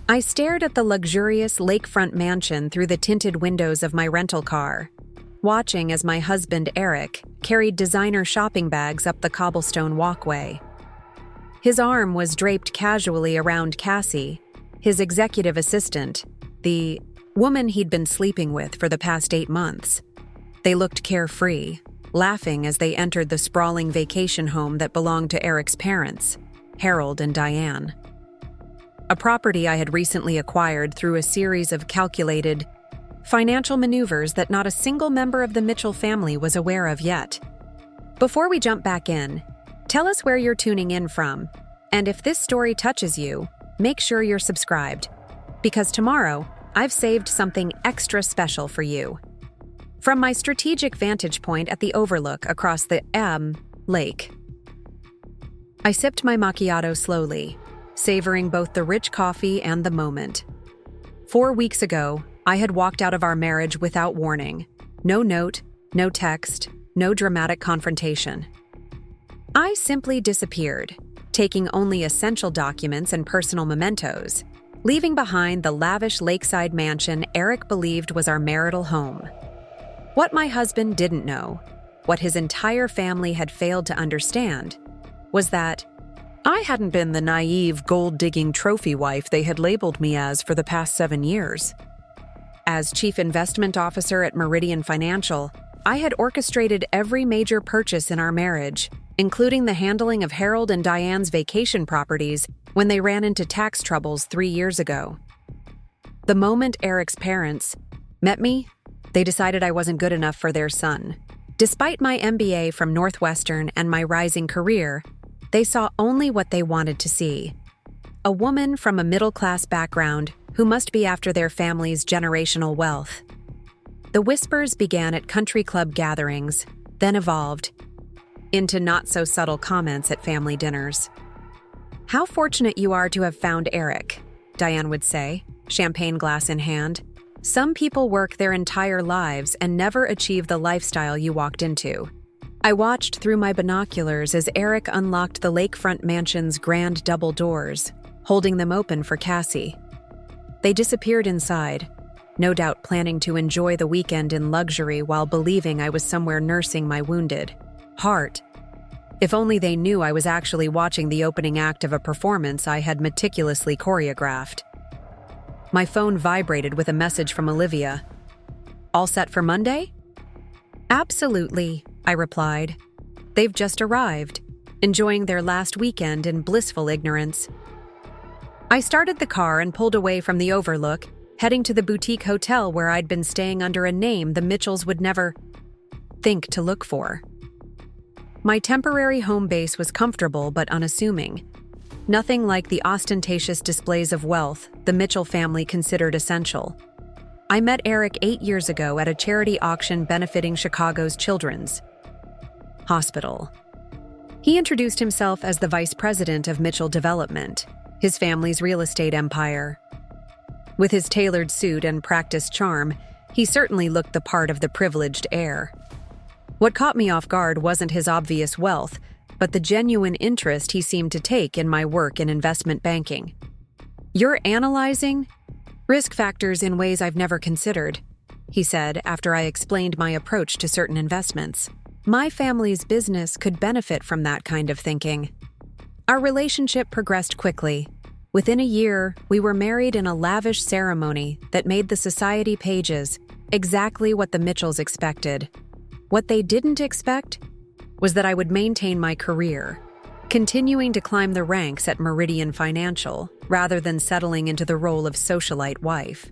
I stared at the luxurious lakefront mansion through the tinted windows of my rental car, watching as my husband Eric carried designer shopping bags up the cobblestone walkway. His arm was draped casually around Cassie, his executive assistant, the woman he'd been sleeping with for the past 8 months. They looked carefree, laughing as they entered the sprawling vacation home that belonged to Eric's parents, Harold and Diane. A property I had recently acquired through a series of calculated financial maneuvers that not a single member of the Mitchell family was aware of yet. Before we jump back in, tell us where you're tuning in from, and if this story touches you, make sure you're subscribed, because tomorrow I've saved something extra special for you. From my strategic vantage point at the overlook across the lake, I sipped my macchiato slowly, savoring both the rich coffee and the moment. 4 weeks ago, I had walked out of our marriage without warning. No note, no text, no dramatic confrontation. I simply disappeared, taking only essential documents and personal mementos, leaving behind the lavish lakeside mansion Eric believed was our marital home. What my husband didn't know, what his entire family had failed to understand, was that I hadn't been the naive, gold-digging trophy wife they had labeled me as for the past 7 years. As chief investment officer at Meridian Financial, I had orchestrated every major purchase in our marriage, including the handling of Harold and Diane's vacation properties when they ran into tax troubles 3 years ago. The moment Eric's parents met me, they decided I wasn't good enough for their son. Despite my MBA from Northwestern and my rising career, they saw only what they wanted to see. A woman from a middle-class background who must be after their family's generational wealth. The whispers began at country club gatherings, then evolved into not-so-subtle comments at family dinners. "How fortunate you are to have found Eric," Diane would say, champagne glass in hand. "Some people work their entire lives and never achieve the lifestyle you walked into." I watched through my binoculars as Eric unlocked the lakefront mansion's grand double doors, holding them open for Cassie. They disappeared inside, no doubt planning to enjoy the weekend in luxury while believing I was somewhere nursing my wounded heart. If only they knew I was actually watching the opening act of a performance I had meticulously choreographed. My phone vibrated with a message from Olivia. "All set for Monday?" "Absolutely," I replied. "They've just arrived, enjoying their last weekend in blissful ignorance." I started the car and pulled away from the overlook, heading to the boutique hotel where I'd been staying under a name the Mitchells would never think to look for. My temporary home base was comfortable but unassuming. Nothing like the ostentatious displays of wealth the Mitchell family considered essential. I met Eric 8 years ago at a charity auction benefiting Chicago's Children's Hospital. He introduced himself as the vice president of Mitchell Development, his family's real estate empire. With his tailored suit and practiced charm, he certainly looked the part of the privileged heir. What caught me off guard wasn't his obvious wealth, but the genuine interest he seemed to take in my work in investment banking. "You're analyzing risk factors in ways I've never considered," he said after I explained my approach to certain investments. "My family's business could benefit from that kind of thinking." Our relationship progressed quickly. Within a year, we were married in a lavish ceremony that made the society pages exactly what the Mitchells expected. What they didn't expect was that I would maintain my career, continuing to climb the ranks at Meridian Financial rather than settling into the role of socialite wife.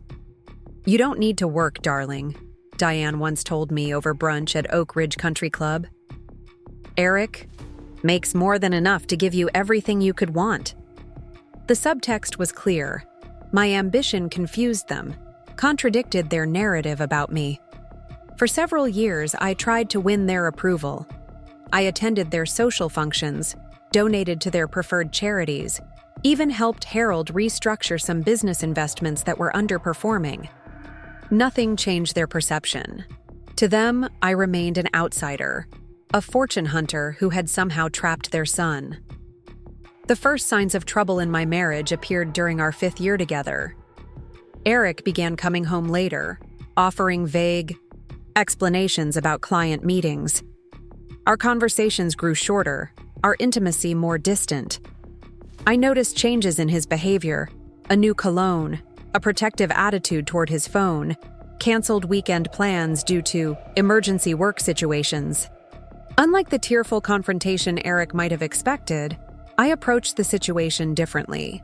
"You don't need to work, darling," Diane once told me over brunch at Oak Ridge Country Club. "Eric makes more than enough to give you everything you could want." The subtext was clear. My ambition confused them, contradicted their narrative about me. For several years, I tried to win their approval. I attended their social functions, donated to their preferred charities, even helped Harold restructure some business investments that were underperforming. Nothing changed their perception. To them, I remained an outsider, a fortune hunter who had somehow trapped their son. The first signs of trouble in my marriage appeared during our 5th year together. Eric began coming home later, offering vague explanations about client meetings. Our conversations grew shorter, our intimacy more distant. I noticed changes in his behavior, a new cologne, a protective attitude toward his phone, canceled weekend plans due to emergency work situations. Unlike the tearful confrontation Eric might have expected, I approached the situation differently.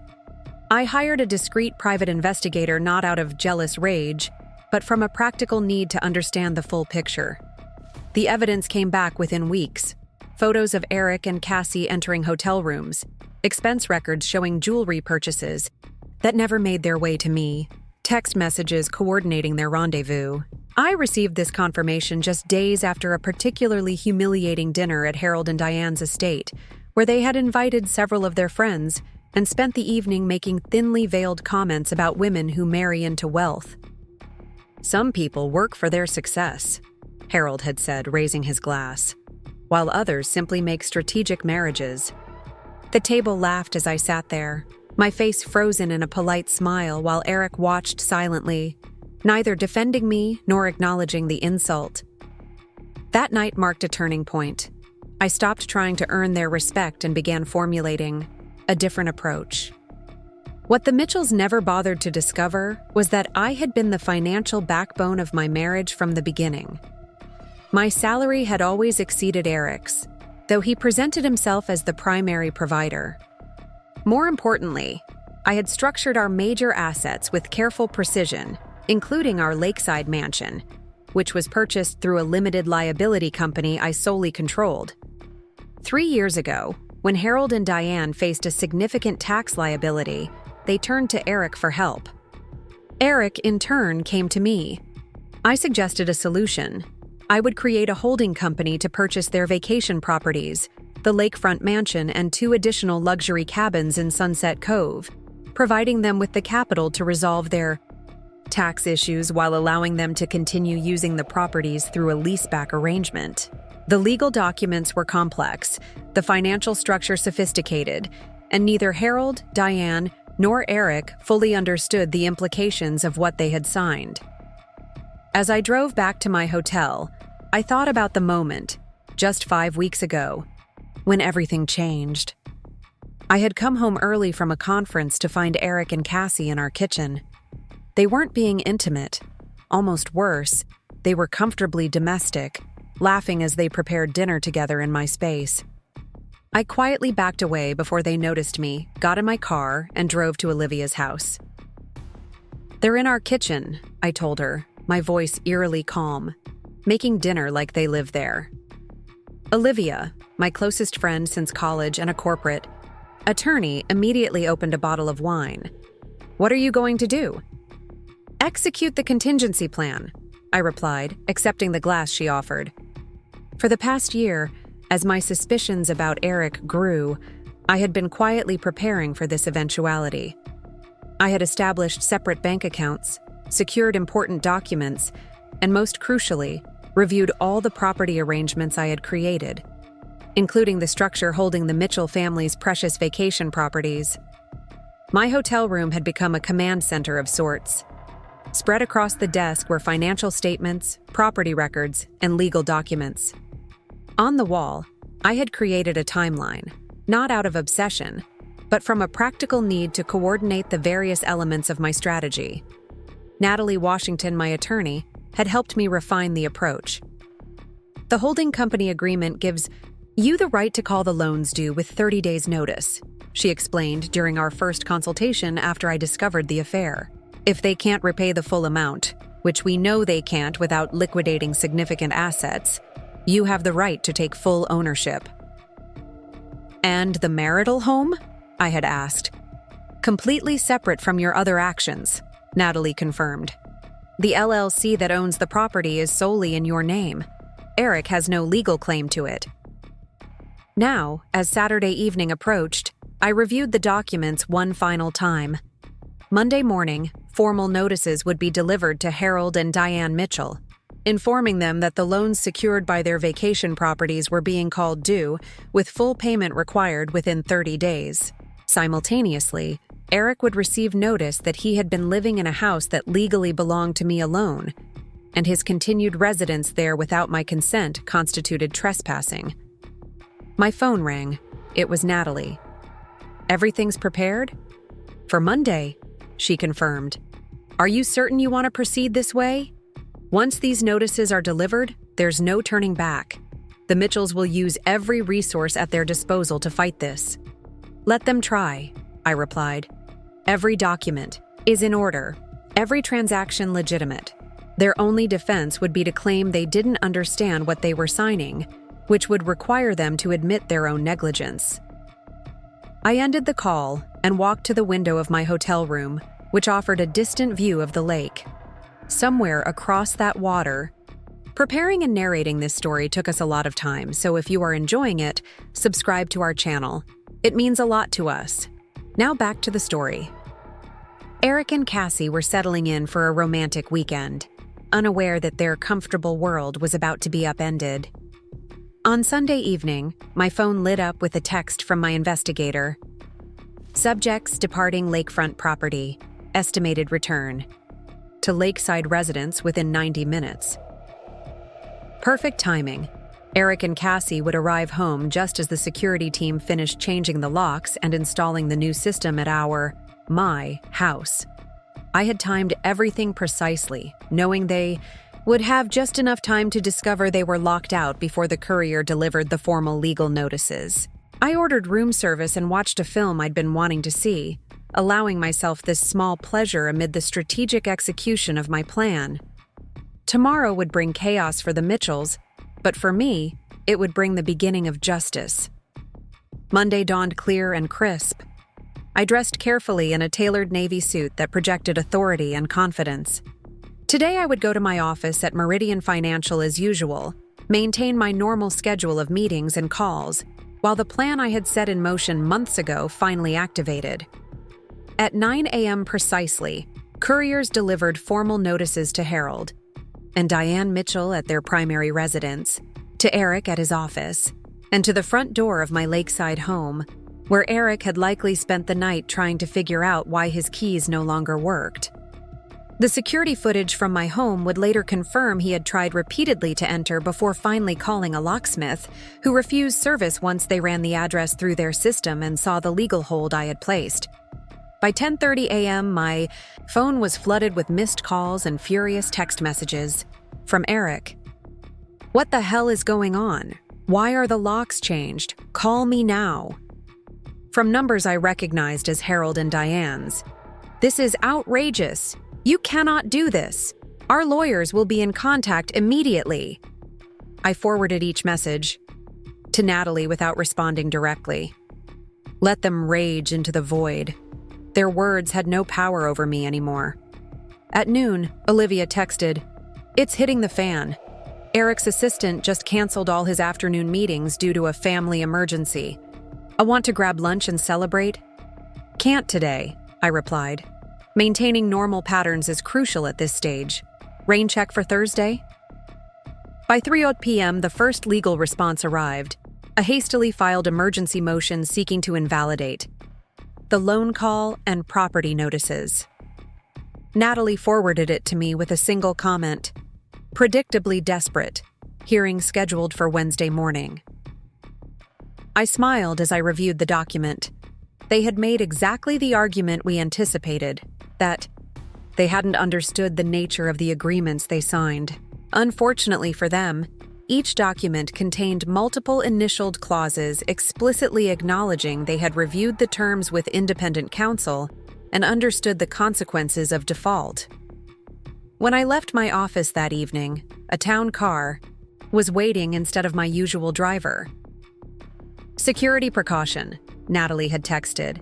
I hired a discreet private investigator not out of jealous rage, but from a practical need to understand the full picture. The evidence came back within weeks. Photos of Eric and Cassie entering hotel rooms, expense records showing jewelry purchases that never made their way to me, text messages coordinating their rendezvous. I received this confirmation just days after a particularly humiliating dinner at Harold and Diane's estate, where they had invited several of their friends and spent the evening making thinly veiled comments about women who marry into wealth. "Some people work for their success," Harold had said, raising his glass, "while others simply make strategic marriages." The table laughed as I sat there, my face frozen in a polite smile while Eric watched silently, neither defending me nor acknowledging the insult. That night marked a turning point. I stopped trying to earn their respect and began formulating a different approach. What the Mitchells never bothered to discover was that I had been the financial backbone of my marriage from the beginning. My salary had always exceeded Eric's, though he presented himself as the primary provider. More importantly, I had structured our major assets with careful precision, including our Lakeside mansion, which was purchased through a limited liability company I solely controlled. 3 years ago, when Harold and Diane faced a significant tax liability, they turned to Eric for help. Eric, in turn, came to me. I suggested a solution. I would create a holding company to purchase their vacation properties, the lakefront mansion and 2 additional luxury cabins in Sunset Cove, providing them with the capital to resolve their tax issues while allowing them to continue using the properties through a leaseback arrangement. The legal documents were complex, the financial structure sophisticated, and neither Harold, Diane, nor Eric fully understood the implications of what they had signed. As I drove back to my hotel, I thought about the moment, just 5 weeks ago, when everything changed. I had come home early from a conference to find Eric and Cassie in our kitchen. They weren't being intimate. Almost worse, they were comfortably domestic, laughing as they prepared dinner together in my space. I quietly backed away before they noticed me, got in my car, and drove to Olivia's house. "They're in our kitchen," I told her, my voice eerily calm, making dinner like they live there. Olivia, my closest friend since college and a corporate attorney, immediately opened a bottle of wine. "What are you going to do?" "Execute the contingency plan," I replied, accepting the glass she offered. For the past year, as my suspicions about Eric grew, I had been quietly preparing for this eventuality. I had established separate bank accounts, secured important documents, and most crucially, reviewed all the property arrangements I had created, including the structure holding the Mitchell family's precious vacation properties. My hotel room had become a command center of sorts. Spread across the desk were financial statements, property records, and legal documents. On the wall, I had created a timeline, not out of obsession, but from a practical need to coordinate the various elements of my strategy. Natalie Washington, my attorney, had helped me refine the approach. "The holding company agreement gives you the right to call the loans due with 30 days' notice," she explained during our first consultation after I discovered the affair. "If they can't repay the full amount, which we know they can't without liquidating significant assets, you have the right to take full ownership." "And the marital home?" I had asked. "Completely separate from your other actions," Natalie confirmed. "The LLC that owns the property is solely in your name. Eric has no legal claim to it." Now, as Saturday evening approached, I reviewed the documents one final time. Monday morning, formal notices would be delivered to Harold and Diane Mitchell. informing them that the loans secured by their vacation properties were being called due, with full payment required within 30 days. Simultaneously, Eric would receive notice that he had been living in a house that legally belonged to me alone, and his continued residence there without my consent constituted trespassing. My phone rang. It was Natalie. "Everything's prepared?" "For Monday," she confirmed. "Are you certain you want to proceed this way? Once these notices are delivered, there's no turning back. The Mitchells will use every resource at their disposal to fight this." "Let them try," I replied. "Every document is in order, every transaction legitimate. Their only defense would be to claim they didn't understand what they were signing, which would require them to admit their own negligence." I ended the call and walked to the window of my hotel room, which offered a distant view of the lake. Somewhere across that water. Preparing and narrating this story took us a lot of time, so if you are enjoying it, subscribe to our channel. It means a lot to us. Now back to the story. Eric and Cassie were settling in for a romantic weekend, unaware that their comfortable world was about to be upended. On Sunday evening, my phone lit up with a text from my investigator. "Subjects departing lakefront property. Estimated return. To Lakeside residence within 90 minutes. Perfect timing. Eric and Cassie would arrive home just as the security team finished changing the locks and installing the new system at my house. I had timed everything precisely, knowing they would have just enough time to discover they were locked out before the courier delivered the formal legal notices. I ordered room service and watched a film I'd been wanting to see, allowing myself this small pleasure amid the strategic execution of my plan. Tomorrow would bring chaos for the Mitchells, but for me, it would bring the beginning of justice. Monday dawned clear and crisp. I dressed carefully in a tailored navy suit that projected authority and confidence. Today I would go to my office at Meridian Financial as usual, maintain my normal schedule of meetings and calls, while the plan I had set in motion months ago finally activated. At 9 a.m. precisely, couriers delivered formal notices to Harold and Diane Mitchell at their primary residence, to Eric at his office, and to the front door of my Lakeside home, where Eric had likely spent the night trying to figure out why his keys no longer worked. The security footage from my home would later confirm he had tried repeatedly to enter before finally calling a locksmith, who refused service once they ran the address through their system and saw the legal hold I had placed. By 10:30 a.m., my phone was flooded with missed calls and furious text messages. From Eric. "What the hell is going on? Why are the locks changed? Call me now." From numbers I recognized as Harold and Diane's. "This is outrageous. You cannot do this. Our lawyers will be in contact immediately." I forwarded each message to Natalie without responding directly. Let them rage into the void. Their words had no power over me anymore. At noon, Olivia texted, "It's hitting the fan. Eric's assistant just canceled all his afternoon meetings due to a family emergency. I want to grab lunch and celebrate." "Can't today," I replied. Maintaining normal patterns is crucial at this stage. Rain check for Thursday? By 3 p.m., the first legal response arrived, a hastily filed emergency motion seeking to invalidate the loan call and property notices. Natalie forwarded it to me with a single comment, "Predictably desperate. Hearing scheduled for Wednesday morning." I smiled as I reviewed the document. They had made exactly the argument we anticipated, that they hadn't understood the nature of the agreements they signed. Unfortunately for them, each document contained multiple initialed clauses explicitly acknowledging they had reviewed the terms with independent counsel and understood the consequences of default. When I left my office that evening, a town car was waiting instead of my usual driver. "Security precaution," Natalie had texted.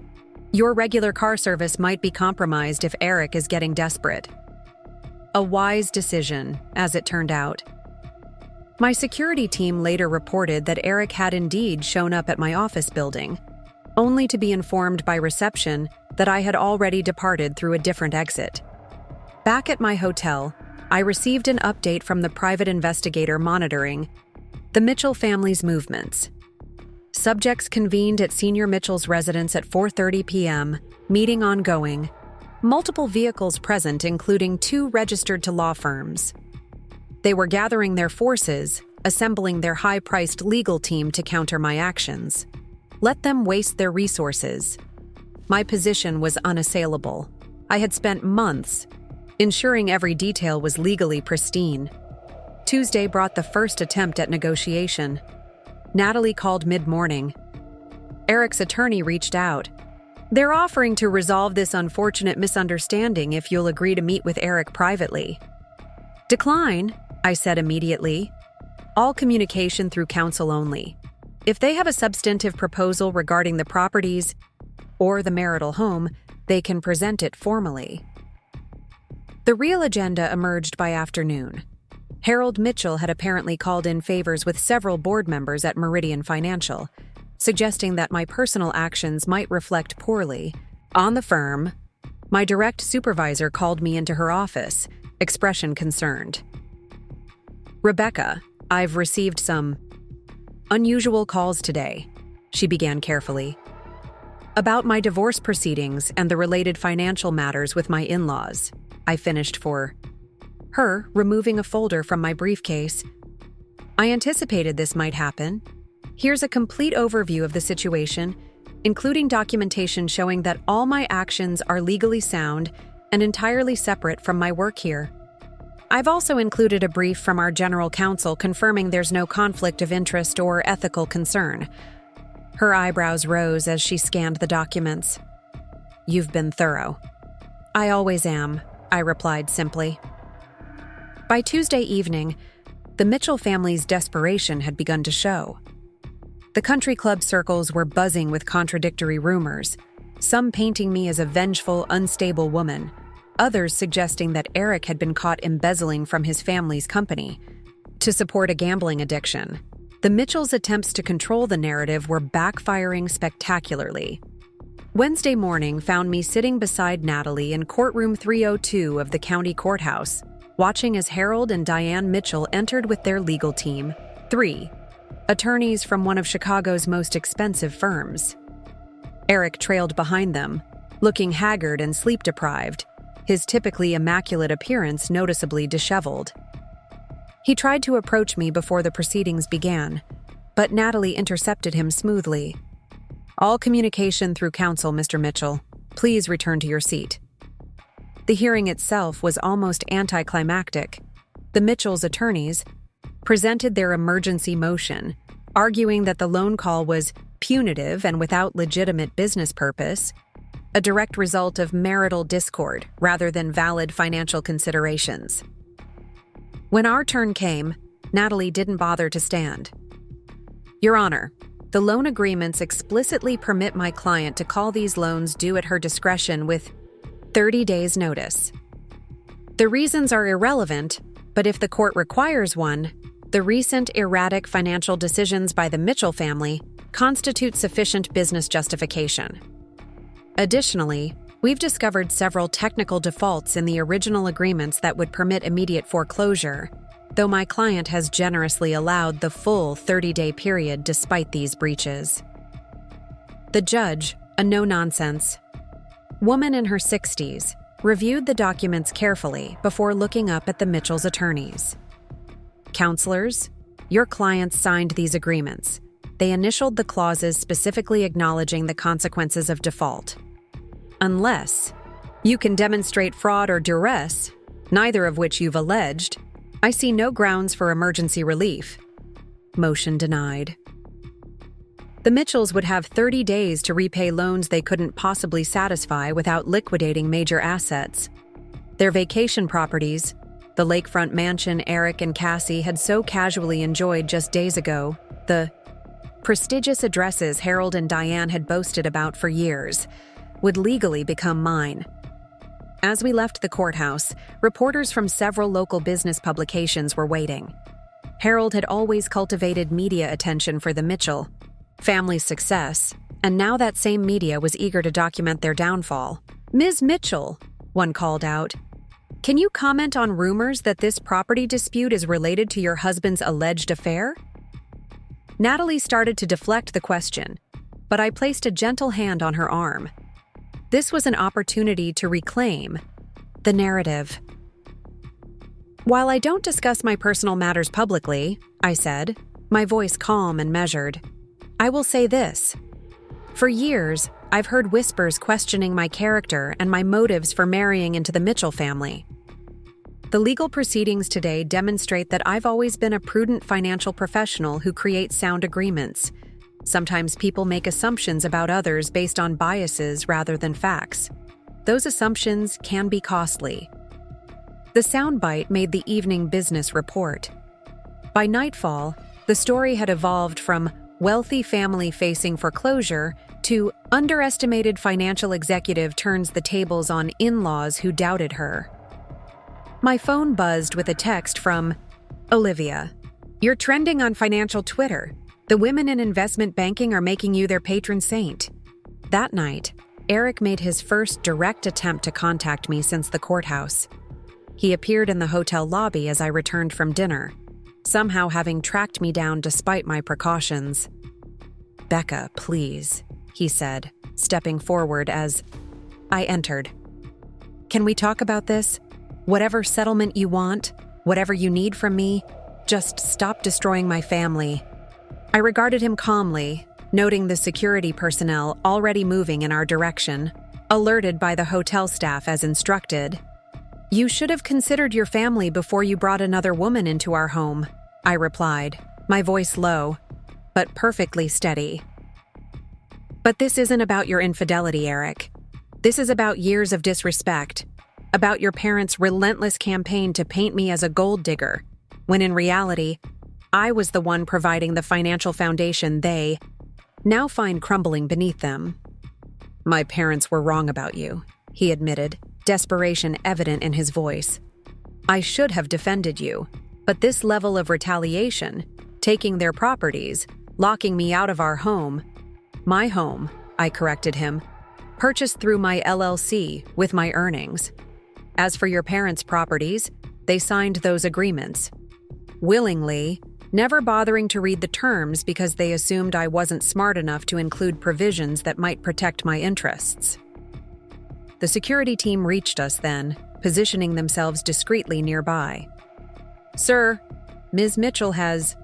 "Your regular car service might be compromised if Eric is getting desperate." A wise decision, as it turned out. My security team later reported that Eric had indeed shown up at my office building, only to be informed by reception that I had already departed through a different exit. Back at my hotel, I received an update from the private investigator monitoring the Mitchell family's movements. Subjects convened at Senior Mitchell's residence at 4:30 p.m., meeting ongoing. Multiple vehicles present, including 2 registered to law firms. They were gathering their forces, assembling their high-priced legal team to counter my actions. Let them waste their resources. My position was unassailable. I had spent months ensuring every detail was legally pristine. Tuesday brought the first attempt at negotiation. Natalie called mid-morning. Eric's attorney reached out. They're offering to resolve this unfortunate misunderstanding if you'll agree to meet with Eric privately. Decline, I said immediately. All communication through counsel only. If they have a substantive proposal regarding the properties or the marital home, they can present it formally. The real agenda emerged by afternoon. Harold Mitchell had apparently called in favors with several board members at Meridian Financial, suggesting that my personal actions might reflect poorly on the firm. My direct supervisor called me into her office, expression concerned. "Rebecca, I've received some unusual calls today," she began carefully, "about my divorce proceedings and the related financial matters with my in-laws." I finished for her, removing a folder from my briefcase. "I anticipated this might happen. Here's a complete overview of the situation, including documentation showing that all my actions are legally sound and entirely separate from my work here. I've also included a brief from our general counsel confirming there's no conflict of interest or ethical concern." Her eyebrows rose as she scanned the documents. "You've been thorough." "I always am," I replied simply. By Tuesday evening, the Mitchell family's desperation had begun to show. The country club circles were buzzing with contradictory rumors, some painting me as a vengeful, unstable woman, others suggesting that Eric had been caught embezzling from his family's company to support a gambling addiction. The Mitchells' attempts to control the narrative were backfiring spectacularly. Wednesday morning found me sitting beside Natalie in courtroom 302 of the county courthouse, watching as Harold and Diane Mitchell entered with their legal team, 3 attorneys from one of Chicago's most expensive firms. Eric trailed behind them, looking haggard and sleep-deprived, his typically immaculate appearance noticeably disheveled. He tried to approach me before the proceedings began, but Natalie intercepted him smoothly. "All communication through counsel, Mr. Mitchell. Please return to your seat." The hearing itself was almost anticlimactic. The Mitchells' attorneys presented their emergency motion, arguing that the loan call was punitive and without legitimate business purpose, a direct result of marital discord rather than valid financial considerations. When our turn came, Natalie didn't bother to stand. "Your Honor, the loan agreements explicitly permit my client to call these loans due at her discretion with 30 days' notice. The reasons are irrelevant, but if the court requires one, the recent erratic financial decisions by the Mitchell family constitute sufficient business justification. Additionally, we've discovered several technical defaults in the original agreements that would permit immediate foreclosure, though my client has generously allowed the full 30-day period despite these breaches." The judge, a no-nonsense woman in her 60s, reviewed the documents carefully before looking up at the Mitchell's attorneys. "Counselors, your clients signed these agreements. They initialed the clauses specifically acknowledging the consequences of default. Unless you can demonstrate fraud or duress, neither of which you've alleged, I see no grounds for emergency relief." Motion denied. The Mitchells would have 30 days to repay loans they couldn't possibly satisfy without liquidating major assets. Their vacation properties, the lakefront mansion Eric and Cassie had so casually enjoyed just days ago, the prestigious addresses Harold and Diane had boasted about for years, would legally become mine. As we left the courthouse, reporters from several local business publications were waiting. Harold had always cultivated media attention for the Mitchell family's success, and now that same media was eager to document their downfall. "Ms. Mitchell," one called out, Can you comment on rumors that this property dispute is related to your husband's alleged affair? Natalie started to deflect the question, but I placed a gentle hand on her arm. This was an opportunity to reclaim the narrative. While I don't discuss my personal matters publicly, I said, my voice calm and measured, I will say this. For years, I've heard whispers questioning my character and my motives for marrying into the Mitchell family. The legal proceedings today demonstrate that I've always been a prudent financial professional who creates sound agreements. Sometimes people make assumptions about others based on biases rather than facts. Those assumptions can be costly. The soundbite made the evening business report. By nightfall, the story had evolved from wealthy family facing foreclosure to underestimated financial executive turns the tables on in-laws who doubted her. My phone buzzed with a text from Olivia. You're trending on financial Twitter. The women in investment banking are making you their patron saint. That night, Eric made his first direct attempt to contact me since the courthouse. He appeared in the hotel lobby as I returned from dinner, somehow having tracked me down despite my precautions. Becca, please, he said, stepping forward as I entered. Can we talk about this? Whatever settlement you want, whatever you need from me, just stop destroying my family. I regarded him calmly, noting the security personnel already moving in our direction, alerted by the hotel staff as instructed. You should have considered your family before you brought another woman into our home, I replied, my voice low, but perfectly steady. But this isn't about your infidelity, Eric. This is about years of disrespect, about your parents' relentless campaign to paint me as a gold digger, when in reality, I was the one providing the financial foundation they now find crumbling beneath them. My parents were wrong about you, he admitted, desperation evident in his voice. I should have defended you, but this level of retaliation, taking their properties, locking me out of our home, my home, I corrected him, purchased through my LLC with my earnings. As for your parents' properties, they signed those agreements. Willingly, never bothering to read the terms because they assumed I wasn't smart enough to include provisions that might protect my interests. The security team reached us then, positioning themselves discreetly nearby. Sir, Ms. Mitchell has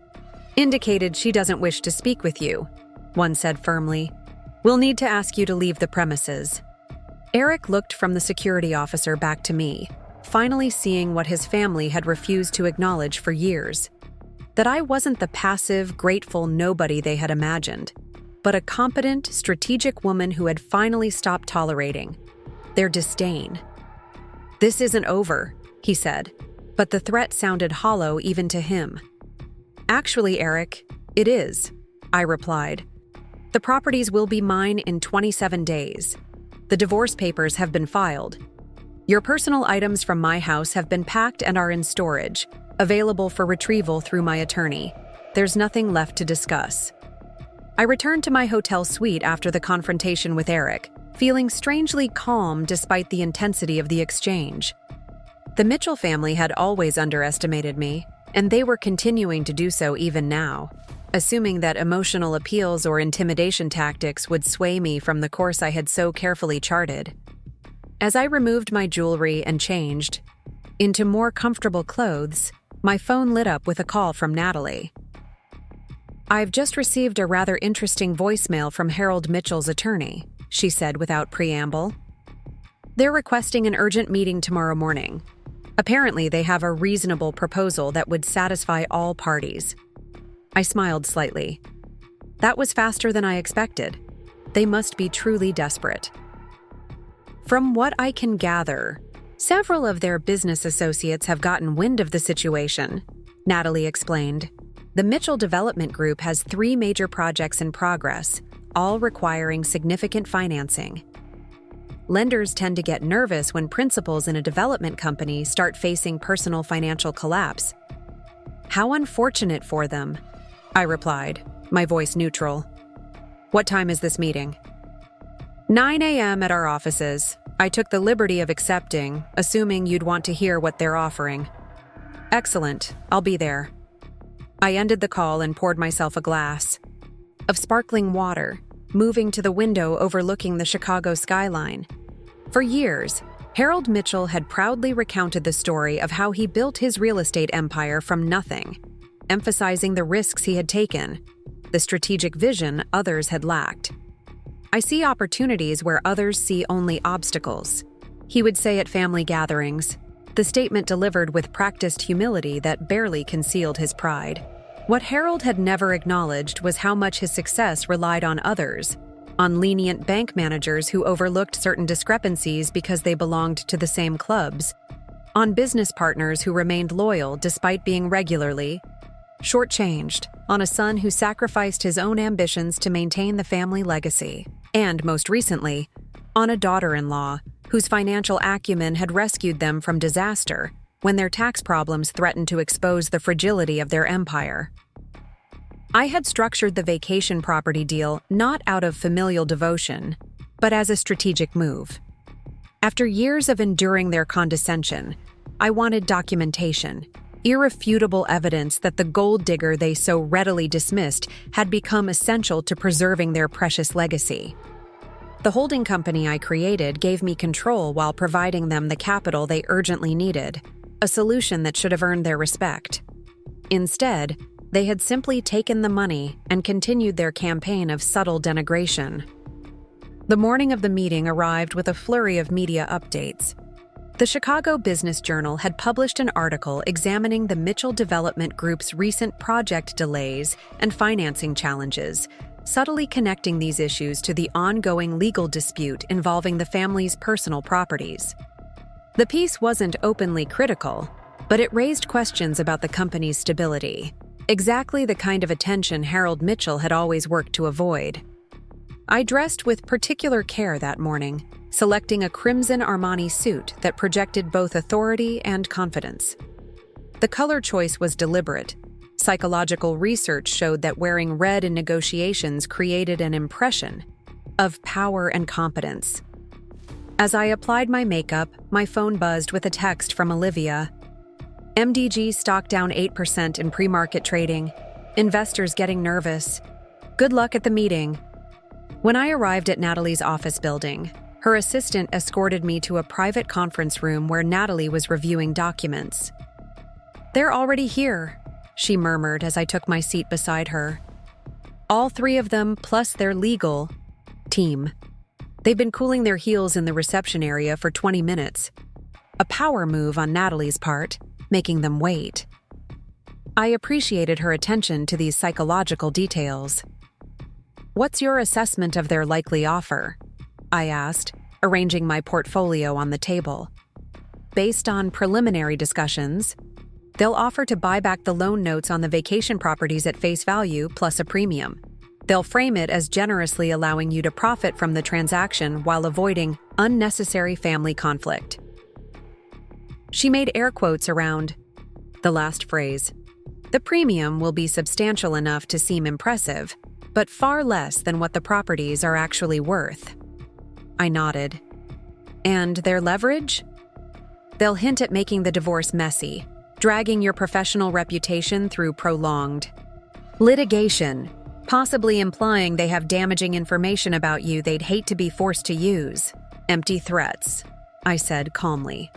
indicated she doesn't wish to speak with you, one said firmly. We'll need to ask you to leave the premises. Eric looked from the security officer back to me, finally seeing what his family had refused to acknowledge for years. That I wasn't the passive, grateful nobody they had imagined, but a competent, strategic woman who had finally stopped tolerating their disdain. This isn't over, he said, but the threat sounded hollow even to him. Actually, Eric, it is, I replied. The properties will be mine in 27 days. The divorce papers have been filed. Your personal items from my house have been packed and are in storage, available for retrieval through my attorney. There's nothing left to discuss. I returned to my hotel suite after the confrontation with Eric, feeling strangely calm despite the intensity of the exchange. The Mitchell family had always underestimated me, and they were continuing to do so even now, assuming that emotional appeals or intimidation tactics would sway me from the course I had so carefully charted. As I removed my jewelry and changed into more comfortable clothes, my phone lit up with a call from Natalie. I've just received a rather interesting voicemail from Harold Mitchell's attorney, she said without preamble. They're requesting an urgent meeting tomorrow morning. Apparently, they have a reasonable proposal that would satisfy all parties. I smiled slightly. That was faster than I expected. They must be truly desperate. From what I can gather, several of their business associates have gotten wind of the situation, Natalie explained. The Mitchell Development Group has 3 major projects in progress, all requiring significant financing. Lenders tend to get nervous when principals in a development company start facing personal financial collapse. How unfortunate for them, I replied, my voice neutral. What time is this meeting? 9 a.m. at our offices, I took the liberty of accepting, assuming you'd want to hear what they're offering. Excellent, I'll be there. I ended the call and poured myself a glass of sparkling water, moving to the window overlooking the Chicago skyline. For years, Harold Mitchell had proudly recounted the story of how he built his real estate empire from nothing, emphasizing the risks he had taken, the strategic vision others had lacked. I see opportunities where others see only obstacles, he would say at family gatherings, the statement delivered with practiced humility that barely concealed his pride. What Harold had never acknowledged was how much his success relied on others, on lenient bank managers who overlooked certain discrepancies because they belonged to the same clubs, on business partners who remained loyal despite being regularly shortchanged, on a son who sacrificed his own ambitions to maintain the family legacy, and, most recently, on a daughter-in-law whose financial acumen had rescued them from disaster when their tax problems threatened to expose the fragility of their empire. I had structured the vacation property deal not out of familial devotion, but as a strategic move. After years of enduring their condescension, I wanted documentation, irrefutable evidence that the gold digger they so readily dismissed had become essential to preserving their precious legacy. The holding company I created gave me control while providing them the capital they urgently needed, a solution that should have earned their respect. Instead, they had simply taken the money and continued their campaign of subtle denigration. The morning of the meeting arrived with a flurry of media updates. The Chicago Business Journal had published an article examining the Mitchell Development Group's recent project delays and financing challenges, subtly connecting these issues to the ongoing legal dispute involving the family's personal properties. The piece wasn't openly critical, but it raised questions about the company's stability, exactly the kind of attention Harold Mitchell had always worked to avoid. I dressed with particular care that morning, selecting a crimson Armani suit that projected both authority and confidence. The color choice was deliberate. Psychological research showed that wearing red in negotiations created an impression of power and competence. As I applied my makeup, my phone buzzed with a text from Olivia. MDG stock down 8% in pre-market trading. Investors getting nervous. Good luck at the meeting. When I arrived at Natalie's office building, her assistant escorted me to a private conference room where Natalie was reviewing documents. "They're already here," she murmured as I took my seat beside her. "All three of them, plus their legal team. They've been cooling their heels in the reception area for 20 minutes. A power move on Natalie's part, making them wait." I appreciated her attention to these psychological details. "What's your assessment of their likely offer?" I asked, arranging my portfolio on the table. "Based on preliminary discussions, they'll offer to buy back the loan notes on the vacation properties at face value plus a premium. They'll frame it as generously allowing you to profit from the transaction while avoiding unnecessary family conflict." She made air quotes around the last phrase. "The premium will be substantial enough to seem impressive, but far less than what the properties are actually worth." I nodded. "And their leverage?" "They'll hint at making the divorce messy, dragging your professional reputation through prolonged litigation, possibly implying they have damaging information about you they'd hate to be forced to use. Empty threats," I said calmly.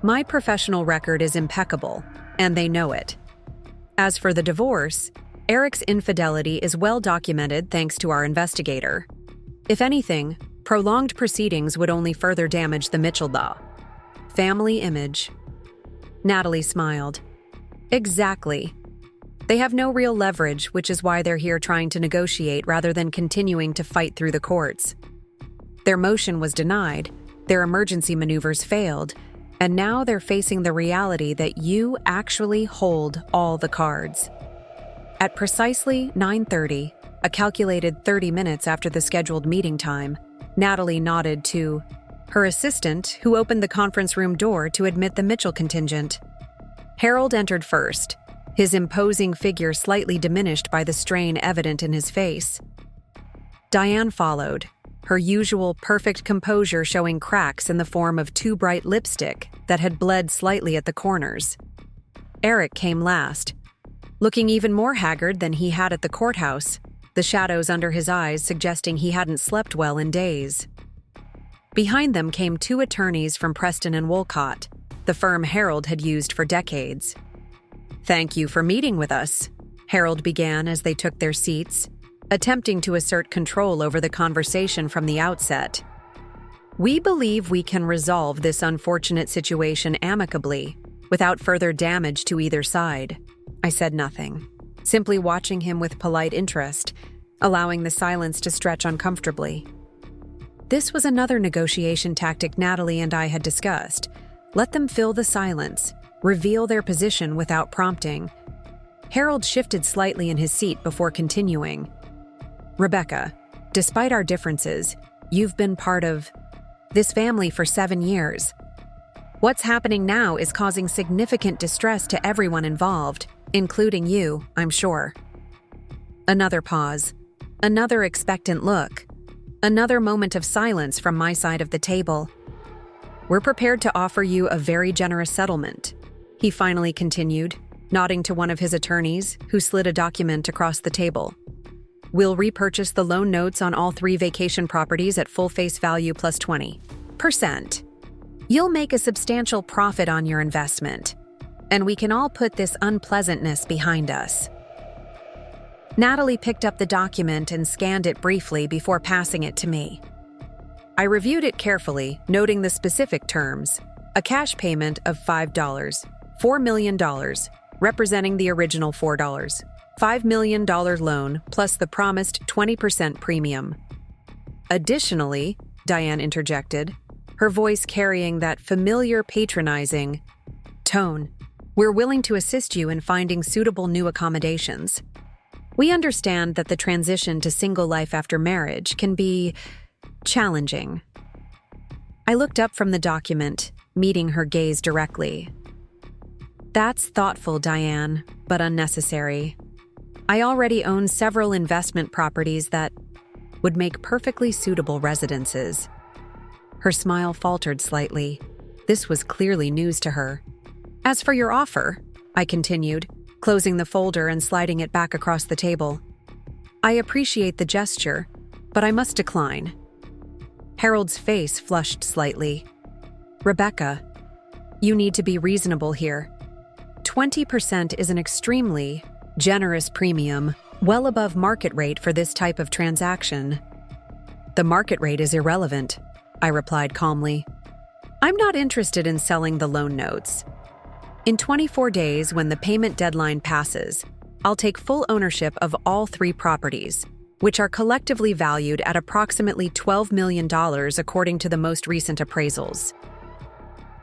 "My professional record is impeccable, and they know it. As for the divorce, Eric's infidelity is well documented thanks to our investigator. If anything, prolonged proceedings would only further damage the Mitchell law. Family image." Natalie smiled. "Exactly. They have no real leverage, which is why they're here trying to negotiate rather than continuing to fight through the courts. Their motion was denied, their emergency maneuvers failed, and now they're facing the reality that you actually hold all the cards." At precisely 9:30, a calculated 30 minutes after the scheduled meeting time, Natalie nodded to her assistant, who opened the conference room door to admit the Mitchell contingent. Harold entered first, his imposing figure slightly diminished by the strain evident in his face. Diane followed, her usual perfect composure showing cracks in the form of too bright lipstick that had bled slightly at the corners. Eric came last, looking even more haggard than he had at the courthouse, the shadows under his eyes suggesting he hadn't slept well in days. Behind them came two attorneys from Preston and Wolcott, the firm Harold had used for decades. "Thank you for meeting with us," Harold began as they took their seats, attempting to assert control over the conversation from the outset. "We believe we can resolve this unfortunate situation amicably, without further damage to either side." I said nothing, simply watching him with polite interest, allowing the silence to stretch uncomfortably. This was another negotiation tactic Natalie and I had discussed. Let them fill the silence, reveal their position without prompting. Harold shifted slightly in his seat before continuing. "Rebecca, despite our differences, you've been part of this family for 7 years. What's happening now is causing significant distress to everyone involved, including you, I'm sure." Another pause, another expectant look, another moment of silence from my side of the table. "We're prepared to offer you a very generous settlement," he finally continued, nodding to one of his attorneys, who slid a document across the table. "We'll repurchase the loan notes on all 3 vacation properties at full face value plus 20%. You'll make a substantial profit on your investment, and we can all put this unpleasantness behind us." Natalie picked up the document and scanned it briefly before passing it to me. I reviewed it carefully, noting the specific terms: a cash payment of $5, $4 million, representing the original $4, $5 million loan plus the promised 20% premium. "Additionally," Diane interjected, her voice carrying that familiar patronizing tone, "we're willing to assist you in finding suitable new accommodations. We understand that the transition to single life after marriage can be challenging." I looked up from the document, meeting her gaze directly. "That's thoughtful, Diane, but unnecessary. I already own several investment properties that would make perfectly suitable residences." Her smile faltered slightly. This was clearly news to her. "As for your offer," I continued, closing the folder and sliding it back across the table, "I appreciate the gesture, but I must decline." Harold's face flushed slightly. "Rebecca, you need to be reasonable here. 20% is an extremely generous premium, well above market rate for this type of transaction." "The market rate is irrelevant," I replied calmly. "I'm not interested in selling the loan notes. In 24 days, when the payment deadline passes, I'll take full ownership of all 3 properties, which are collectively valued at approximately $12 million according to the most recent appraisals.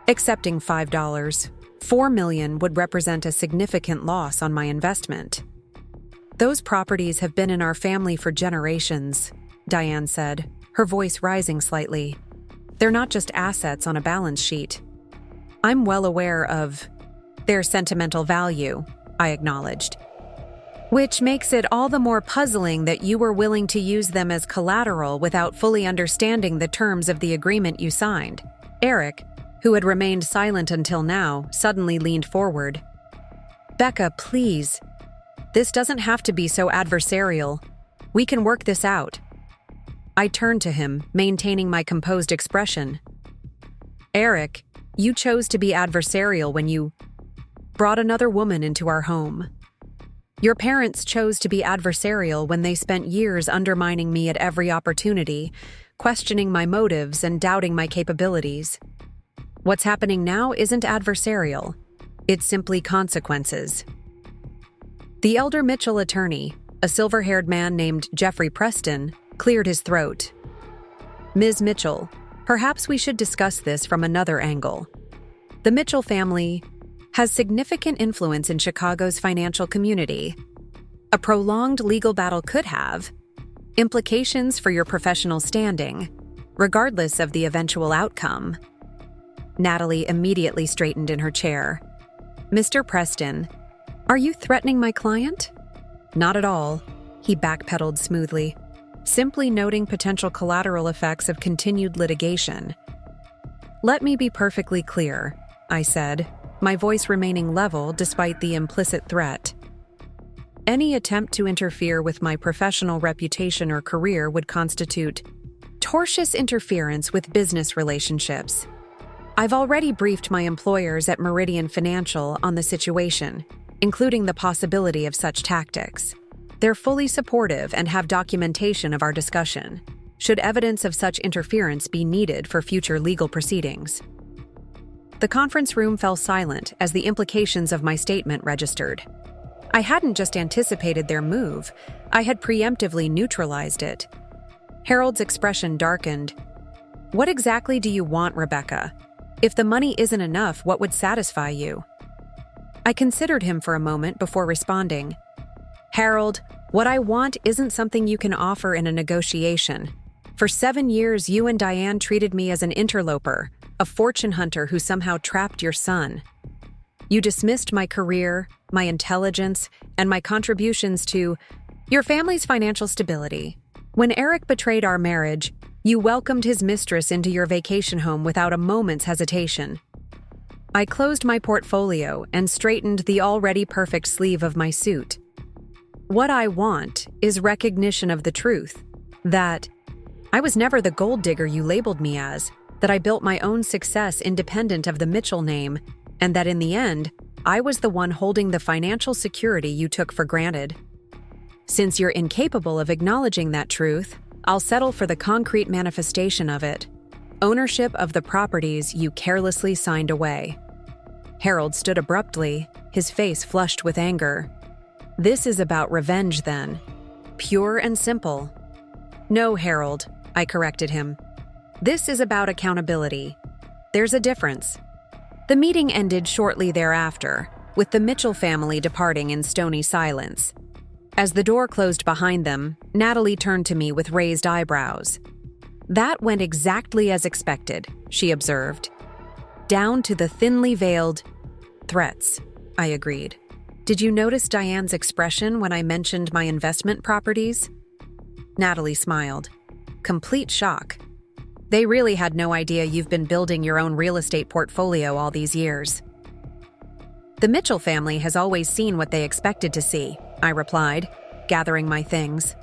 Accepting $5, $4 million would represent a significant loss on my investment." "Those properties have been in our family for generations," Diane said, her voice rising slightly. "They're not just assets on a balance sheet." "I'm well aware of their sentimental value," I acknowledged. "Which makes it all the more puzzling that you were willing to use them as collateral without fully understanding the terms of the agreement you signed." Eric, who had remained silent until now, suddenly leaned forward. "Becca, please. This doesn't have to be so adversarial. We can work this out." I turned to him, maintaining my composed expression. "Eric, you chose to be adversarial when you brought another woman into our home. Your parents chose to be adversarial when they spent years undermining me at every opportunity, questioning my motives and doubting my capabilities. What's happening now isn't adversarial. It's simply consequences." The elder Mitchell attorney, a silver-haired man named Jeffrey Preston, cleared his throat. "Ms. Mitchell, perhaps we should discuss this from another angle. The Mitchell family has significant influence in Chicago's financial community. A prolonged legal battle could have implications for your professional standing, regardless of the eventual outcome." Natalie immediately straightened in her chair. "Mr. Preston, are you threatening my client?" "Not at all," he backpedaled smoothly. simply noting potential collateral effects of continued litigation. "Let me be perfectly clear," I said, my voice remaining level despite the implicit threat. "Any attempt to interfere with my professional reputation or career would constitute tortious interference with business relationships. I've already briefed my employers at Meridian Financial on the situation, including the possibility of such tactics. They're fully supportive and have documentation of our discussion, should evidence of such interference be needed for future legal proceedings." The conference room fell silent as the implications of my statement registered. I hadn't just anticipated their move, I had preemptively neutralized it. Harold's expression darkened. "What exactly do you want, Rebecca? If the money isn't enough, what would satisfy you?" I considered him for a moment before responding. "Harold, what I want isn't something you can offer in a negotiation. For 7 years, you and Diane treated me as an interloper, a fortune hunter who somehow trapped your son. You dismissed my career, my intelligence, and my contributions to your family's financial stability. When Eric betrayed our marriage, you welcomed his mistress into your vacation home without a moment's hesitation. I closed my portfolio and straightened the already perfect sleeve of my suit. What I want is recognition of the truth, that I was never the gold digger you labeled me as, that I built my own success independent of the Mitchell name, and that in the end, I was the one holding the financial security you took for granted. Since you're incapable of acknowledging that truth, I'll settle for the concrete manifestation of it, ownership of the properties you carelessly signed away." Harold stood abruptly, his face flushed with anger. "This is about revenge, then. Pure and simple." "No, Harold," I corrected him. "This is about accountability. There's a difference." The meeting ended shortly thereafter, with the Mitchell family departing in stony silence. As the door closed behind them, Natalie turned to me with raised eyebrows. "That went exactly as expected," she observed. "Down to the thinly veiled threats," I agreed. "Did you notice Diane's expression when I mentioned my investment properties?" Natalie smiled. "Complete shock. They really had no idea you've been building your own real estate portfolio all these years." "The Mitchell family has always seen what they expected to see," I replied, gathering my things.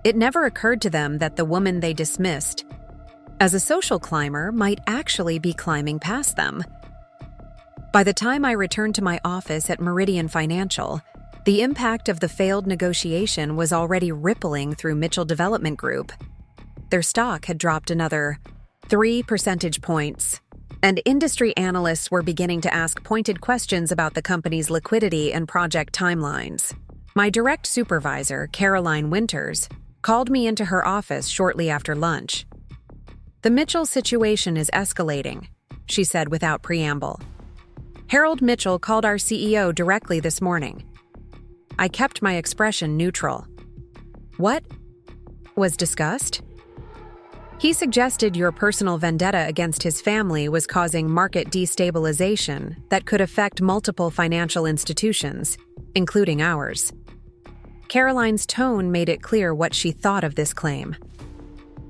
It never occurred to them that the woman they dismissed as a social climber might actually be climbing past them. By the time I returned to my office at Meridian Financial, the impact of the failed negotiation was already rippling through Mitchell Development Group. Their stock had dropped another 3 percentage points, and industry analysts were beginning to ask pointed questions about the company's liquidity and project timelines. My direct supervisor, Caroline Winters, called me into her office shortly after lunch. "The Mitchell situation is escalating," she said without preamble. "Harold Mitchell called our CEO directly this morning." I kept my expression neutral. "What was discussed?" "He suggested your personal vendetta against his family was causing market destabilization that could affect multiple financial institutions, including ours." Caroline's tone made it clear what she thought of this claim.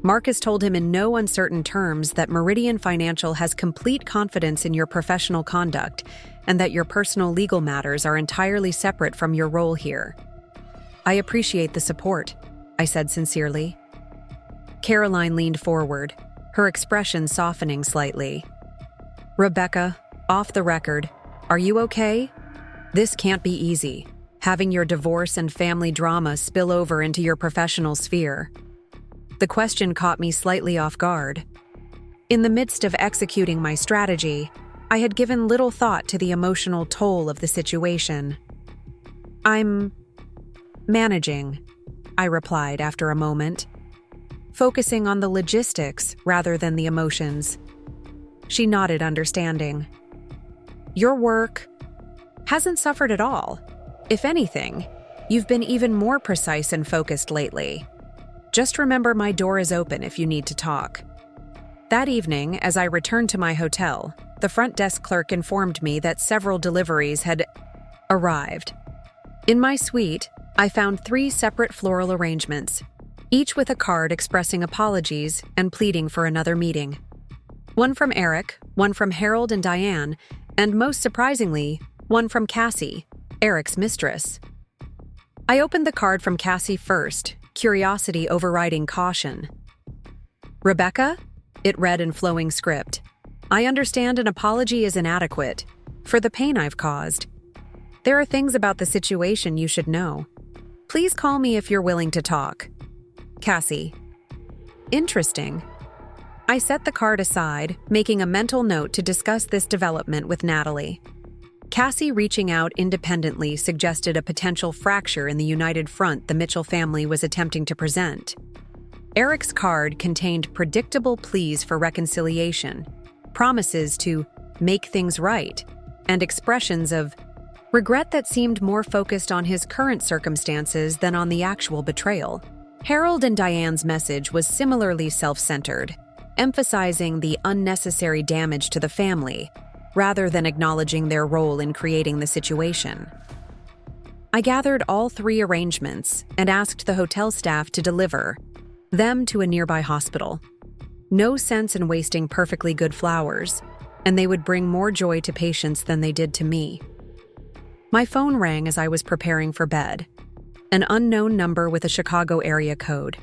"Marcus told him in no uncertain terms that Meridian Financial has complete confidence in your professional conduct and that your personal legal matters are entirely separate from your role here." "I appreciate the support," I said sincerely. Caroline leaned forward, her expression softening slightly. "Rebecca, off the record, are you okay? This can't be easy, having your divorce and family drama spill over into your professional sphere." The question caught me slightly off guard. In the midst of executing my strategy, I had given little thought to the emotional toll of the situation. "I'm managing," I replied after a moment, focusing on the logistics rather than the emotions. She nodded understanding. "Your work hasn't suffered at all. If anything, you've been even more precise and focused lately. Just remember my door is open if you need to talk." That evening, as I returned to my hotel, the front desk clerk informed me that several deliveries had arrived. In my suite, I found 3 separate floral arrangements, each with a card expressing apologies and pleading for another meeting. One from Eric, one from Harold and Diane, and most surprisingly, one from Cassie, Eric's mistress. I opened the card from Cassie first, curiosity overriding caution. "Rebecca?" It read in flowing script. "I understand an apology is inadequate for the pain I've caused. There are things about the situation you should know. Please call me if you're willing to talk. Cassie." Interesting. I set the card aside, making a mental note to discuss this development with Natalie. Cassie reaching out independently suggested a potential fracture in the united front the Mitchell family was attempting to present. Eric's card contained predictable pleas for reconciliation, promises to make things right, and expressions of regret that seemed more focused on his current circumstances than on the actual betrayal. Harold and Diane's message was similarly self-centered, emphasizing the unnecessary damage to the family, rather than acknowledging their role in creating the situation. I gathered all three arrangements and asked the hotel staff to deliver them to a nearby hospital. No sense in wasting perfectly good flowers, and they would bring more joy to patients than they did to me. My phone rang as I was preparing for bed. An unknown number with a Chicago area code.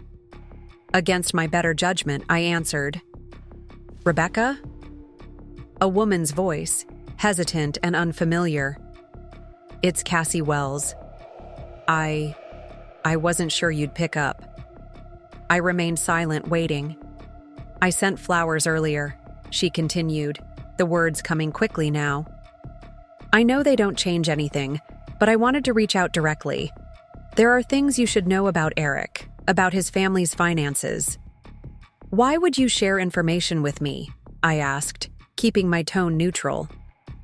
Against my better judgment, I answered. "Rebecca?" A woman's voice, hesitant and unfamiliar. "It's Cassie Wells. I wasn't sure you'd pick up." I remained silent, waiting. "I sent flowers earlier," she continued, the words coming quickly now. "I know they don't change anything, but I wanted to reach out directly. There are things you should know about Eric, about his family's finances." "Why would you share information with me?" I asked, keeping my tone neutral.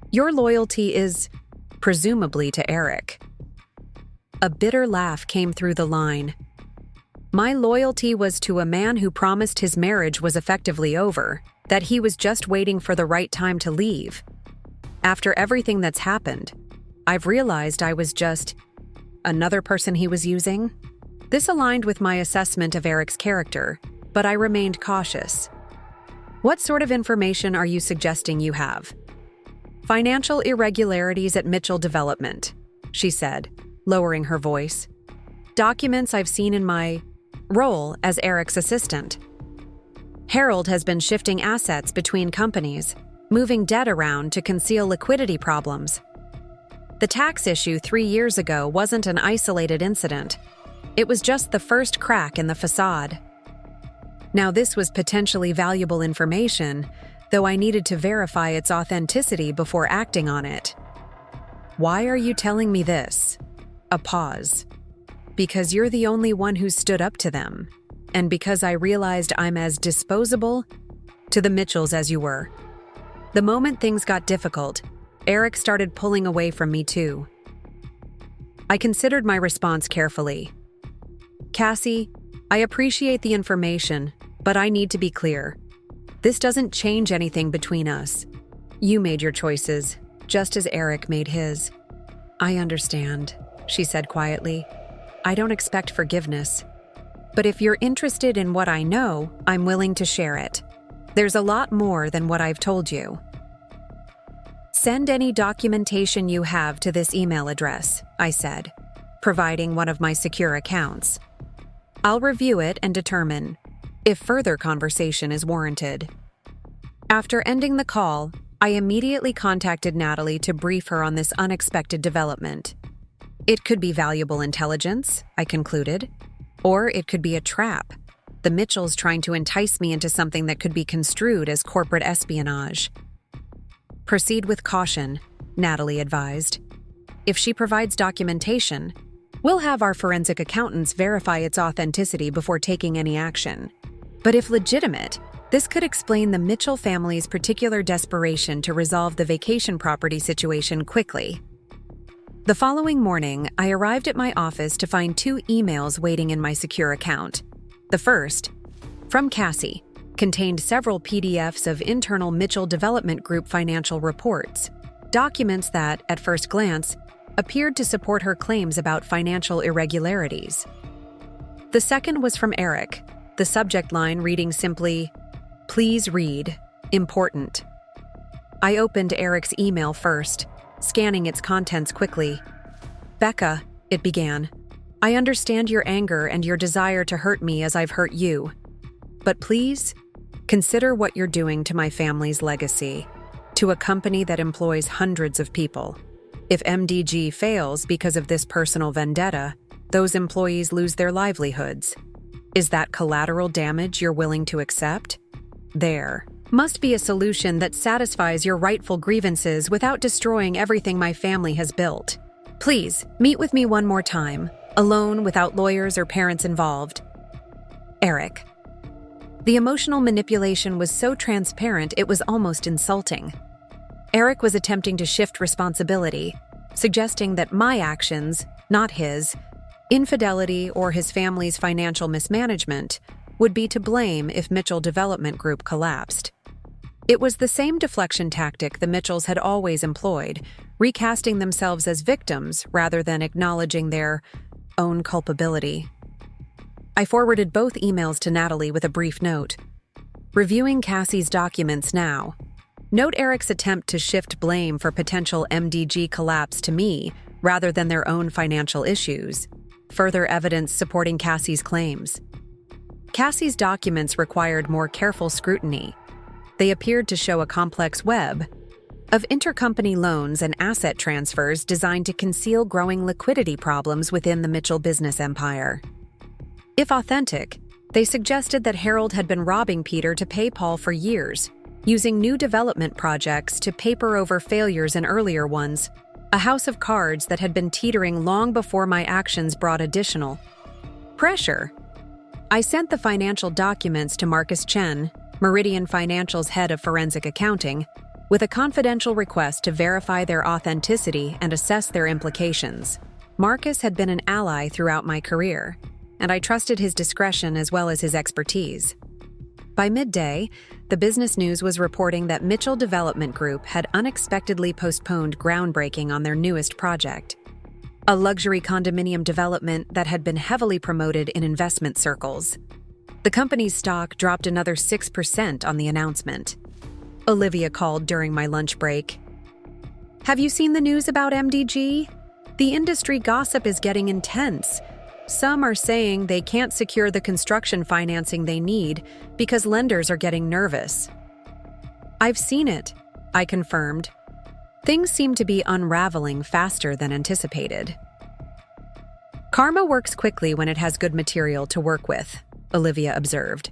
"Your loyalty is, presumably, to Eric." A bitter laugh came through the line. "My loyalty was to a man who promised his marriage was effectively over, that he was just waiting for the right time to leave. After everything that's happened, I've realized I was just another person he was using." This aligned with my assessment of Eric's character, but I remained cautious. "What sort of information are you suggesting you have?" "Financial irregularities at Mitchell Development," she said, lowering her voice. "Documents I've seen in my role as Eric's assistant. Harold has been shifting assets between companies, moving debt around to conceal liquidity problems. The tax issue 3 years ago wasn't an isolated incident. It was just the first crack in the facade. Now this was potentially valuable information, though I needed to verify its authenticity before acting on it." "Why are you telling me this?" A pause. "Because you're the only one who stood up to them, and because I realized I'm as disposable to the Mitchells as you were. The moment things got difficult, Eric started pulling away from me too." I considered my response carefully. "Cassie, I appreciate the information, but I need to be clear. This doesn't change anything between us. You made your choices, just as Eric made his." "I understand," she said quietly. "I don't expect forgiveness. But if you're interested in what I know, I'm willing to share it. There's a lot more than what I've told you." "Send any documentation you have to this email address," I said, providing one of my secure accounts. "I'll review it and determine if further conversation is warranted." After ending the call, I immediately contacted Natalie to brief her on this unexpected development. It could be valuable intelligence, I concluded, or it could be a trap, the Mitchells trying to entice me into something that could be construed as corporate espionage. "Proceed with caution," Natalie advised. "If she provides documentation, we'll have our forensic accountants verify its authenticity before taking any action. But if legitimate, this could explain the Mitchell family's particular desperation to resolve the vacation property situation quickly." The following morning, I arrived at my office to find 2 emails waiting in my secure account. The first, from Cassie, contained several PDFs of internal Mitchell Development Group financial reports, documents that, at first glance, appeared to support her claims about financial irregularities. The second was from Eric, the subject line reading simply, "Please read. Important." I opened Eric's email first, scanning its contents quickly. "Becca," it began, "I understand your anger and your desire to hurt me as I've hurt you. But please, consider what you're doing to my family's legacy, to a company that employs hundreds of people. If MDG fails because of this personal vendetta, those employees lose their livelihoods. Is that collateral damage you're willing to accept? There must be a solution that satisfies your rightful grievances without destroying everything my family has built. Please, meet with me one more time, alone without lawyers or parents involved. Eric." The emotional manipulation was so transparent it was almost insulting. Eric was attempting to shift responsibility, suggesting that my actions, not his, infidelity or his family's financial mismanagement, would be to blame if Mitchell Development Group collapsed. It was the same deflection tactic the Mitchells had always employed, recasting themselves as victims rather than acknowledging their own culpability. I forwarded both emails to Natalie with a brief note. "Reviewing Cassie's documents now. Note Eric's attempt to shift blame for potential MDG collapse to me rather than their own financial issues. Further evidence supporting Cassie's claims." Cassie's documents required more careful scrutiny. They appeared to show a complex web of intercompany loans and asset transfers designed to conceal growing liquidity problems within the Mitchell business empire. If authentic, they suggested that Harold had been robbing Peter to pay Paul for years, using new development projects to paper over failures in earlier ones, a house of cards that had been teetering long before my actions brought additional pressure. I sent the financial documents to Marcus Chen, Meridian Financial's head of forensic accounting, with a confidential request to verify their authenticity and assess their implications. Marcus had been an ally throughout my career, and I trusted his discretion as well as his expertise. By midday, the business news was reporting that Mitchell Development Group had unexpectedly postponed groundbreaking on their newest project, a luxury condominium development that had been heavily promoted in investment circles. The company's stock dropped another 6% on the announcement. Olivia called during my lunch break. "Have you seen the news about MDG? The industry gossip is getting intense. Some are saying they can't secure the construction financing they need because lenders are getting nervous." "I've seen it," I confirmed. Things seem to be unraveling faster than anticipated. "Karma works quickly when it has good material to work with," Olivia observed.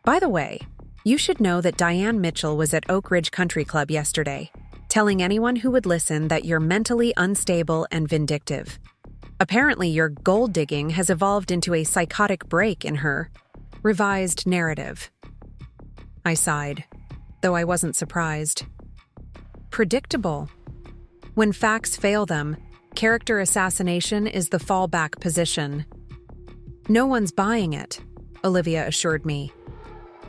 "By the way, you should know that Diane Mitchell was at Oak Ridge Country Club yesterday, telling anyone who would listen that you're mentally unstable and vindictive. Apparently, your gold digging has evolved into a psychotic break in her revised narrative." I sighed, though I wasn't surprised. Predictable. When facts fail them, character assassination is the fallback position. "No one's buying it," Olivia assured me.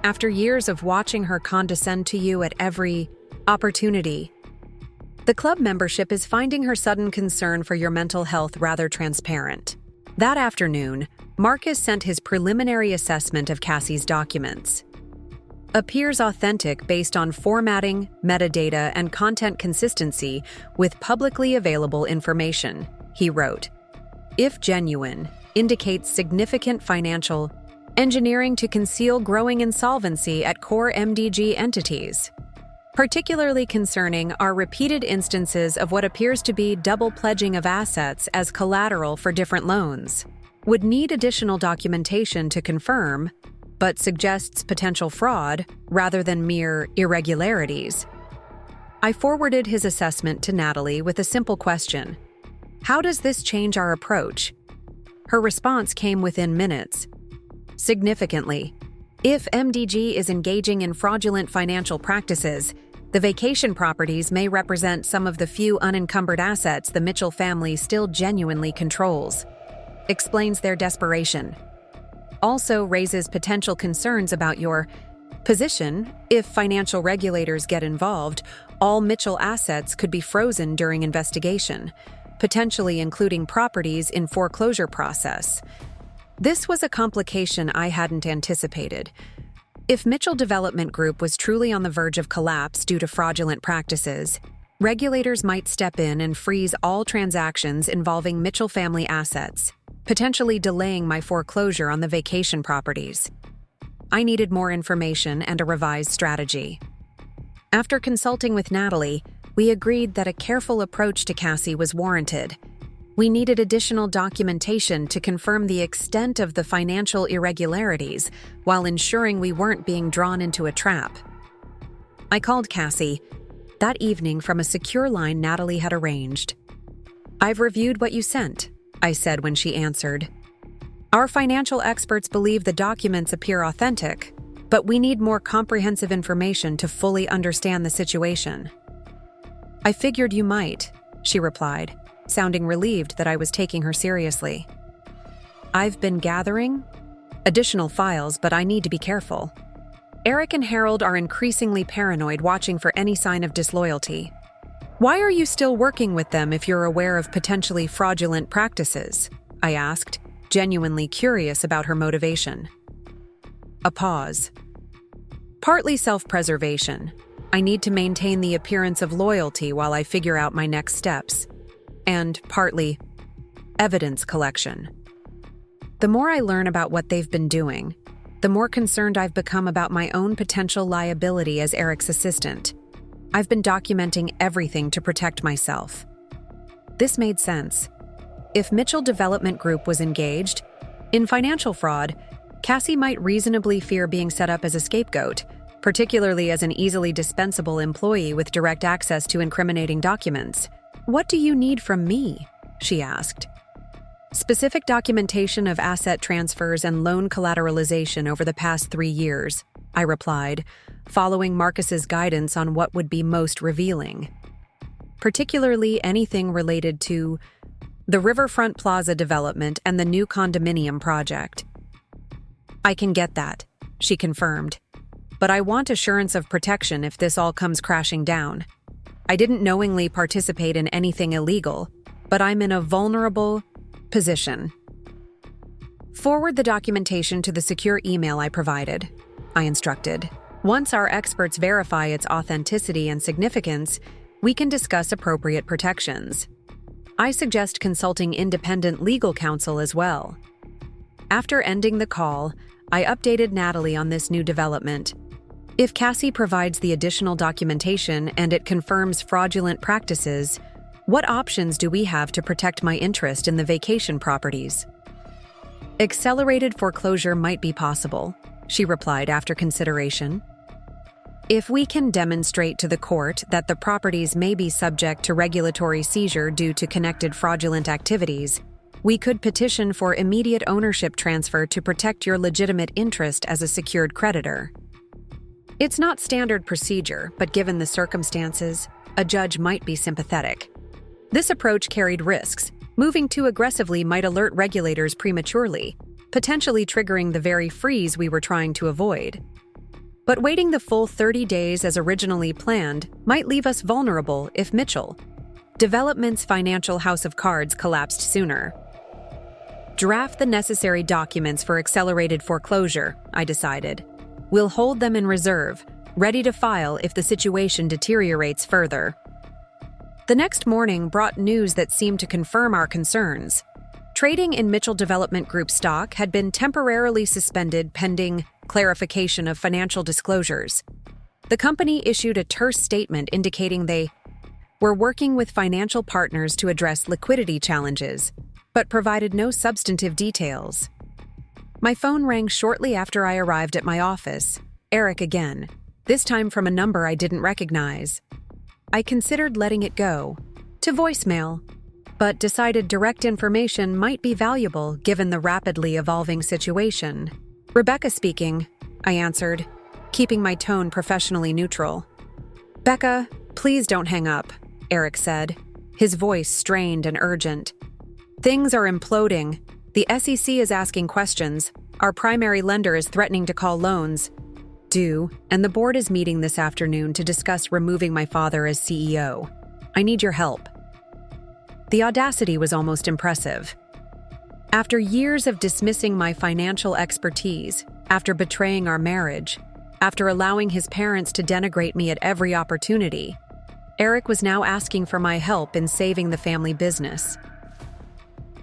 "After years of watching her condescend to you at every opportunity, the club membership is finding her sudden concern for your mental health rather transparent." That afternoon, Marcus sent his preliminary assessment of Cassie's documents. "Appears authentic based on formatting, metadata, and content consistency with publicly available information," he wrote. "If genuine, indicates significant financial engineering to conceal growing insolvency at core MDG entities. Particularly concerning are repeated instances of what appears to be double pledging of assets as collateral for different loans. Would need additional documentation to confirm, but suggests potential fraud rather than mere irregularities." I forwarded his assessment to Natalie with a simple question: "How does this change our approach?" Her response came within minutes. "Significantly. If MDG is engaging in fraudulent financial practices, the vacation properties may represent some of the few unencumbered assets the Mitchell family still genuinely controls. Explains their desperation. Also raises potential concerns about your position. If financial regulators get involved, all Mitchell assets could be frozen during investigation, potentially including properties in foreclosure process. This was a complication I hadn't anticipated. If Mitchell Development Group was truly on the verge of collapse due to fraudulent practices, regulators might step in and freeze all transactions involving Mitchell family assets, potentially delaying my foreclosure on the vacation properties. I needed more information and a revised strategy. After consulting with Natalie, we agreed that a careful approach to Cassie was warranted. We needed additional documentation to confirm the extent of the financial irregularities while ensuring we weren't being drawn into a trap. I called Cassie that evening from a secure line Natalie had arranged. "I've reviewed what you sent," I said when she answered. "Our financial experts believe the documents appear authentic, but we need more comprehensive information to fully understand the situation." "I figured you might," she replied, sounding relieved that I was taking her seriously. "I've been gathering additional files, but I need to be careful. Eric and Harold are increasingly paranoid, watching for any sign of disloyalty. Why are you still working with them if you're aware of potentially fraudulent practices?" I asked, genuinely curious about her motivation. A pause. "Partly self-preservation. I need to maintain the appearance of loyalty while I figure out my next steps. And partly evidence collection. The more I learn about what they've been doing, the more concerned I've become about my own potential liability as Eric's assistant. I've been documenting everything to protect myself." This made sense. If Mitchell Development Group was engaged in financial fraud, Cassie might reasonably fear being set up as a scapegoat, particularly as an easily dispensable employee with direct access to incriminating documents. "What do you need from me?" she asked. "Specific documentation of asset transfers and loan collateralization over the past 3 years," I replied, following Marcus's guidance on what would be most revealing. "Particularly anything related to the Riverfront Plaza development and the new condominium project." "I can get that," she confirmed. "But I want assurance of protection if this all comes crashing down. I didn't knowingly participate in anything illegal, but I'm in a vulnerable position." "Forward the documentation to the secure email I provided," I instructed. "Once our experts verify its authenticity and significance, we can discuss appropriate protections. I suggest consulting independent legal counsel as well." After ending the call, I updated Natalie on this new development. If Cassie provides the additional documentation and it confirms fraudulent practices, what options do we have to protect my interest in the vacation properties? "Accelerated foreclosure might be possible," she replied after consideration. "If we can demonstrate to the court that the properties may be subject to regulatory seizure due to connected fraudulent activities, we could petition for immediate ownership transfer to protect your legitimate interest as a secured creditor. It's not standard procedure, but given the circumstances, a judge might be sympathetic. This approach carried risks. Moving too aggressively might alert regulators prematurely, potentially triggering the very freeze we were trying to avoid. But waiting the full 30 days as originally planned might leave us vulnerable if Mitchell Development's financial house of cards collapsed sooner. Draft the necessary documents for accelerated foreclosure, I decided. We'll hold them in reserve, ready to file if the situation deteriorates further. The next morning brought news that seemed to confirm our concerns. Trading in Mitchell Development Group stock had been temporarily suspended pending clarification of financial disclosures. The company issued a terse statement indicating they were working with financial partners to address liquidity challenges, but provided no substantive details. My phone rang shortly after I arrived at my office. Eric again, this time from a number I didn't recognize. I considered letting it go to voicemail, but decided direct information might be valuable given the rapidly evolving situation. "Rebecca speaking," I answered, keeping my tone professionally neutral. "Becca, please don't hang up," Eric said, his voice strained and urgent. "Things are imploding. The SEC is asking questions. Our primary lender is threatening to call loans due, and the board is meeting this afternoon to discuss removing my father as CEO. I need your help." The audacity was almost impressive. After years of dismissing my financial expertise, after betraying our marriage, after allowing his parents to denigrate me at every opportunity, Eric was now asking for my help in saving the family business.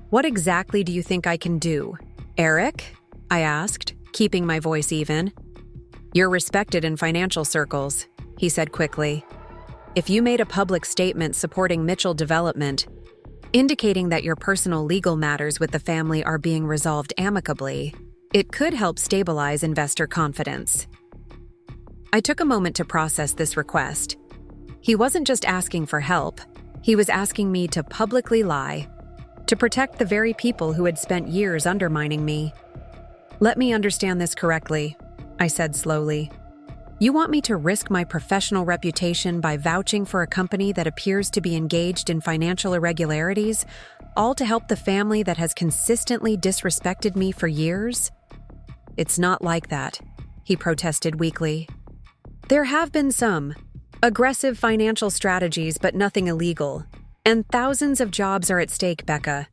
"What exactly do you think I can do, Eric?" I asked, keeping my voice even. "You're respected in financial circles," he said quickly. "If you made a public statement supporting Mitchell Development, indicating that your personal legal matters with the family are being resolved amicably, it could help stabilize investor confidence." I took a moment to process this request. He wasn't just asking for help, he was asking me to publicly lie, to protect the very people who had spent years undermining me. "Let me understand this correctly," I said slowly. "You want me to risk my professional reputation by vouching for a company that appears to be engaged in financial irregularities, all to help the family that has consistently disrespected me for years?" "It's not like that," he protested weakly. "There have been some aggressive financial strategies, but nothing illegal. And thousands of jobs are at stake, Becca.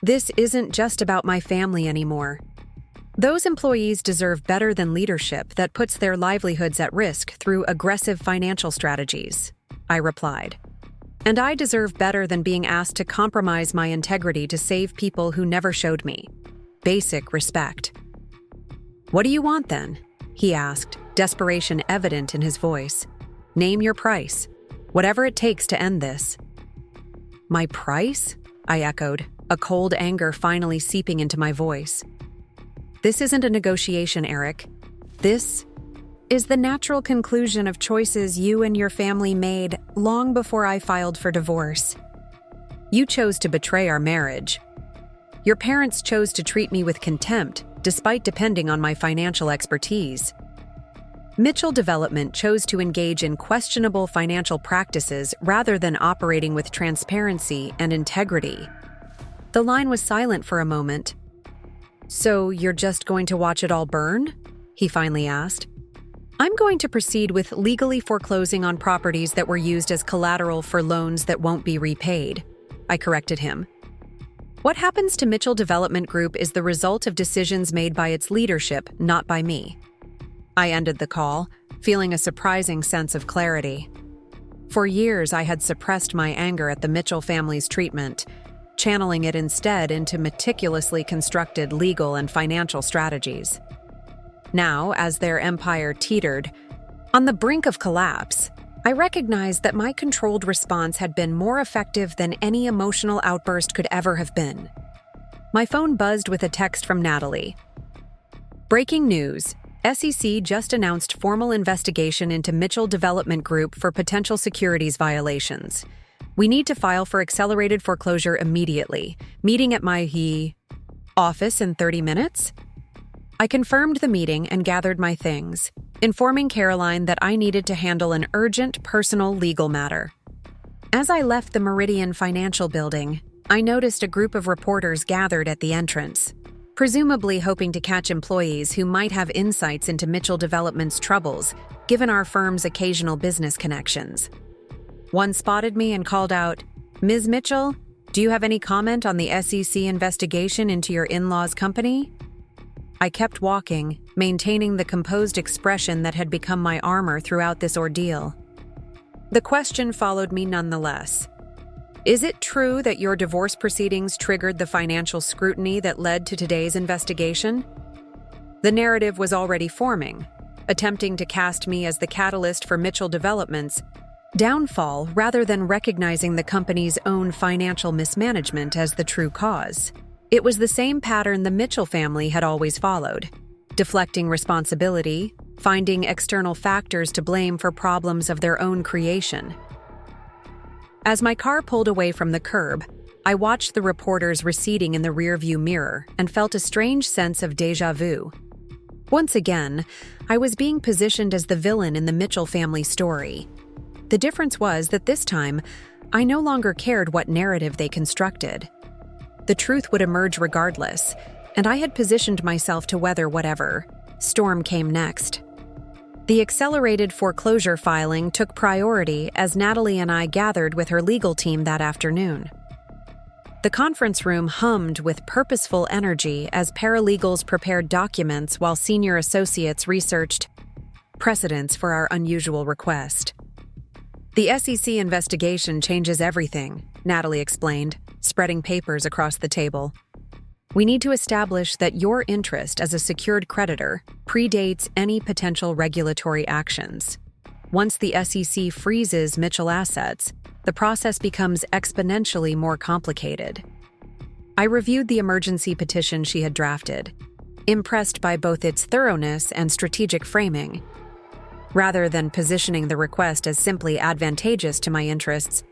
This isn't just about my family anymore. Those employees deserve better than leadership that puts their livelihoods at risk through aggressive financial strategies," I replied. "And I deserve better than being asked to compromise my integrity to save people who never showed me basic respect." "What do you want then?" he asked, desperation evident in his voice. "Name your price. Whatever it takes to end this." "My price?" I echoed, a cold anger finally seeping into my voice. "This isn't a negotiation, Eric. This is the natural conclusion of choices you and your family made long before I filed for divorce. You chose to betray our marriage. Your parents chose to treat me with contempt, despite depending on my financial expertise. Mitchell Development chose to engage in questionable financial practices rather than operating with transparency and integrity." The line was silent for a moment. "So you're just going to watch it all burn?" he finally asked. "I'm going to proceed with legally foreclosing on properties that were used as collateral for loans that won't be repaid," I corrected him. "What happens to Mitchell Development Group is the result of decisions made by its leadership, not by me." I ended the call, feeling a surprising sense of clarity. For years, I had suppressed my anger at the Mitchell family's treatment, channeling it instead into meticulously constructed legal and financial strategies. Now, as their empire teetered on the brink of collapse, I recognized that my controlled response had been more effective than any emotional outburst could ever have been. My phone buzzed with a text from Natalie. "Breaking news. SEC just announced formal investigation into Mitchell Development Group for potential securities violations. We need to file for accelerated foreclosure immediately. Meeting at my office in 30 minutes?" I confirmed the meeting and gathered my things, informing Caroline that I needed to handle an urgent personal legal matter. As I left the Meridian Financial Building, I noticed a group of reporters gathered at the entrance, presumably hoping to catch employees who might have insights into Mitchell Development's troubles, given our firm's occasional business connections. One spotted me and called out, "Ms. Mitchell, do you have any comment on the SEC investigation into your in-laws' company?" I kept walking, maintaining the composed expression that had become my armor throughout this ordeal. The question followed me nonetheless. "Is it true that your divorce proceedings triggered the financial scrutiny that led to today's investigation?" The narrative was already forming, attempting to cast me as the catalyst for Mitchell Development's downfall rather than recognizing the company's own financial mismanagement as the true cause. It was the same pattern the Mitchell family had always followed, deflecting responsibility, finding external factors to blame for problems of their own creation. As my car pulled away from the curb, I watched the reporters receding in the rearview mirror and felt a strange sense of déjà vu. Once again, I was being positioned as the villain in the Mitchell family story. The difference was that this time, I no longer cared what narrative they constructed. The truth would emerge regardless, and I had positioned myself to weather whatever storm came next. The accelerated foreclosure filing took priority as Natalie and I gathered with her legal team that afternoon. The conference room hummed with purposeful energy as paralegals prepared documents while senior associates researched precedents for our unusual request. The SEC investigation changes everything, Natalie explained, spreading papers across the table. We need to establish that your interest as a secured creditor predates any potential regulatory actions. Once the SEC freezes Mitchell assets, the process becomes exponentially more complicated. I reviewed the emergency petition she had drafted, impressed by both its thoroughness and strategic framing. Rather than positioning the request as simply advantageous to my interests,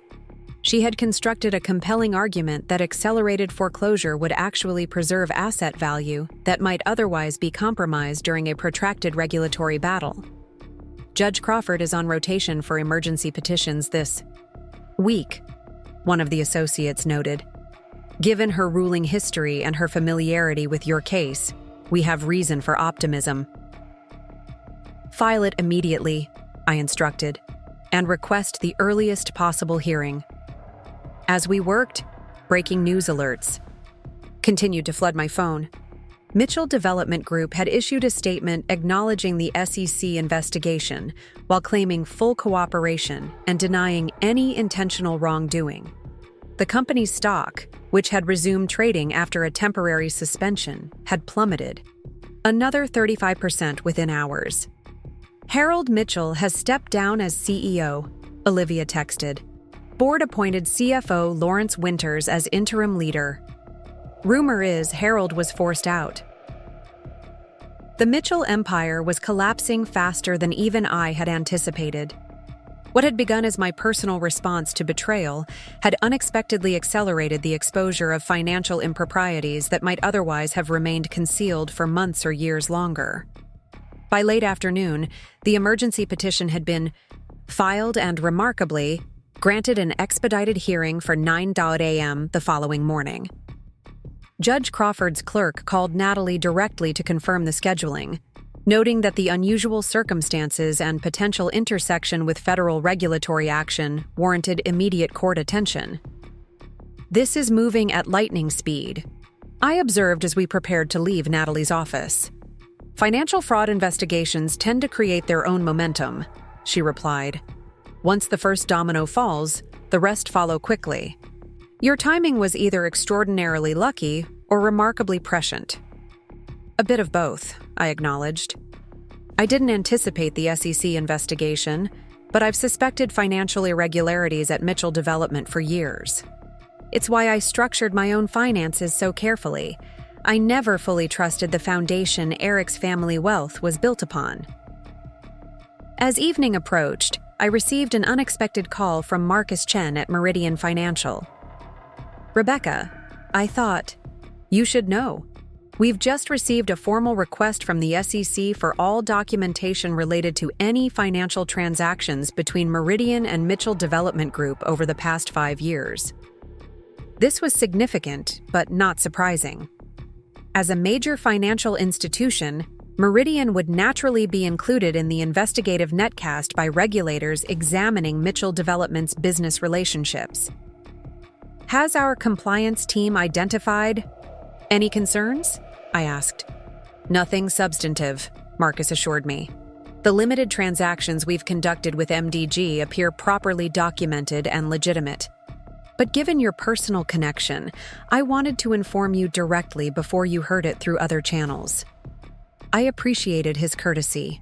she had constructed a compelling argument that accelerated foreclosure would actually preserve asset value that might otherwise be compromised during a protracted regulatory battle. Judge Crawford is on rotation for emergency petitions this week, one of the associates noted. Given her ruling history and her familiarity with your case, we have reason for optimism. File it immediately, I instructed, and request the earliest possible hearing. As we worked, breaking news alerts continued to flood my phone. Mitchell Development Group had issued a statement acknowledging the SEC investigation while claiming full cooperation and denying any intentional wrongdoing. The company's stock, which had resumed trading after a temporary suspension, had plummeted, another 35% within hours. Harold Mitchell has stepped down as CEO, Olivia texted. Board-appointed CFO Lawrence Winters as interim leader. Rumor is Harold was forced out. The Mitchell empire was collapsing faster than even I had anticipated. What had begun as my personal response to betrayal had unexpectedly accelerated the exposure of financial improprieties that might otherwise have remained concealed for months or years longer. By late afternoon, the emergency petition had been filed and, remarkably, granted an expedited hearing for 9 a.m. the following morning. Judge Crawford's clerk called Natalie directly to confirm the scheduling, noting that the unusual circumstances and potential intersection with federal regulatory action warranted immediate court attention. This is moving at lightning speed, I observed as we prepared to leave Natalie's office. Financial fraud investigations tend to create their own momentum, she replied. Once the first domino falls, the rest follow quickly. Your timing was either extraordinarily lucky or remarkably prescient. A bit of both, I acknowledged. I didn't anticipate the SEC investigation, but I've suspected financial irregularities at Mitchell Development for years. It's why I structured my own finances so carefully. I never fully trusted the foundation Eric's family wealth was built upon. As evening approached, I received an unexpected call from Marcus Chen at Meridian Financial. Rebecca, I thought, you should know. We've just received a formal request from the SEC for all documentation related to any financial transactions between Meridian and Mitchell Development Group over the past 5 years. This was significant, but not surprising. As a major financial institution, Meridian would naturally be included in the investigative netcast by regulators examining Mitchell Development's business relationships. Has our compliance team identified any concerns? I asked. Nothing substantive, Marcus assured me. The limited transactions we've conducted with MDG appear properly documented and legitimate. But given your personal connection, I wanted to inform you directly before you heard it through other channels. I appreciated his courtesy.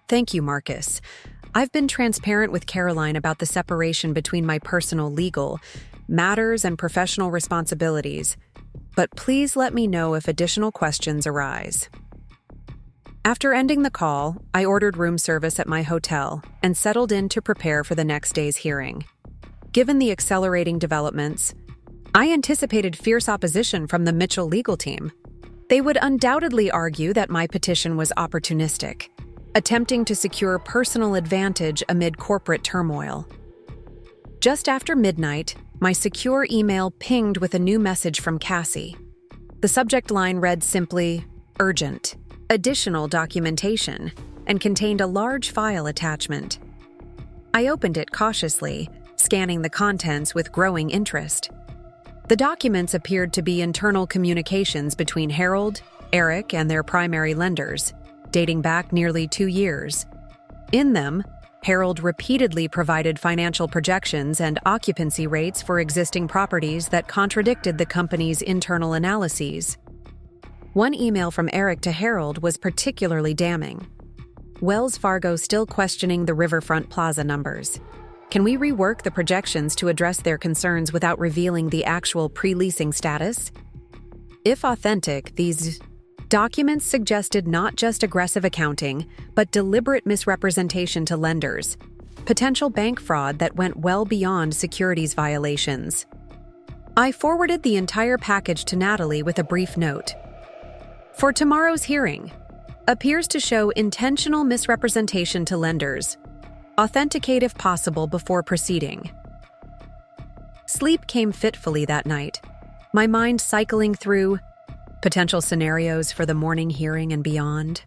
Thank you, Marcus. I've been transparent with Caroline about the separation between my personal legal matters and professional responsibilities, but please let me know if additional questions arise. After ending the call, I ordered room service at my hotel and settled in to prepare for the next day's hearing. Given the accelerating developments, I anticipated fierce opposition from the Mitchell legal team. They would undoubtedly argue that my petition was opportunistic, attempting to secure personal advantage amid corporate turmoil. Just after midnight, my secure email pinged with a new message from Cassie. The subject line read simply, "Urgent, additional documentation," and contained a large file attachment. I opened it cautiously, scanning the contents with growing interest. The documents appeared to be internal communications between Harold, Eric, and their primary lenders, dating back nearly 2 years. In them, Harold repeatedly provided financial projections and occupancy rates for existing properties that contradicted the company's internal analyses. One email from Eric to Harold was particularly damning. Wells Fargo still questioning the Riverfront Plaza numbers. Can we rework the projections to address their concerns without revealing the actual pre-leasing status? If authentic, these documents suggested not just aggressive accounting, but deliberate misrepresentation to lenders, potential bank fraud that went well beyond securities violations. I forwarded the entire package to Natalie with a brief note. For tomorrow's hearing, appears to show intentional misrepresentation to lenders. Authenticate if possible before proceeding. Sleep came fitfully that night, my mind cycling through potential scenarios for the morning hearing and beyond.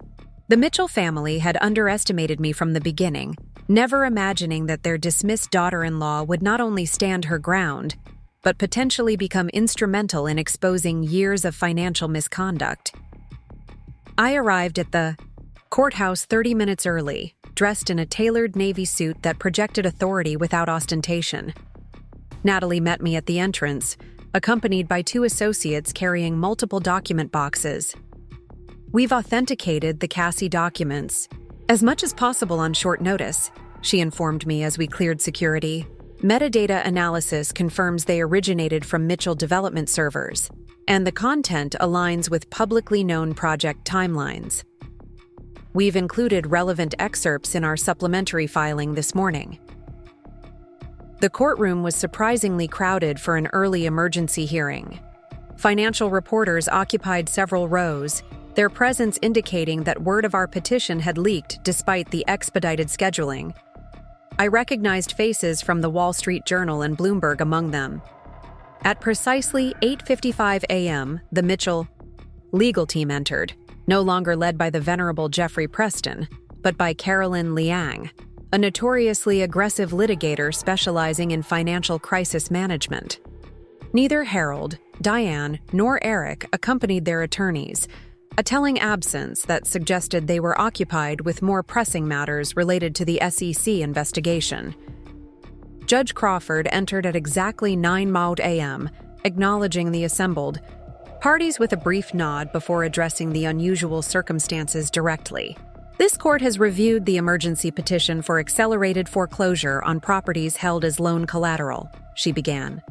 The Mitchell family had underestimated me from the beginning, never imagining that their dismissed daughter-in-law would not only stand her ground, but potentially become instrumental in exposing years of financial misconduct. I arrived at the courthouse 30 minutes early, dressed in a tailored navy suit that projected authority without ostentation. Natalie met me at the entrance, accompanied by 2 associates carrying multiple document boxes. We've authenticated the Cassie documents as much as possible on short notice, she informed me as we cleared security. Metadata analysis confirms they originated from Mitchell development servers, and the content aligns with publicly known project timelines. We've included relevant excerpts in our supplementary filing this morning. The courtroom was surprisingly crowded for an early emergency hearing. Financial reporters occupied several rows, their presence indicating that word of our petition had leaked despite the expedited scheduling. I recognized faces from the Wall Street Journal and Bloomberg among them. At precisely 8:55 a.m., the Mitchell legal team entered, no longer led by the venerable Jeffrey Preston, but by Carolyn Liang, a notoriously aggressive litigator specializing in financial crisis management. Neither Harold, Diane, nor Eric accompanied their attorneys, a telling absence that suggested they were occupied with more pressing matters related to the SEC investigation. Judge Crawford entered at exactly 9 a.m., acknowledging the assembled parties with a brief nod before addressing the unusual circumstances directly. This court has reviewed the emergency petition for accelerated foreclosure on properties held as loan collateral, she began.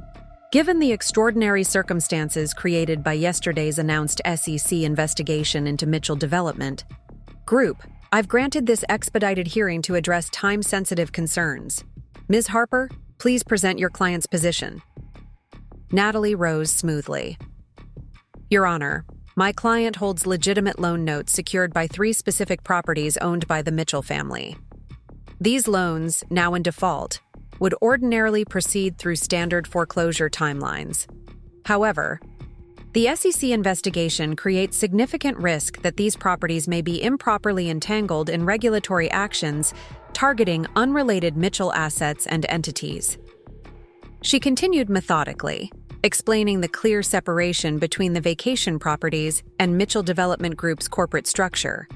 Given the extraordinary circumstances created by yesterday's announced SEC investigation into Mitchell Development Group, I've granted this expedited hearing to address time-sensitive concerns. Ms. Harper, please present your client's position. Natalie rose smoothly. Your Honor, my client holds legitimate loan notes secured by 3 specific properties owned by the Mitchell family. These loans, now in default, would ordinarily proceed through standard foreclosure timelines. However, the SEC investigation creates significant risk that these properties may be improperly entangled in regulatory actions targeting unrelated Mitchell assets and entities. She continued methodically, explaining the clear separation between the vacation properties and Mitchell Development Group's corporate structure,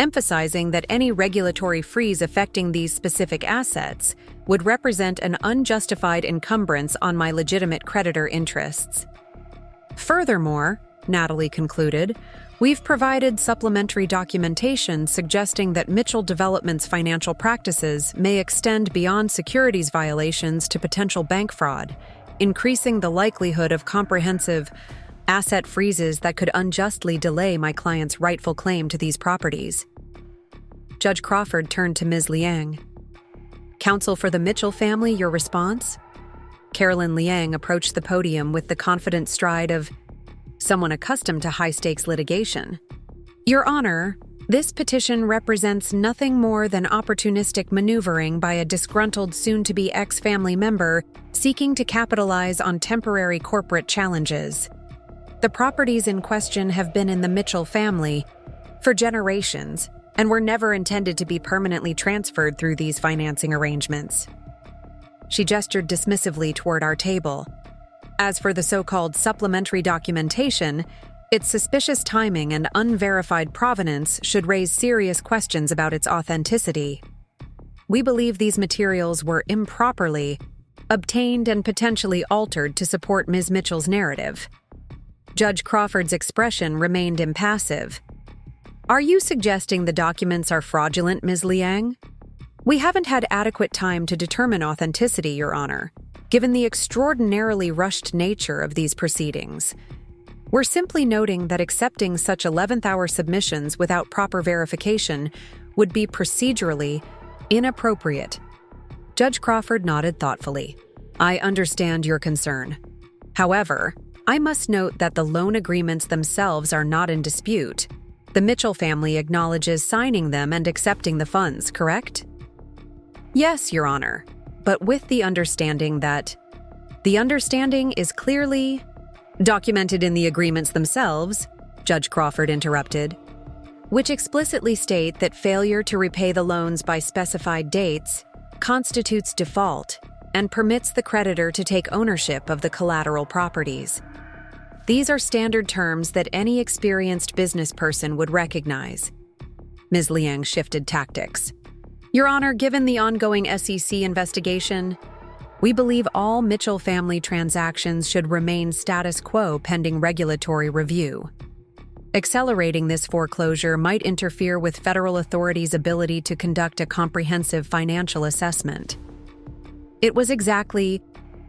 emphasizing that any regulatory freeze affecting these specific assets would represent an unjustified encumbrance on my legitimate creditor interests. Furthermore, Natalie concluded, we've provided supplementary documentation suggesting that Mitchell Development's financial practices may extend beyond securities violations to potential bank fraud, increasing the likelihood of comprehensive asset freezes that could unjustly delay my client's rightful claim to these properties. Judge Crawford turned to Ms. Liang. Counsel for the Mitchell family, your response? Carolyn Liang approached the podium with the confident stride of someone accustomed to high-stakes litigation. Your Honor, this petition represents nothing more than opportunistic maneuvering by a disgruntled soon-to-be ex-family member seeking to capitalize on temporary corporate challenges. The properties in question have been in the Mitchell family for generations and were never intended to be permanently transferred through these financing arrangements. She gestured dismissively toward our table. As for the so-called supplementary documentation, its suspicious timing and unverified provenance should raise serious questions about its authenticity. We believe these materials were improperly obtained and potentially altered to support Ms. Mitchell's narrative. Judge Crawford's expression remained impassive. Are you suggesting the documents are fraudulent, Ms. Liang? We haven't had adequate time to determine authenticity, Your Honor, given the extraordinarily rushed nature of these proceedings. We're simply noting that accepting such 11th-hour submissions without proper verification would be procedurally inappropriate. Judge Crawford nodded thoughtfully. I understand your concern. However, I must note that the loan agreements themselves are not in dispute. The Mitchell family acknowledges signing them and accepting the funds, correct? Yes, Your Honor, but with the understanding that the understanding is clearly documented in the agreements themselves, Judge Crawford interrupted, which explicitly state that failure to repay the loans by specified dates constitutes default and permits the creditor to take ownership of the collateral properties. These are standard terms that any experienced business person would recognize. Ms. Liang shifted tactics. Your Honor, given the ongoing SEC investigation, we believe all Mitchell family transactions should remain status quo pending regulatory review. Accelerating this foreclosure might interfere with federal authorities' ability to conduct a comprehensive financial assessment. It was exactly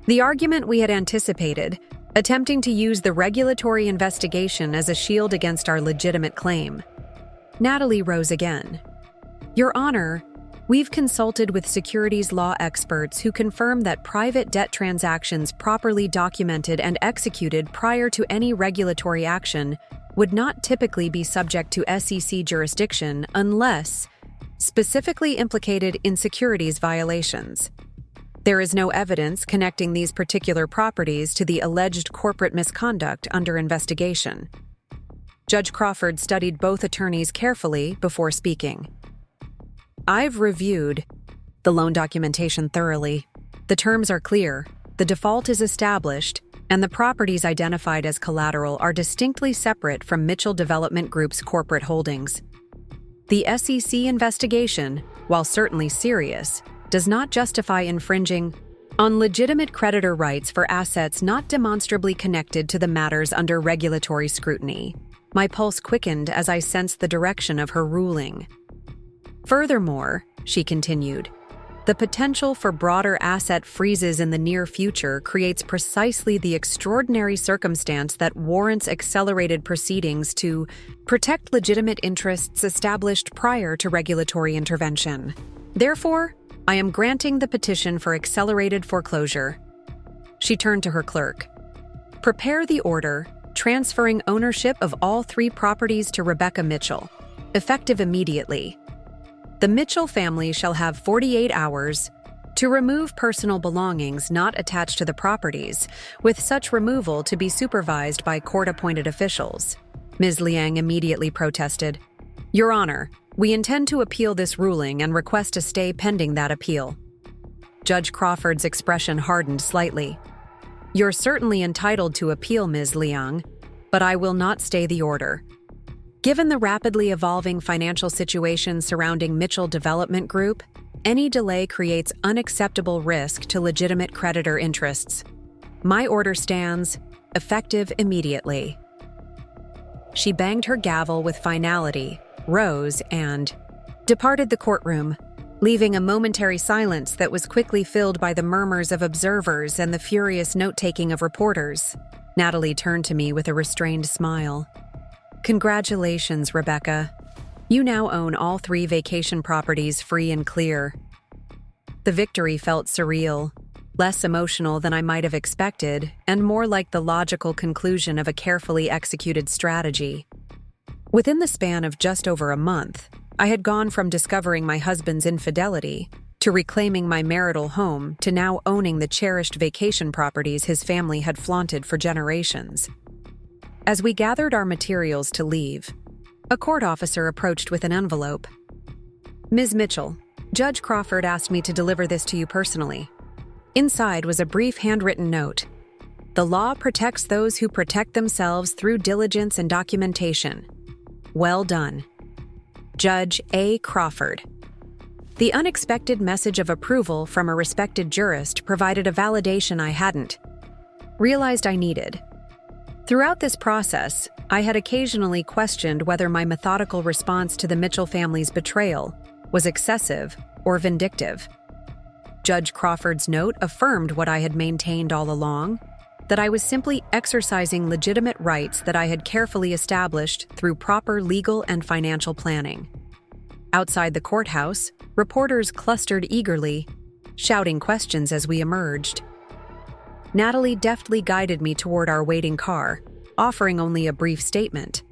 the argument we had anticipated, attempting to use the regulatory investigation as a shield against our legitimate claim. Natalie rose again. Your Honor, we've consulted with securities law experts who confirm that private debt transactions properly documented and executed prior to any regulatory action would not typically be subject to SEC jurisdiction unless specifically implicated in securities violations. There is no evidence connecting these particular properties to the alleged corporate misconduct under investigation. Judge Crawford studied both attorneys carefully before speaking. I've reviewed the loan documentation thoroughly. The terms are clear, the default is established, and the properties identified as collateral are distinctly separate from Mitchell Development Group's corporate holdings. The SEC investigation, while certainly serious, does not justify infringing on legitimate creditor rights for assets not demonstrably connected to the matters under regulatory scrutiny. My pulse quickened as I sensed the direction of her ruling. Furthermore, she continued, the potential for broader asset freezes in the near future creates precisely the extraordinary circumstance that warrants accelerated proceedings to protect legitimate interests established prior to regulatory intervention. Therefore, I am granting the petition for accelerated foreclosure. She turned to her clerk. Prepare the order transferring ownership of all 3 properties to Rebecca Mitchell, effective immediately. The Mitchell family shall have 48 hours to remove personal belongings not attached to the properties, with such removal to be supervised by court-appointed officials. Ms. Liang immediately protested. Your Honor, we intend to appeal this ruling and request a stay pending that appeal. Judge Crawford's expression hardened slightly. You're certainly entitled to appeal, Ms. Liang, but I will not stay the order. Given the rapidly evolving financial situation surrounding Mitchell Development Group, any delay creates unacceptable risk to legitimate creditor interests. My order stands, effective immediately. She banged her gavel with finality, rose, and departed the courtroom, leaving a momentary silence that was quickly filled by the murmurs of observers and the furious note-taking of reporters. Natalie turned to me with a restrained smile. Congratulations, Rebecca. You now own all 3 vacation properties free and clear. The victory felt surreal, less emotional than I might have expected, and more like the logical conclusion of a carefully executed strategy. Within the span of just over a month, I had gone from discovering my husband's infidelity to reclaiming my marital home to now owning the cherished vacation properties his family had flaunted for generations. As we gathered our materials to leave, a court officer approached with an envelope. Ms. Mitchell, Judge Crawford asked me to deliver this to you personally. Inside was a brief handwritten note. The law protects those who protect themselves through diligence and documentation. Well done. Judge A. Crawford. The unexpected message of approval from a respected jurist provided a validation I hadn't realized I needed. Throughout this process, I had occasionally questioned whether my methodical response to the Mitchell family's betrayal was excessive or vindictive. Judge Crawford's note affirmed what I had maintained all along, that I was simply exercising legitimate rights that I had carefully established through proper legal and financial planning. Outside the courthouse, reporters clustered eagerly, shouting questions as we emerged. Natalie deftly guided me toward our waiting car, offering only a brief statement.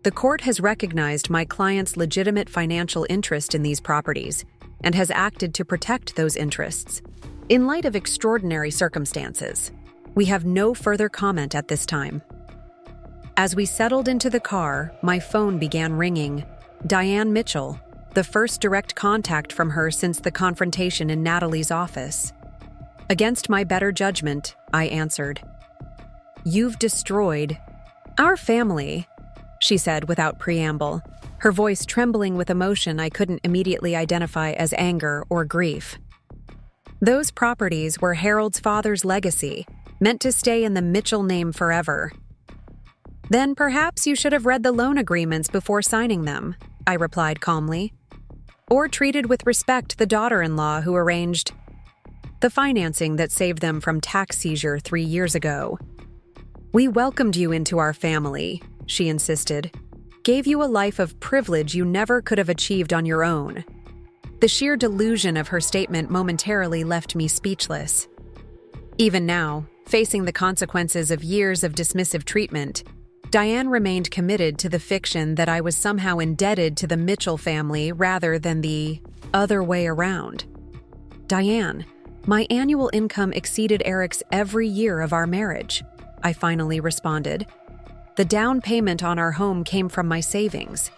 The court has recognized my client's legitimate financial interest in these properties and has acted to protect those interests. In light of extraordinary circumstances, we have no further comment at this time. As we settled into the car, my phone began ringing. Diane Mitchell, the first direct contact from her since the confrontation in Natalie's office. Against my better judgment, I answered. "You've destroyed our family," she said without preamble, her voice trembling with emotion I couldn't immediately identify as anger or grief. "Those properties were Harold's father's legacy, meant to stay in the Mitchell name forever." "Then perhaps you should have read the loan agreements before signing them," I replied calmly. "Or treated with respect the daughter-in-law who arranged the financing that saved them from tax seizure 3 years ago. We welcomed you into our family," she insisted. "Gave you a life of privilege you never could have achieved on your own." The sheer delusion of her statement momentarily left me speechless. Even now, facing the consequences of years of dismissive treatment, Diane remained committed to the fiction that I was somehow indebted to the Mitchell family rather than the other way around. "Diane, my annual income exceeded Eric's every year of our marriage," I finally responded. "The down payment on our home came from my savings.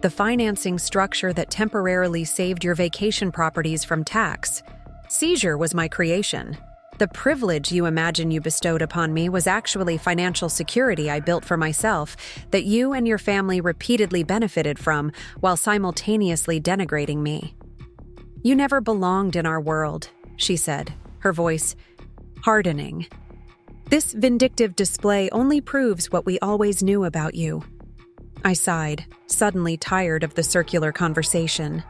The financing structure that temporarily saved your vacation properties from tax seizure was my creation. The privilege you imagine you bestowed upon me was actually financial security I built for myself that you and your family repeatedly benefited from while simultaneously denigrating me." "You never belonged in our world," she said, her voice hardening. "This vindictive display only proves what we always knew about you." I sighed, suddenly tired of the circular conversation.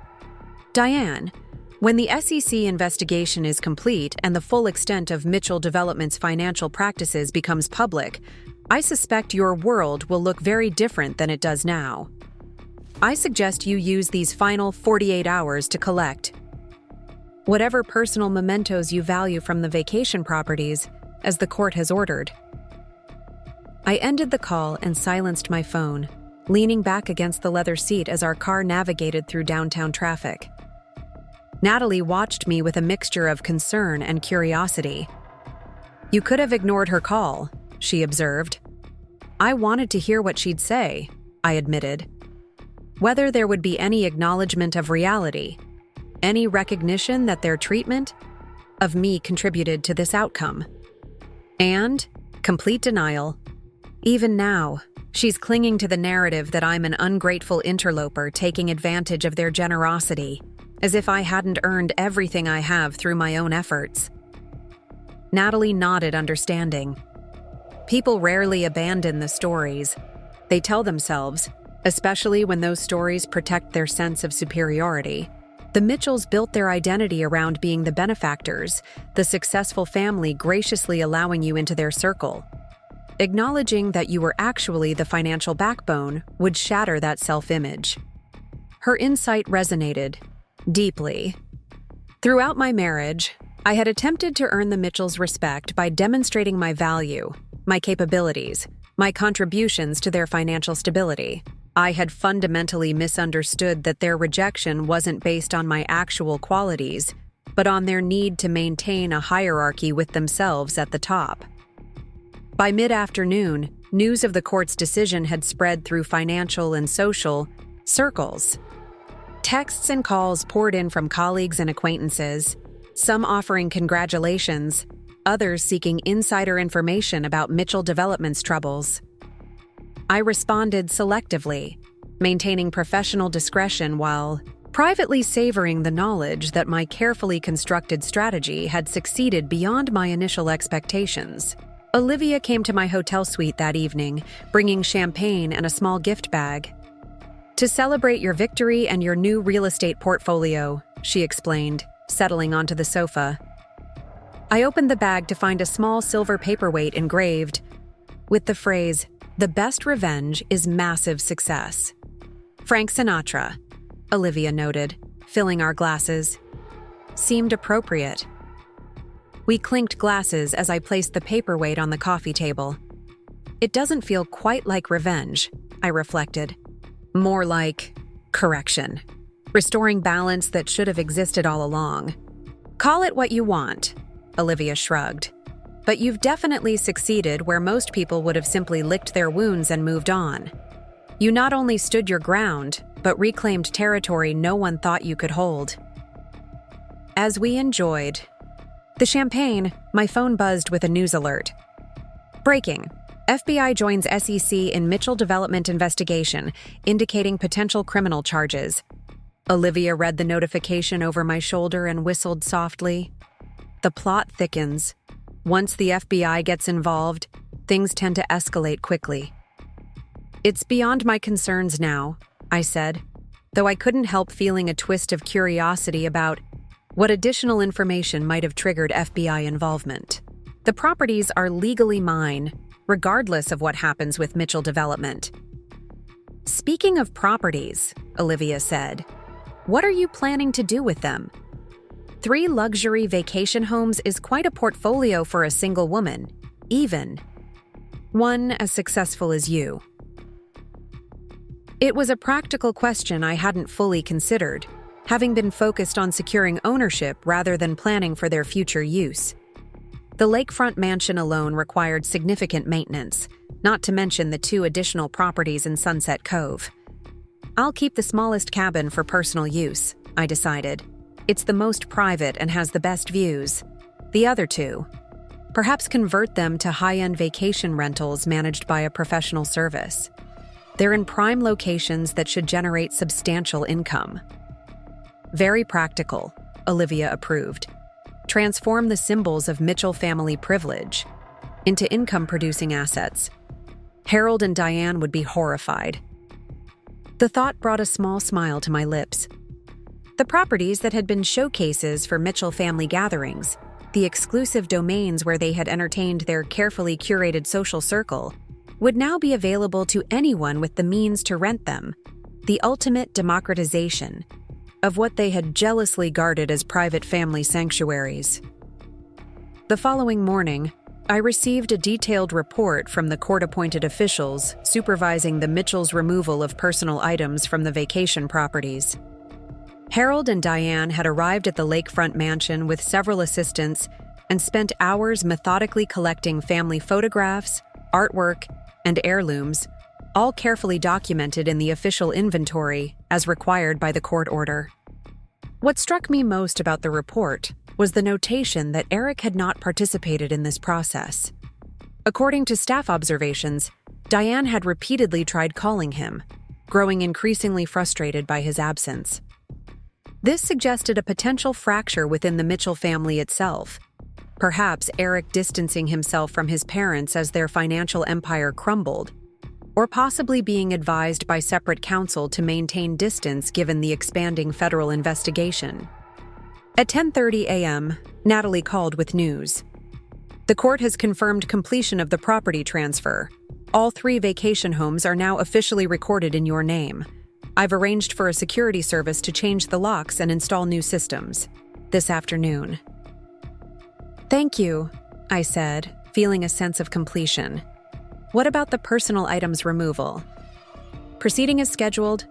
"Diane, when the SEC investigation is complete and the full extent of Mitchell Development's financial practices becomes public, I suspect your world will look very different than it does now. I suggest you use these final 48 hours to collect whatever personal mementos you value from the vacation properties, as the court has ordered." I ended the call and silenced my phone, leaning back against the leather seat as our car navigated through downtown traffic. Natalie watched me with a mixture of concern and curiosity. "You could have ignored her call," she observed. "I wanted to hear what she'd say," I admitted. Whether there would be any acknowledgement of reality, any recognition that their treatment of me contributed to this outcome. And complete denial. Even now, she's clinging to the narrative that I'm an ungrateful interloper taking advantage of their generosity, as if I hadn't earned everything I have through my own efforts. Natalie nodded understanding. People rarely abandon the stories they tell themselves, especially when those stories protect their sense of superiority. The Mitchells built their identity around being the benefactors, the successful family graciously allowing you into their circle. Acknowledging that you were actually the financial backbone would shatter that self-image. Her insight resonated deeply. Throughout my marriage, I had attempted to earn the Mitchells' respect by demonstrating my value, my capabilities, my contributions to their financial stability. I had fundamentally misunderstood that their rejection wasn't based on my actual qualities, but on their need to maintain a hierarchy with themselves at the top. By mid-afternoon, news of the court's decision had spread through financial and social circles. Texts and calls poured in from colleagues and acquaintances, some offering congratulations, others seeking insider information about Mitchell Development's troubles. I responded selectively, maintaining professional discretion while privately savoring the knowledge that my carefully constructed strategy had succeeded beyond my initial expectations. Olivia came to my hotel suite that evening, bringing champagne and a small gift bag. "To celebrate your victory and your new real estate portfolio," she explained, settling onto the sofa. I opened the bag to find a small silver paperweight engraved with the phrase, "The best revenge is massive success." "Frank Sinatra," Olivia noted, filling our glasses. "Seemed appropriate." We clinked glasses as I placed the paperweight on the coffee table. It doesn't feel quite like revenge, I reflected. More like correction, restoring balance that should have existed all along. "Call it what you want," Olivia shrugged. "But you've definitely succeeded where most people would have simply licked their wounds and moved on. You not only stood your ground, but reclaimed territory no one thought you could hold." As we enjoyed the champagne, my phone buzzed with a news alert. "Breaking. FBI joins SEC in Mitchell Development investigation, indicating potential criminal charges." Olivia read the notification over my shoulder and whistled softly. The plot thickens. Once the FBI gets involved, things tend to escalate quickly. "It's beyond my concerns now," I said, though I couldn't help feeling a twist of curiosity about what additional information might have triggered FBI involvement. "The properties are legally mine, regardless of what happens with Mitchell Development." "Speaking of properties," Olivia said, "what are you planning to do with them? 3 luxury vacation homes is quite a portfolio for a single woman, even one as successful as you." It was a practical question I hadn't fully considered, having been focused on securing ownership rather than planning for their future use. The lakefront mansion alone required significant maintenance, not to mention the 2 additional properties in Sunset Cove. "I'll keep the smallest cabin for personal use," I decided. "It's the most private and has the best views. The other 2, perhaps convert them to high-end vacation rentals managed by a professional service. They're in prime locations that should generate substantial income." "Very practical," Olivia approved. "Transform the symbols of Mitchell family privilege into income-producing assets. Harold and Diane would be horrified." The thought brought a small smile to my lips. The properties that had been showcases for Mitchell family gatherings, the exclusive domains where they had entertained their carefully curated social circle, would now be available to anyone with the means to rent them, the ultimate democratization of what they had jealously guarded as private family sanctuaries. The following morning, I received a detailed report from the court-appointed officials supervising the Mitchells' removal of personal items from the vacation properties. Harold and Diane had arrived at the lakefront mansion with several assistants and spent hours methodically collecting family photographs, artwork, and heirlooms, all carefully documented in the official inventory as required by the court order. What struck me most about the report was the notation that Eric had not participated in this process. According to staff observations, Diane had repeatedly tried calling him, growing increasingly frustrated by his absence. This suggested a potential fracture within the Mitchell family itself, perhaps Eric distancing himself from his parents as their financial empire crumbled, or possibly being advised by separate counsel to maintain distance given the expanding federal investigation. At 10:30 a.m., Natalie called with news. "The court has confirmed completion of the property transfer. All 3 vacation homes are now officially recorded in your name. I've arranged for a security service to change the locks and install new systems this afternoon." "Thank you," I said, feeling a sense of completion. "What about the personal items removal?" "Proceeding as scheduled.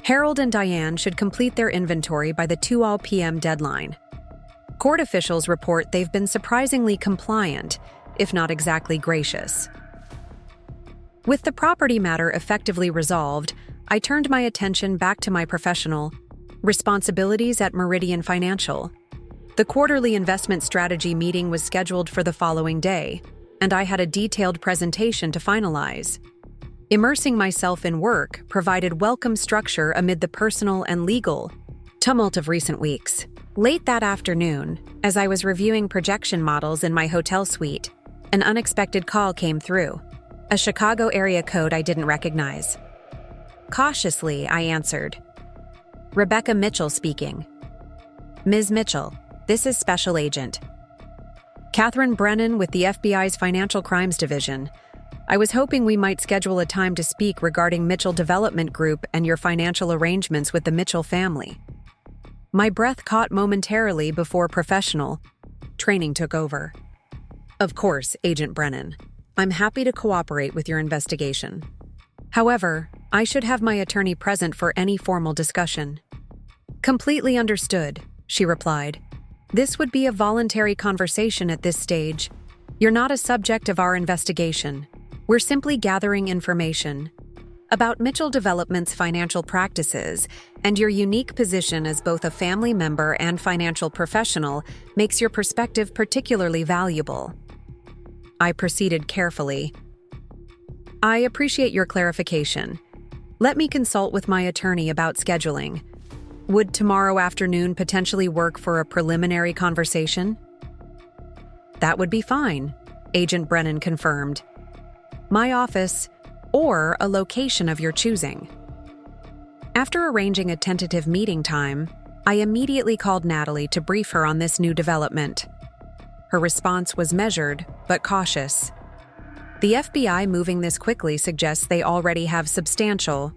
Harold and Diane should complete their inventory by the 2 p.m. deadline. Court officials report they've been surprisingly compliant, if not exactly gracious." With the property matter effectively resolved, I turned my attention back to my professional responsibilities at Meridian Financial. The quarterly investment strategy meeting was scheduled for the following day, and I had a detailed presentation to finalize. Immersing myself in work provided welcome structure amid the personal and legal tumult of recent weeks. Late that afternoon, as I was reviewing projection models in my hotel suite, an unexpected call came through, a Chicago area code I didn't recognize. Cautiously, I answered. Rebecca Mitchell speaking. Ms. Mitchell, this is Special Agent Catherine Brennan with the FBI's Financial Crimes Division. I was hoping we might schedule a time to speak regarding Mitchell Development Group and your financial arrangements with the Mitchell family. My breath caught momentarily before professional training took over. Of course, Agent Brennan. I'm happy to cooperate with your investigation. However, I should have my attorney present for any formal discussion. Completely understood, she replied. This would be a voluntary conversation at this stage. You're not a subject of our investigation. We're simply gathering information about Mitchell Development's financial practices, and your unique position as both a family member and financial professional makes your perspective particularly valuable. I proceeded carefully. I appreciate your clarification. Let me consult with my attorney about scheduling. Would tomorrow afternoon potentially work for a preliminary conversation? That would be fine, Agent Brennan confirmed. My office, or a location of your choosing. After arranging a tentative meeting time, I immediately called Natalie to brief her on this new development. Her response was measured, but cautious. The FBI moving this quickly suggests they already have substantial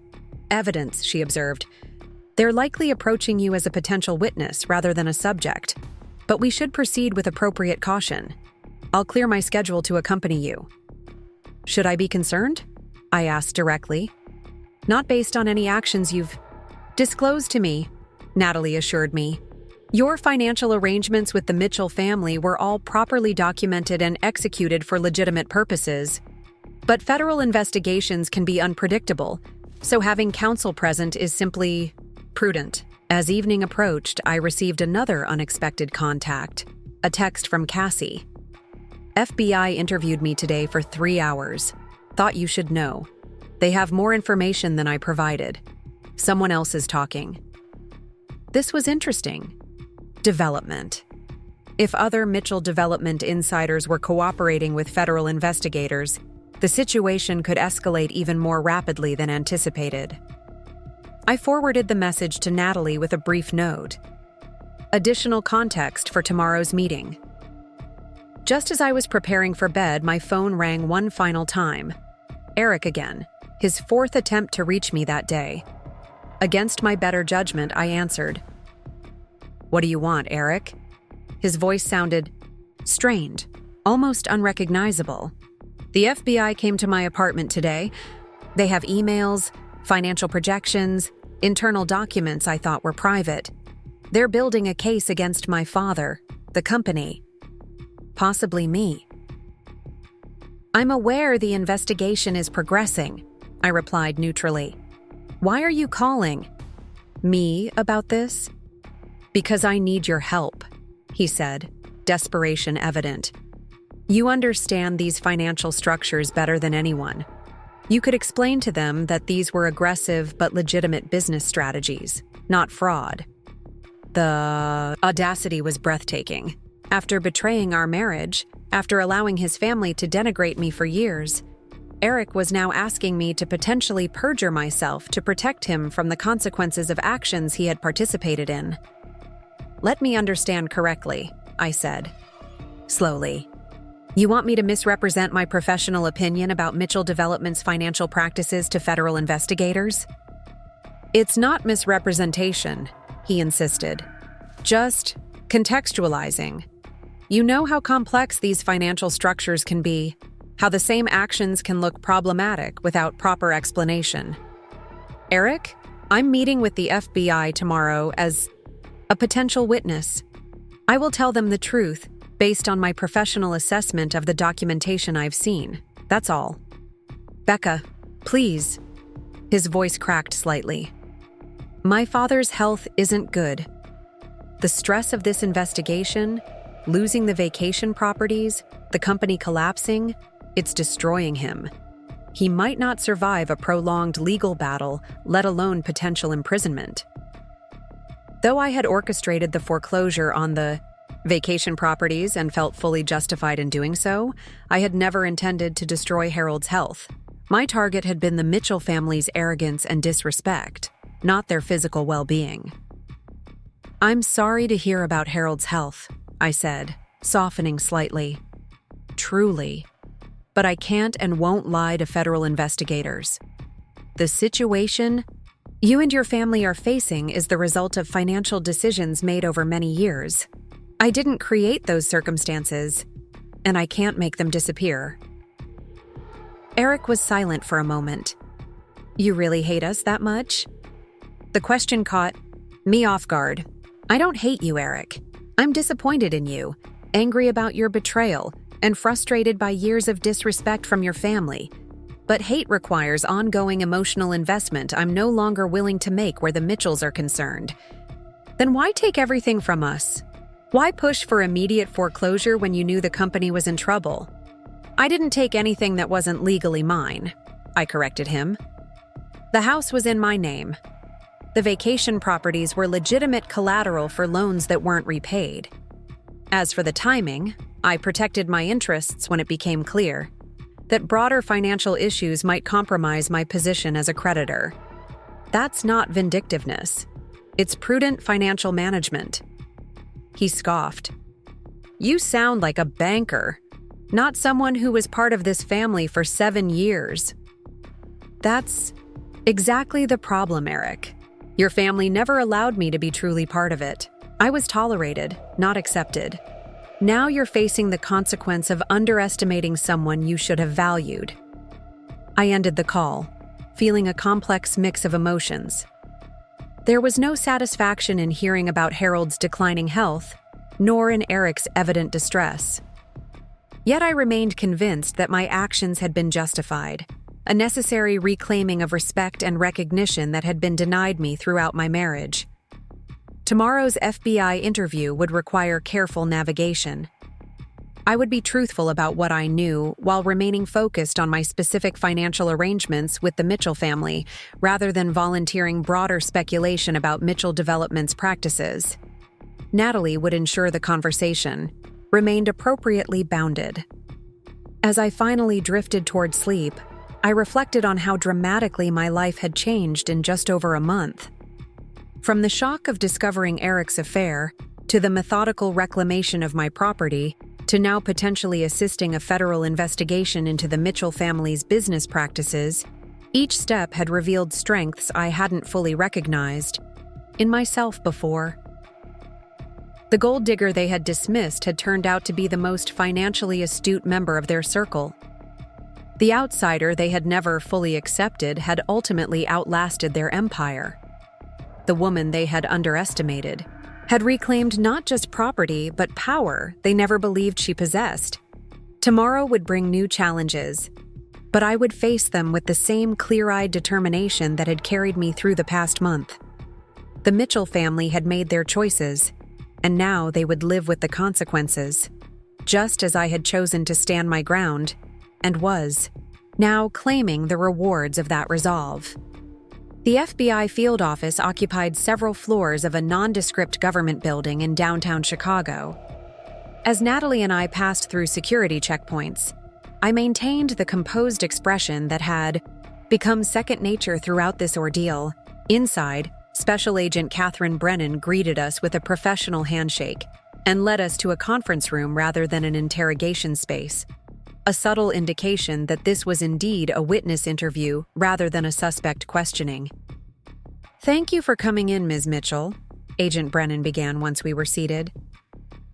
evidence, she observed. They're likely approaching you as a potential witness rather than a subject, but we should proceed with appropriate caution. I'll clear my schedule to accompany you. Should I be concerned? I asked directly. Not based on any actions you've disclosed to me, Natalie assured me. Your financial arrangements with the Mitchell family were all properly documented and executed for legitimate purposes. But federal investigations can be unpredictable, so having counsel present is simply prudent. As evening approached, I received another unexpected contact, a text from Cassie. FBI interviewed me today for 3 hours. Thought you should know. They have more information than I provided. Someone else is talking. This was interesting. Development. If other Mitchell Development insiders were cooperating with federal investigators, the situation could escalate even more rapidly than anticipated. I forwarded the message to Natalie with a brief note. Additional context for tomorrow's meeting. Just as I was preparing for bed, my phone rang one final time. Eric again, his 4th attempt to reach me that day. Against my better judgment, I answered. What do you want, Eric? His voice sounded strained, almost unrecognizable. The FBI came to my apartment today. They have emails, financial projections, internal documents I thought were private. They're building a case against my father, the company, possibly me. I'm aware the investigation is progressing, I replied neutrally. Why are you calling me about this? Because I need your help, he said, desperation evident. You understand these financial structures better than anyone. You could explain to them that these were aggressive but legitimate business strategies, not fraud. The audacity was breathtaking. After betraying our marriage, after allowing his family to denigrate me for years, Eric was now asking me to potentially perjure myself to protect him from the consequences of actions he had participated in. Let me understand correctly, I said, slowly. You want me to misrepresent my professional opinion about Mitchell Development's financial practices to federal investigators? It's not misrepresentation, he insisted. Just contextualizing. You know how complex these financial structures can be, how the same actions can look problematic without proper explanation. Eric, I'm meeting with the FBI tomorrow as a potential witness. I will tell them the truth based on my professional assessment of the documentation I've seen. That's all. Becca, please. His voice cracked slightly. My father's health isn't good. The stress of this investigation, losing the vacation properties, the company collapsing, it's destroying him. He might not survive a prolonged legal battle, let alone potential imprisonment. Though I had orchestrated the foreclosure on the vacation properties and felt fully justified in doing so, I had never intended to destroy Harold's health. My target had been the Mitchell family's arrogance and disrespect, not their physical well-being. "I'm sorry to hear about Harold's health," I said, softening slightly. "Truly. But I can't and won't lie to federal investigators. The situation you and your family are facing is the result of financial decisions made over many years. I didn't create those circumstances, and I can't make them disappear." Eric was silent for a moment. "You really hate us that much?" The question caught me off guard. "I don't hate you, Eric. I'm disappointed in you, angry about your betrayal, and frustrated by years of disrespect from your family. But hate requires ongoing emotional investment I'm no longer willing to make where the Mitchells are concerned. Then why take everything from us? Why push for immediate foreclosure when you knew the company was in trouble?" "I didn't take anything that wasn't legally mine," I corrected him. "The house was in my name. The vacation properties were legitimate collateral for loans that weren't repaid. As for the timing, I protected my interests when it became clear that broader financial issues might compromise my position as a creditor. That's not vindictiveness. It's prudent financial management." He scoffed. "You sound like a banker, not someone who was part of this family for 7 years." "That's exactly the problem, Eric. Your family never allowed me to be truly part of it. I was tolerated, not accepted. Now you're facing the consequence of underestimating someone you should have valued." I ended the call, feeling a complex mix of emotions. There was no satisfaction in hearing about Harold's declining health, nor in Eric's evident distress. Yet I remained convinced that my actions had been justified, a necessary reclaiming of respect and recognition that had been denied me throughout my marriage. Tomorrow's FBI interview would require careful navigation. I would be truthful about what I knew while remaining focused on my specific financial arrangements with the Mitchell family, rather than volunteering broader speculation about Mitchell Development's practices. Natalie would ensure the conversation remained appropriately bounded. As I finally drifted toward sleep, I reflected on how dramatically my life had changed in just over a month. From the shock of discovering Eric's affair, to the methodical reclamation of my property, to now potentially assisting a federal investigation into the Mitchell family's business practices, each step had revealed strengths I hadn't fully recognized in myself before. The gold digger they had dismissed had turned out to be the most financially astute member of their circle. The outsider they had never fully accepted had ultimately outlasted their empire. The woman they had underestimated had reclaimed not just property but power they never believed she possessed. Tomorrow would bring new challenges, but I would face them with the same clear-eyed determination that had carried me through the past month. The Mitchell family had made their choices, and now they would live with the consequences, just as I had chosen to stand my ground, and was now claiming the rewards of that resolve. The FBI field office occupied several floors of a nondescript government building in downtown Chicago. As Natalie and I passed through security checkpoints, I maintained the composed expression that had become second nature throughout this ordeal. Inside, Special Agent Catherine Brennan greeted us with a professional handshake and led us to a conference room rather than an interrogation space, a subtle indication that this was indeed a witness interview rather than a suspect questioning. "Thank you for coming in, Ms. Mitchell," Agent Brennan began once we were seated.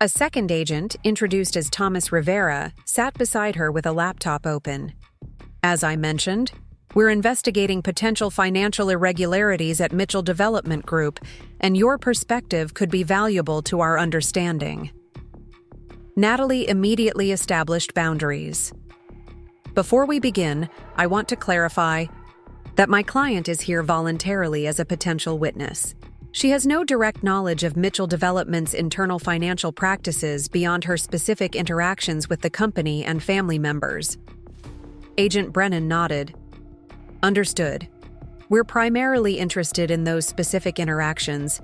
A second agent, introduced as Thomas Rivera, sat beside her with a laptop open. "As I mentioned, we're investigating potential financial irregularities at Mitchell Development Group, and your perspective could be valuable to our understanding." Natalie immediately established boundaries. "Before we begin, I want to clarify that my client is here voluntarily as a potential witness. She has no direct knowledge of Mitchell Development's internal financial practices beyond her specific interactions with the company and family members. Agent Brennan nodded. Understood. We're primarily interested in those specific interactions,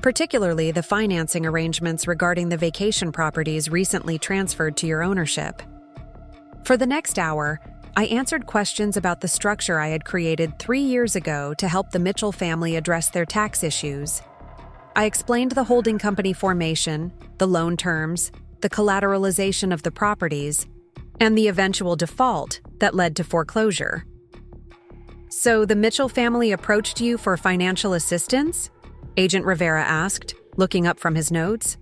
particularly the financing arrangements regarding the vacation properties recently transferred to your ownership. For the next hour, I answered questions about the structure I had created 3 years ago to help the Mitchell family address their tax issues. I explained the holding company formation, the loan terms, the collateralization of the properties, and the eventual default that led to foreclosure. So the Mitchell family approached you for financial assistance? Agent Rivera asked, looking up from his notes.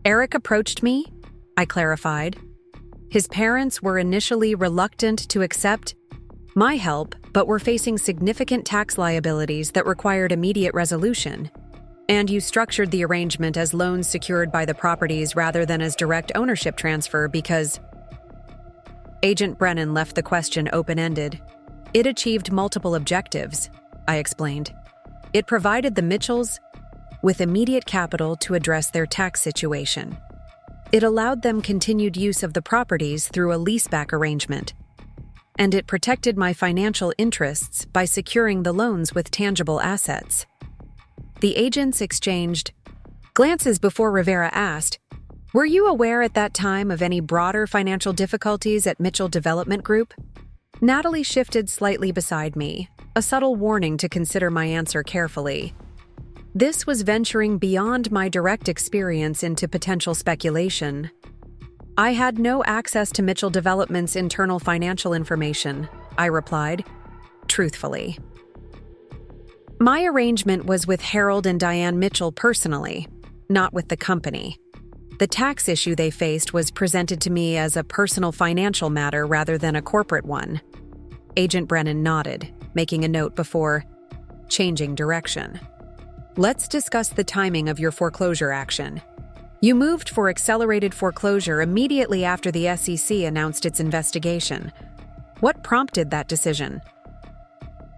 Eric approached me, I clarified. His parents were initially reluctant to accept my help, but were facing significant tax liabilities that required immediate resolution. And you structured the arrangement as loans secured by the properties rather than as direct ownership transfer because... Agent Brennan left the question open-ended. It achieved multiple objectives, I explained. It provided the Mitchells with immediate capital to address their tax situation. It allowed them continued use of the properties through a leaseback arrangement, and it protected my financial interests by securing the loans with tangible assets. The agents exchanged glances before Rivera asked, "Were you aware at that time of any broader financial difficulties at Mitchell Development Group?" Natalie shifted slightly beside me, a subtle warning to consider my answer carefully. This was venturing beyond my direct experience into potential speculation. I had no access to Mitchell Development's internal financial information, I replied, truthfully. My arrangement was with Harold and Diane Mitchell personally, not with the company. The tax issue they faced was presented to me as a personal financial matter rather than a corporate one. Agent Brennan nodded, making a note before changing direction. Let's discuss the timing of your foreclosure action. You moved for accelerated foreclosure immediately after the SEC announced its investigation. What prompted that decision?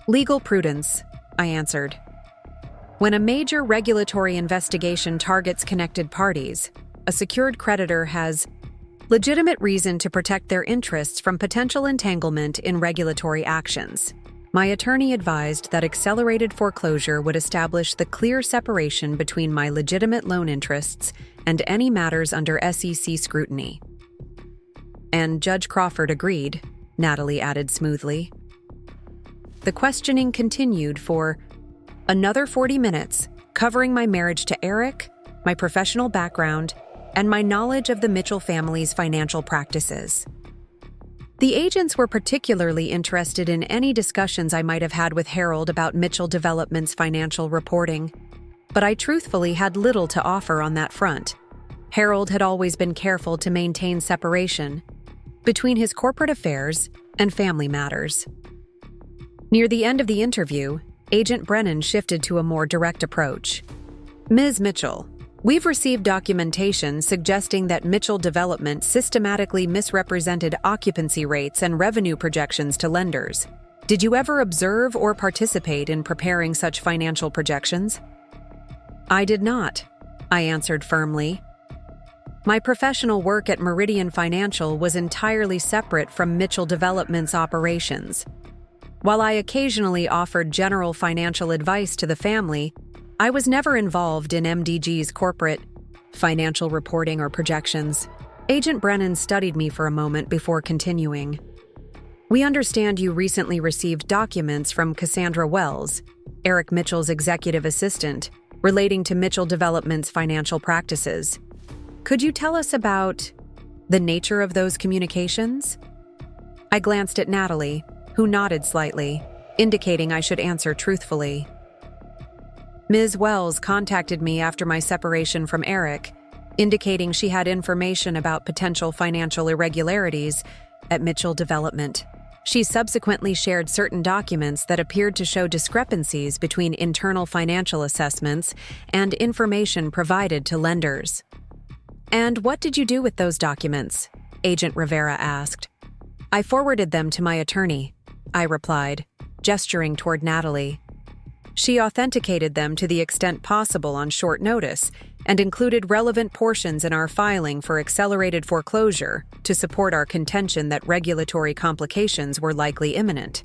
Legal prudence, I answered. When a major regulatory investigation targets connected parties, a secured creditor has legitimate reason to protect their interests from potential entanglement in regulatory actions. My attorney advised that accelerated foreclosure would establish the clear separation between my legitimate loan interests and any matters under SEC scrutiny. And Judge Crawford agreed, Natalie added smoothly. The questioning continued for another 40 minutes, covering my marriage to Eric, my professional background, and my knowledge of the Mitchell family's financial practices. The agents were particularly interested in any discussions I might have had with Harold about Mitchell Development's financial reporting, but I truthfully had little to offer on that front. Harold had always been careful to maintain separation between his corporate affairs and family matters. Near the end of the interview, Agent Brennan shifted to a more direct approach. Ms. Mitchell, we've received documentation suggesting that Mitchell Development systematically misrepresented occupancy rates and revenue projections to lenders. Did you ever observe or participate in preparing such financial projections? I did not, I answered firmly. My professional work at Meridian Financial was entirely separate from Mitchell Development's operations. While I occasionally offered general financial advice to the family, I was never involved in MDG's corporate financial reporting or projections. Agent Brennan studied me for a moment before continuing. We understand you recently received documents from Cassandra Wells, Eric Mitchell's executive assistant, relating to Mitchell Development's financial practices. Could you tell us about the nature of those communications? I glanced at Natalie, who nodded slightly, indicating I should answer truthfully. Ms. Wells contacted me after my separation from Eric, indicating she had information about potential financial irregularities at Mitchell Development. She subsequently shared certain documents that appeared to show discrepancies between internal financial assessments and information provided to lenders. And what did you do with those documents? Agent Rivera asked. I forwarded them to my attorney, I replied, gesturing toward Natalie. She authenticated them to the extent possible on short notice and included relevant portions in our filing for accelerated foreclosure to support our contention that regulatory complications were likely imminent.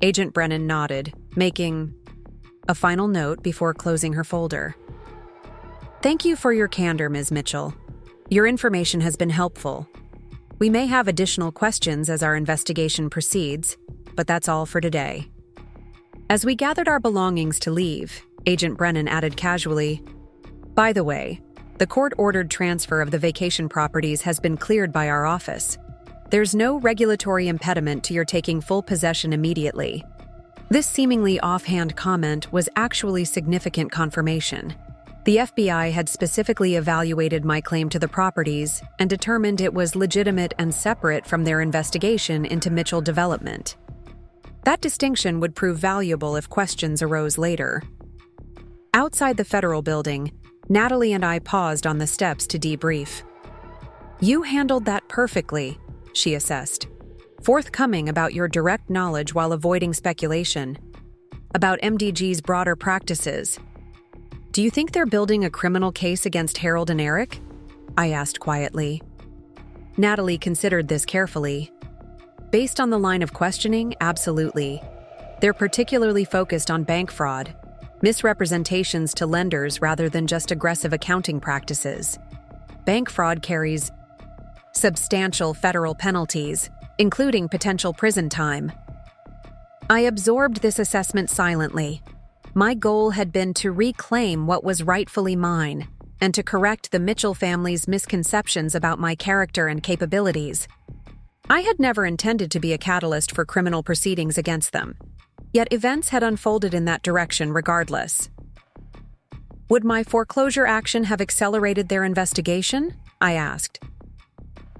Agent Brennan nodded, making a final note before closing her folder. Thank you for your candor, Ms. Mitchell. Your information has been helpful. We may have additional questions as our investigation proceeds, but that's all for today. As we gathered our belongings to leave, Agent Brennan added casually, "By the way, the court-ordered transfer of the vacation properties has been cleared by our office. There's no regulatory impediment to your taking full possession immediately." This seemingly offhand comment was actually significant confirmation. The FBI had specifically evaluated my claim to the properties and determined it was legitimate and separate from their investigation into Mitchell development. That distinction would prove valuable if questions arose later. Outside the federal building, Natalie and I paused on the steps to debrief. "You handled that perfectly," she assessed, forthcoming about your direct knowledge while avoiding speculation. About MDG's broader practices. "Do you think they're building a criminal case against Harold and Eric?" I asked quietly. Natalie considered this carefully. Based on the line of questioning, absolutely. They're particularly focused on bank fraud, misrepresentations to lenders rather than just aggressive accounting practices. Bank fraud carries substantial federal penalties, including potential prison time. I absorbed this assessment silently. My goal had been to reclaim what was rightfully mine and to correct the Mitchell family's misconceptions about my character and capabilities. I had never intended to be a catalyst for criminal proceedings against them, yet events had unfolded in that direction regardless. Would my foreclosure action have accelerated their investigation? I asked.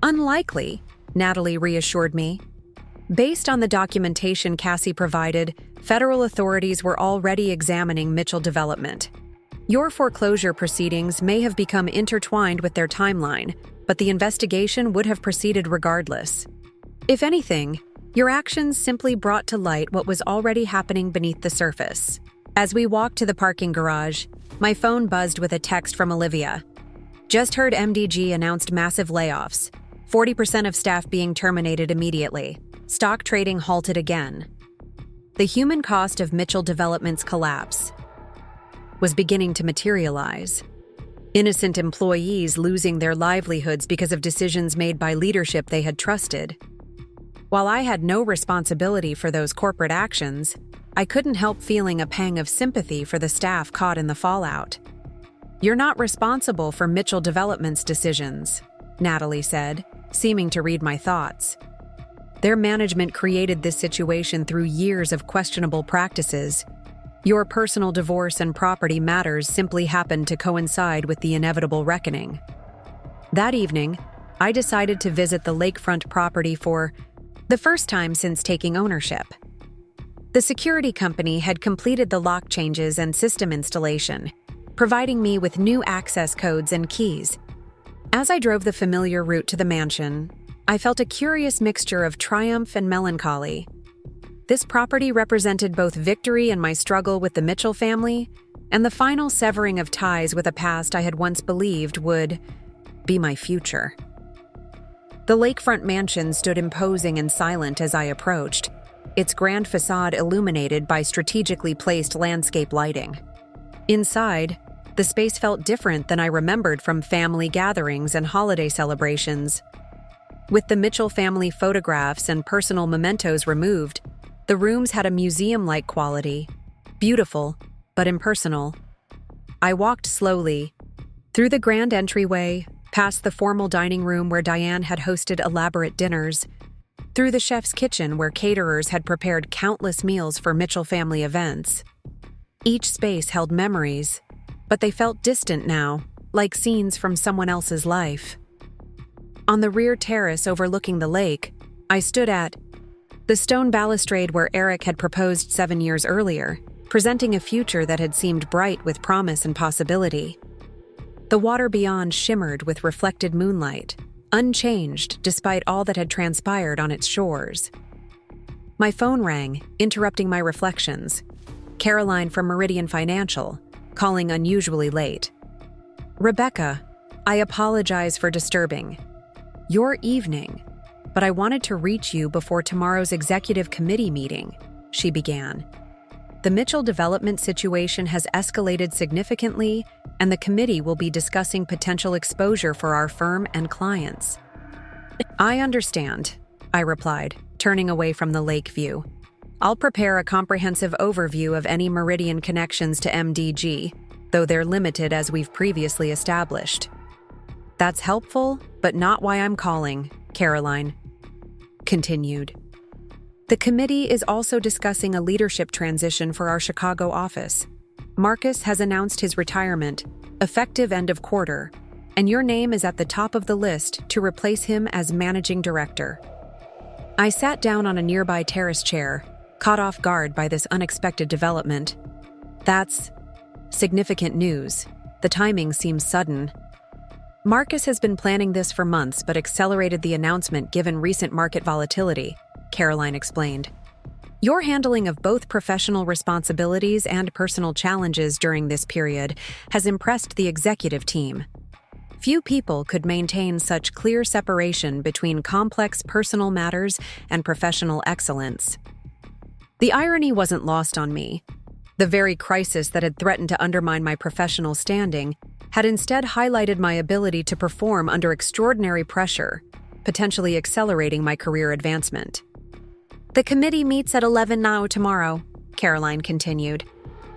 Unlikely, Natalie reassured me. Based on the documentation Cassie provided, federal authorities were already examining Mitchell development. Your foreclosure proceedings may have become intertwined with their timeline, but the investigation would have proceeded regardless. If anything, your actions simply brought to light what was already happening beneath the surface. As we walked to the parking garage, my phone buzzed with a text from Olivia. Just heard MDG announced massive layoffs, 40% of staff being terminated immediately. Stock trading halted again. The human cost of Mitchell Development's collapse was beginning to materialize. Innocent employees losing their livelihoods because of decisions made by leadership they had trusted. While I had no responsibility for those corporate actions, I couldn't help feeling a pang of sympathy for the staff caught in the fallout. "You're not responsible for Mitchell Development's decisions," Natalie said, seeming to read my thoughts. "Their management created this situation through years of questionable practices. Your personal divorce and property matters simply happened to coincide with the inevitable reckoning." That evening, I decided to visit the lakefront property for the first time since taking ownership. The security company had completed the lock changes and system installation, providing me with new access codes and keys. As I drove the familiar route to the mansion, I felt a curious mixture of triumph and melancholy. This property represented both victory in my struggle with the Mitchell family and the final severing of ties with a past I had once believed would be my future. The lakefront mansion stood imposing and silent as I approached, its grand facade illuminated by strategically placed landscape lighting. Inside, the space felt different than I remembered from family gatherings and holiday celebrations. With the Mitchell family photographs and personal mementos removed, the rooms had a museum-like quality, beautiful but impersonal. I walked slowly, through the grand entryway, past the formal dining room where Diane had hosted elaborate dinners, through the chef's kitchen where caterers had prepared countless meals for Mitchell family events. Each space held memories, but they felt distant now, like scenes from someone else's life. On the rear terrace overlooking the lake, I stood at the stone balustrade where Eric had proposed 7 years earlier, presenting a future that had seemed bright with promise and possibility. The water beyond shimmered with reflected moonlight, unchanged despite all that had transpired on its shores. My phone rang, interrupting my reflections. Caroline from Meridian Financial, calling unusually late. Rebecca, I apologize for disturbing your evening, but I wanted to reach you before tomorrow's executive committee meeting, she began. The Mitchell development situation has escalated significantly, and the committee will be discussing potential exposure for our firm and clients. I understand, I replied, turning away from the lake view. I'll prepare a comprehensive overview of any Meridian connections to MDG, though they're limited as we've previously established. That's helpful, but not why I'm calling, Caroline continued. The committee is also discussing a leadership transition for our Chicago office. Marcus has announced his retirement, effective end of quarter, and your name is at the top of the list to replace him as managing director. I sat down on a nearby terrace chair, caught off guard by this unexpected development. That's significant news. The timing seems sudden. Marcus has been planning this for months but accelerated the announcement given recent market volatility, Caroline explained. Your handling of both professional responsibilities and personal challenges during this period has impressed the executive team. Few people could maintain such clear separation between complex personal matters and professional excellence. The irony wasn't lost on me. The very crisis that had threatened to undermine my professional standing had instead highlighted my ability to perform under extraordinary pressure, potentially accelerating my career advancement. The committee meets at 11 now tomorrow, Caroline continued.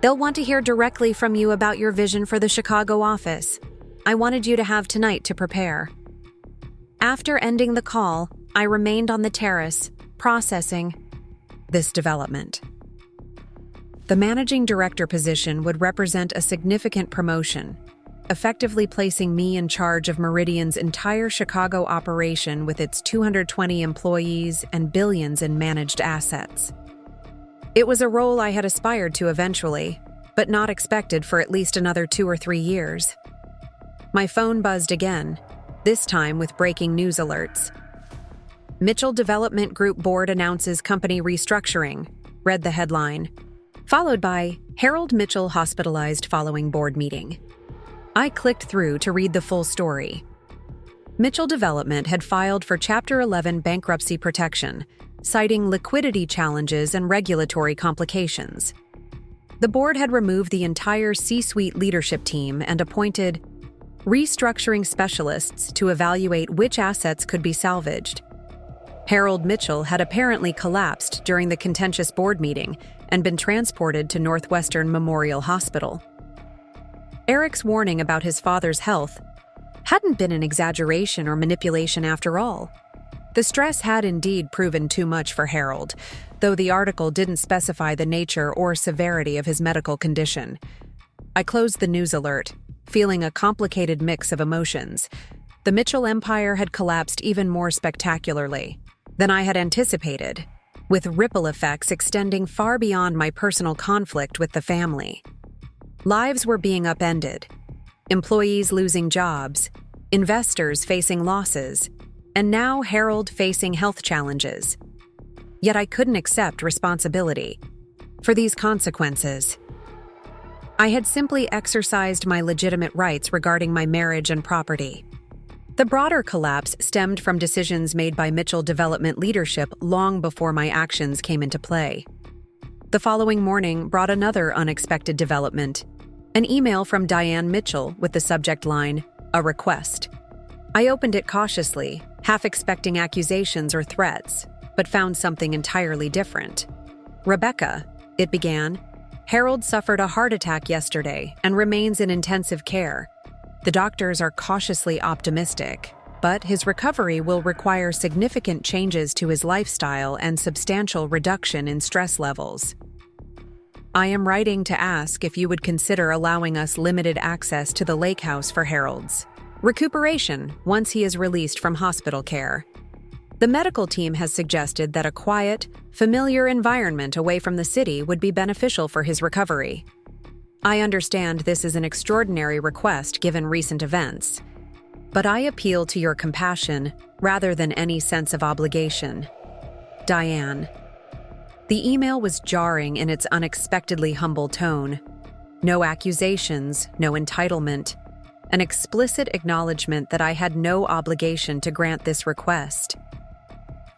They'll want to hear directly from you about your vision for the Chicago office. I wanted you to have tonight to prepare. After ending the call, I remained on the terrace, processing this development. The managing director position would represent a significant promotion, effectively placing me in charge of Meridian's entire Chicago operation with its 220 employees and billions in managed assets. It was a role I had aspired to eventually, but not expected for at least another 2 or 3 years. My phone buzzed again, this time with breaking news alerts. Mitchell Development Group Board announces company restructuring, read the headline, followed by Harold Mitchell hospitalized following board meeting. I clicked through to read the full story. Mitchell Development had filed for Chapter 11 bankruptcy protection, citing liquidity challenges and regulatory complications. The board had removed the entire C-suite leadership team and appointed restructuring specialists to evaluate which assets could be salvaged. Harold Mitchell had apparently collapsed during the contentious board meeting and been transported to Northwestern Memorial Hospital. Eric's warning about his father's health hadn't been an exaggeration or manipulation after all. The stress had indeed proven too much for Harold, though the article didn't specify the nature or severity of his medical condition. I closed the news alert, feeling a complicated mix of emotions. The Mitchell empire had collapsed even more spectacularly than I had anticipated, with ripple effects extending far beyond my personal conflict with the family. Lives were being upended, employees losing jobs, investors facing losses, and now Harold facing health challenges. Yet I couldn't accept responsibility for these consequences. I had simply exercised my legitimate rights regarding my marriage and property. The broader collapse stemmed from decisions made by Mitchell Development leadership long before my actions came into play. The following morning brought another unexpected development, an email from Diane Mitchell with the subject line, "A request." I opened it cautiously, half expecting accusations or threats, but found something entirely different. "Rebecca," it began, "Harold suffered a heart attack yesterday and remains in intensive care. The doctors are cautiously optimistic, but his recovery will require significant changes to his lifestyle and substantial reduction in stress levels. I am writing to ask if you would consider allowing us limited access to the lake house for Harold's recuperation once he is released from hospital care. The medical team has suggested that a quiet, familiar environment away from the city would be beneficial for his recovery. I understand this is an extraordinary request given recent events, but I appeal to your compassion rather than any sense of obligation. Diane. The email was jarring in its unexpectedly humble tone. No accusations, no entitlement. An explicit acknowledgement that I had no obligation to grant this request.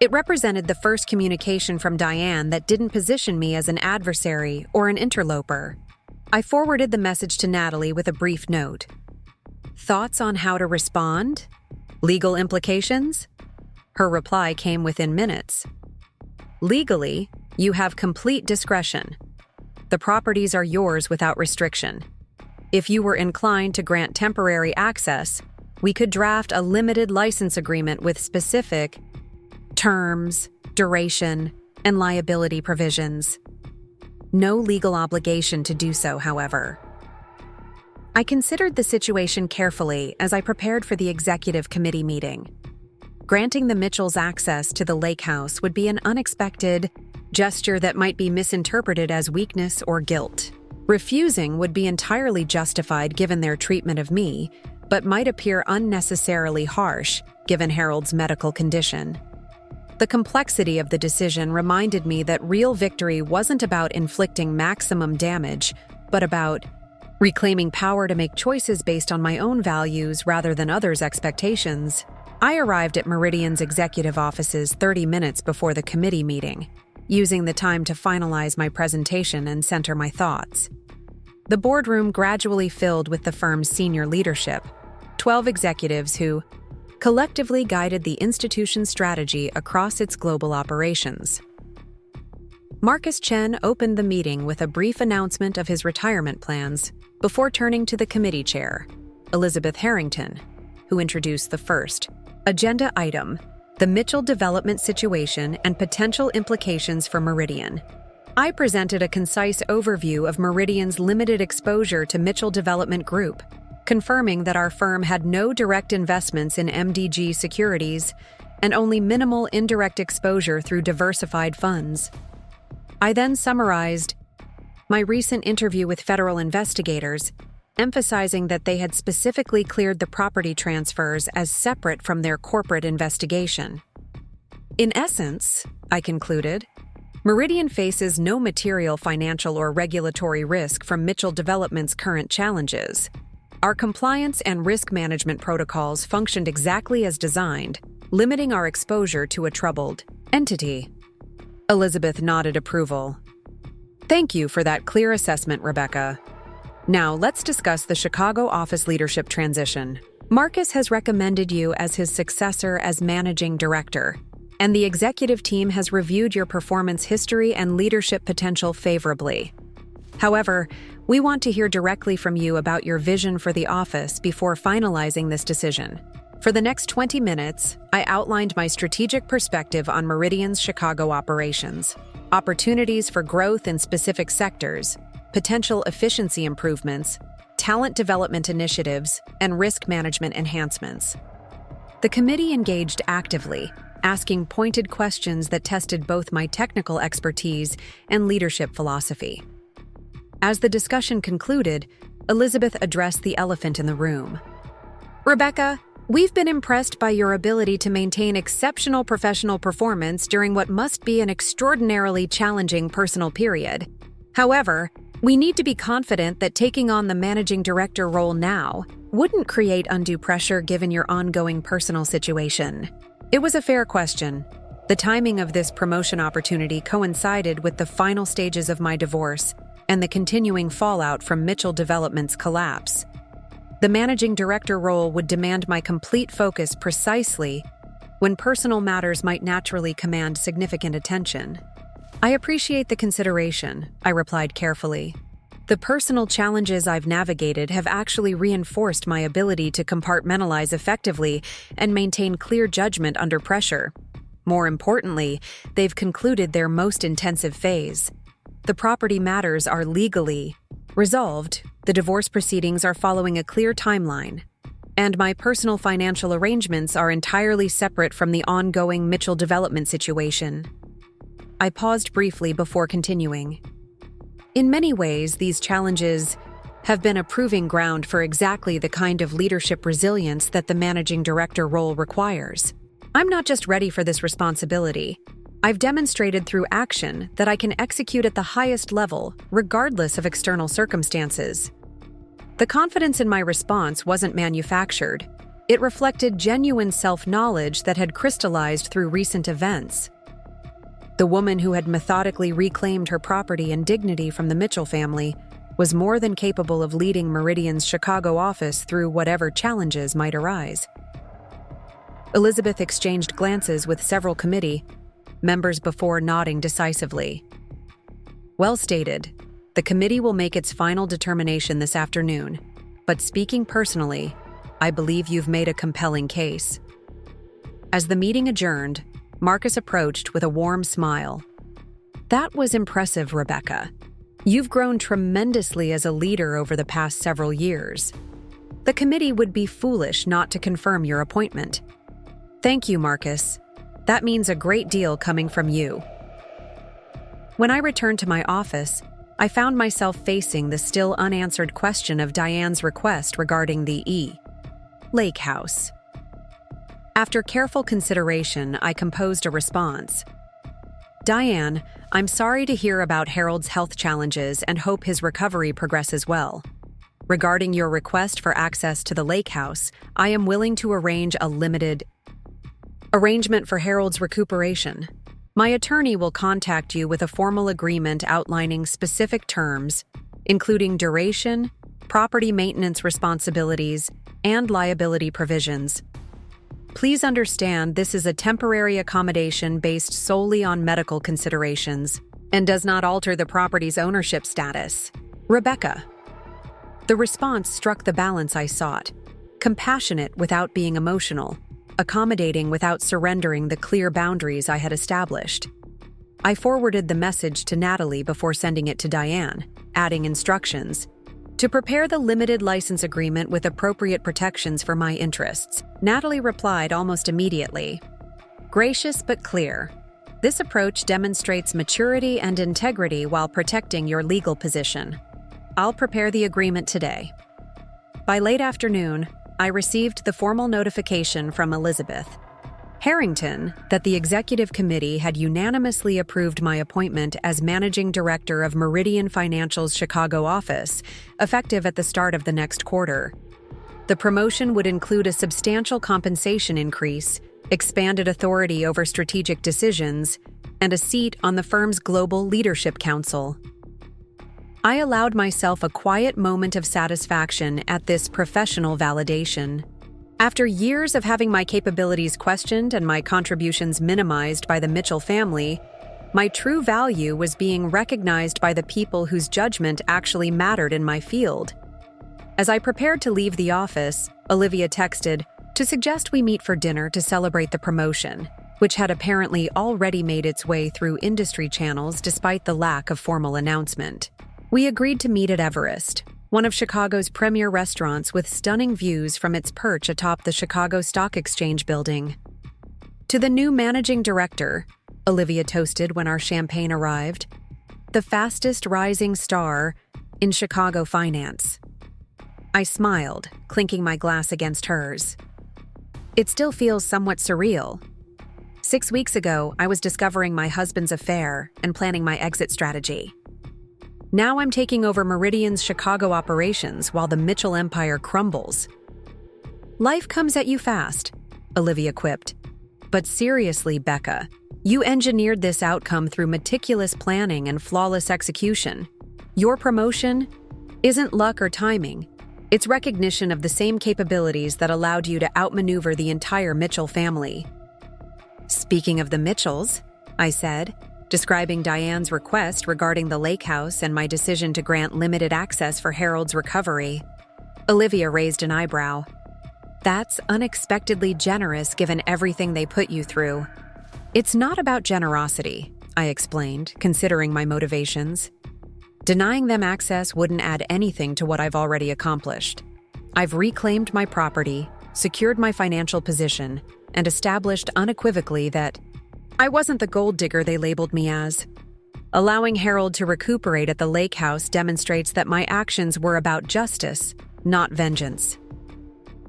It represented the first communication from Diane that didn't position me as an adversary or an interloper. I forwarded the message to Natalie with a brief note. Thoughts on how to respond? Legal implications? Her reply came within minutes. Legally, you have complete discretion. The properties are yours without restriction. If you were inclined to grant temporary access, we could draft a limited license agreement with specific terms, duration, and liability provisions. No legal obligation to do so, however. I considered the situation carefully as I prepared for the executive committee meeting. Granting the Mitchells access to the lake house would be an unexpected gesture that might be misinterpreted as weakness or guilt. Refusing would be entirely justified given their treatment of me, but might appear unnecessarily harsh given Harold's medical condition. The complexity of the decision reminded me that real victory wasn't about inflicting maximum damage, but about reclaiming power to make choices based on my own values rather than others' expectations. I arrived at Meridian's executive offices 30 minutes before the committee meeting, using the time to finalize my presentation and center my thoughts. The boardroom gradually filled with the firm's senior leadership, 12 executives who collectively guided the institution's strategy across its global operations. Marcus Chen opened the meeting with a brief announcement of his retirement plans before turning to the committee chair, Elizabeth Harrington, who introduced the first agenda item, the Mitchell development situation and potential implications for Meridian. I presented a concise overview of Meridian's limited exposure to Mitchell Development Group, confirming that our firm had no direct investments in MDG securities and only minimal indirect exposure through diversified funds. I then summarized my recent interview with federal investigators, emphasizing that they had specifically cleared the property transfers as separate from their corporate investigation. In essence, I concluded, Meridian faces no material financial or regulatory risk from Mitchell Development's current challenges. Our compliance and risk management protocols functioned exactly as designed, limiting our exposure to a troubled entity. Elizabeth nodded approval. Thank you for that clear assessment, Rebecca. Now, let's discuss the Chicago office leadership transition. Marcus has recommended you as his successor as managing director, and the executive team has reviewed your performance history and leadership potential favorably. However, we want to hear directly from you about your vision for the office before finalizing this decision. For the next 20 minutes, I outlined my strategic perspective on Meridian's Chicago operations, opportunities for growth in specific sectors, potential efficiency improvements, talent development initiatives, and risk management enhancements. The committee engaged actively, asking pointed questions that tested both my technical expertise and leadership philosophy. As the discussion concluded, Elizabeth addressed the elephant in the room. Rebecca, we've been impressed by your ability to maintain exceptional professional performance during what must be an extraordinarily challenging personal period. However, we need to be confident that taking on the managing director role now wouldn't create undue pressure given your ongoing personal situation. It was a fair question. The timing of this promotion opportunity coincided with the final stages of my divorce and the continuing fallout from Mitchell Development's collapse. The managing director role would demand my complete focus precisely when personal matters might naturally command significant attention. I appreciate the consideration, I replied carefully. The personal challenges I've navigated have actually reinforced my ability to compartmentalize effectively and maintain clear judgment under pressure. More importantly, they've concluded their most intensive phase. The property matters are legally resolved, the divorce proceedings are following a clear timeline, and my personal financial arrangements are entirely separate from the ongoing Mitchell development situation. I paused briefly before continuing. In many ways, these challenges have been a proving ground for exactly the kind of leadership resilience that the managing director role requires. I'm not just ready for this responsibility. I've demonstrated through action that I can execute at the highest level, regardless of external circumstances. The confidence in my response wasn't manufactured. It reflected genuine self-knowledge that had crystallized through recent events. The woman who had methodically reclaimed her property and dignity from the Mitchell family was more than capable of leading Meridian's Chicago office through whatever challenges might arise. Elizabeth exchanged glances with several committee members before nodding decisively. Well stated. The committee will make its final determination this afternoon, but speaking personally, I believe you've made a compelling case. As the meeting adjourned, Marcus approached with a warm smile. That was impressive, Rebecca. You've grown tremendously as a leader over the past several years. The committee would be foolish not to confirm your appointment. Thank you, Marcus. That means a great deal coming from you. When I returned to my office, I found myself facing the still unanswered question of Diane's request regarding the Lake House. After careful consideration, I composed a response. Diane, I'm sorry to hear about Harold's health challenges and hope his recovery progresses well. Regarding your request for access to the Lake House, I am willing to arrange a limited arrangement for Harold's recuperation. My attorney will contact you with a formal agreement outlining specific terms, including duration, property maintenance responsibilities, and liability provisions. Please understand this is a temporary accommodation based solely on medical considerations and does not alter the property's ownership status. Rebecca. The response struck the balance I sought, compassionate without being emotional, accommodating without surrendering the clear boundaries I had established. I forwarded the message to Natalie before sending it to Diane, adding instructions to prepare the limited license agreement with appropriate protections for my interests. Natalie replied almost immediately. Gracious but clear. This approach demonstrates maturity and integrity while protecting your legal position. I'll prepare the agreement today. By late afternoon, I received the formal notification from Elizabeth Harrington that the executive committee had unanimously approved my appointment as managing director of Meridian Financial's Chicago office, effective at the start of the next quarter. The promotion would include a substantial compensation increase, expanded authority over strategic decisions, and a seat on the firm's Global Leadership Council. I allowed myself a quiet moment of satisfaction at this professional validation. After years of having my capabilities questioned and my contributions minimized by the Mitchell family, my true value was being recognized by the people whose judgment actually mattered in my field. As I prepared to leave the office, Olivia texted to suggest we meet for dinner to celebrate the promotion, which had apparently already made its way through industry channels despite the lack of formal announcement. We agreed to meet at Everest, one of Chicago's premier restaurants with stunning views from its perch atop the Chicago Stock Exchange building. To the new managing director, Olivia toasted when our champagne arrived, the fastest rising star in Chicago finance. I smiled, clinking my glass against hers. It still feels somewhat surreal. 6 weeks ago, I was discovering my husband's affair and planning my exit strategy. Now I'm taking over Meridian's Chicago operations while the Mitchell empire crumbles. Life comes at you fast, Olivia quipped. But seriously, Becca, you engineered this outcome through meticulous planning and flawless execution. Your promotion isn't luck or timing. It's recognition of the same capabilities that allowed you to outmaneuver the entire Mitchell family. Speaking of the Mitchells, I said, describing Diane's request regarding the lake house and my decision to grant limited access for Harold's recovery. Olivia raised an eyebrow. That's unexpectedly generous given everything they put you through. It's not about generosity, I explained, considering my motivations. Denying them access wouldn't add anything to what I've already accomplished. I've reclaimed my property, secured my financial position, and established unequivocally that I wasn't the gold digger they labeled me as. Allowing Harold to recuperate at the lake house demonstrates that my actions were about justice, not vengeance.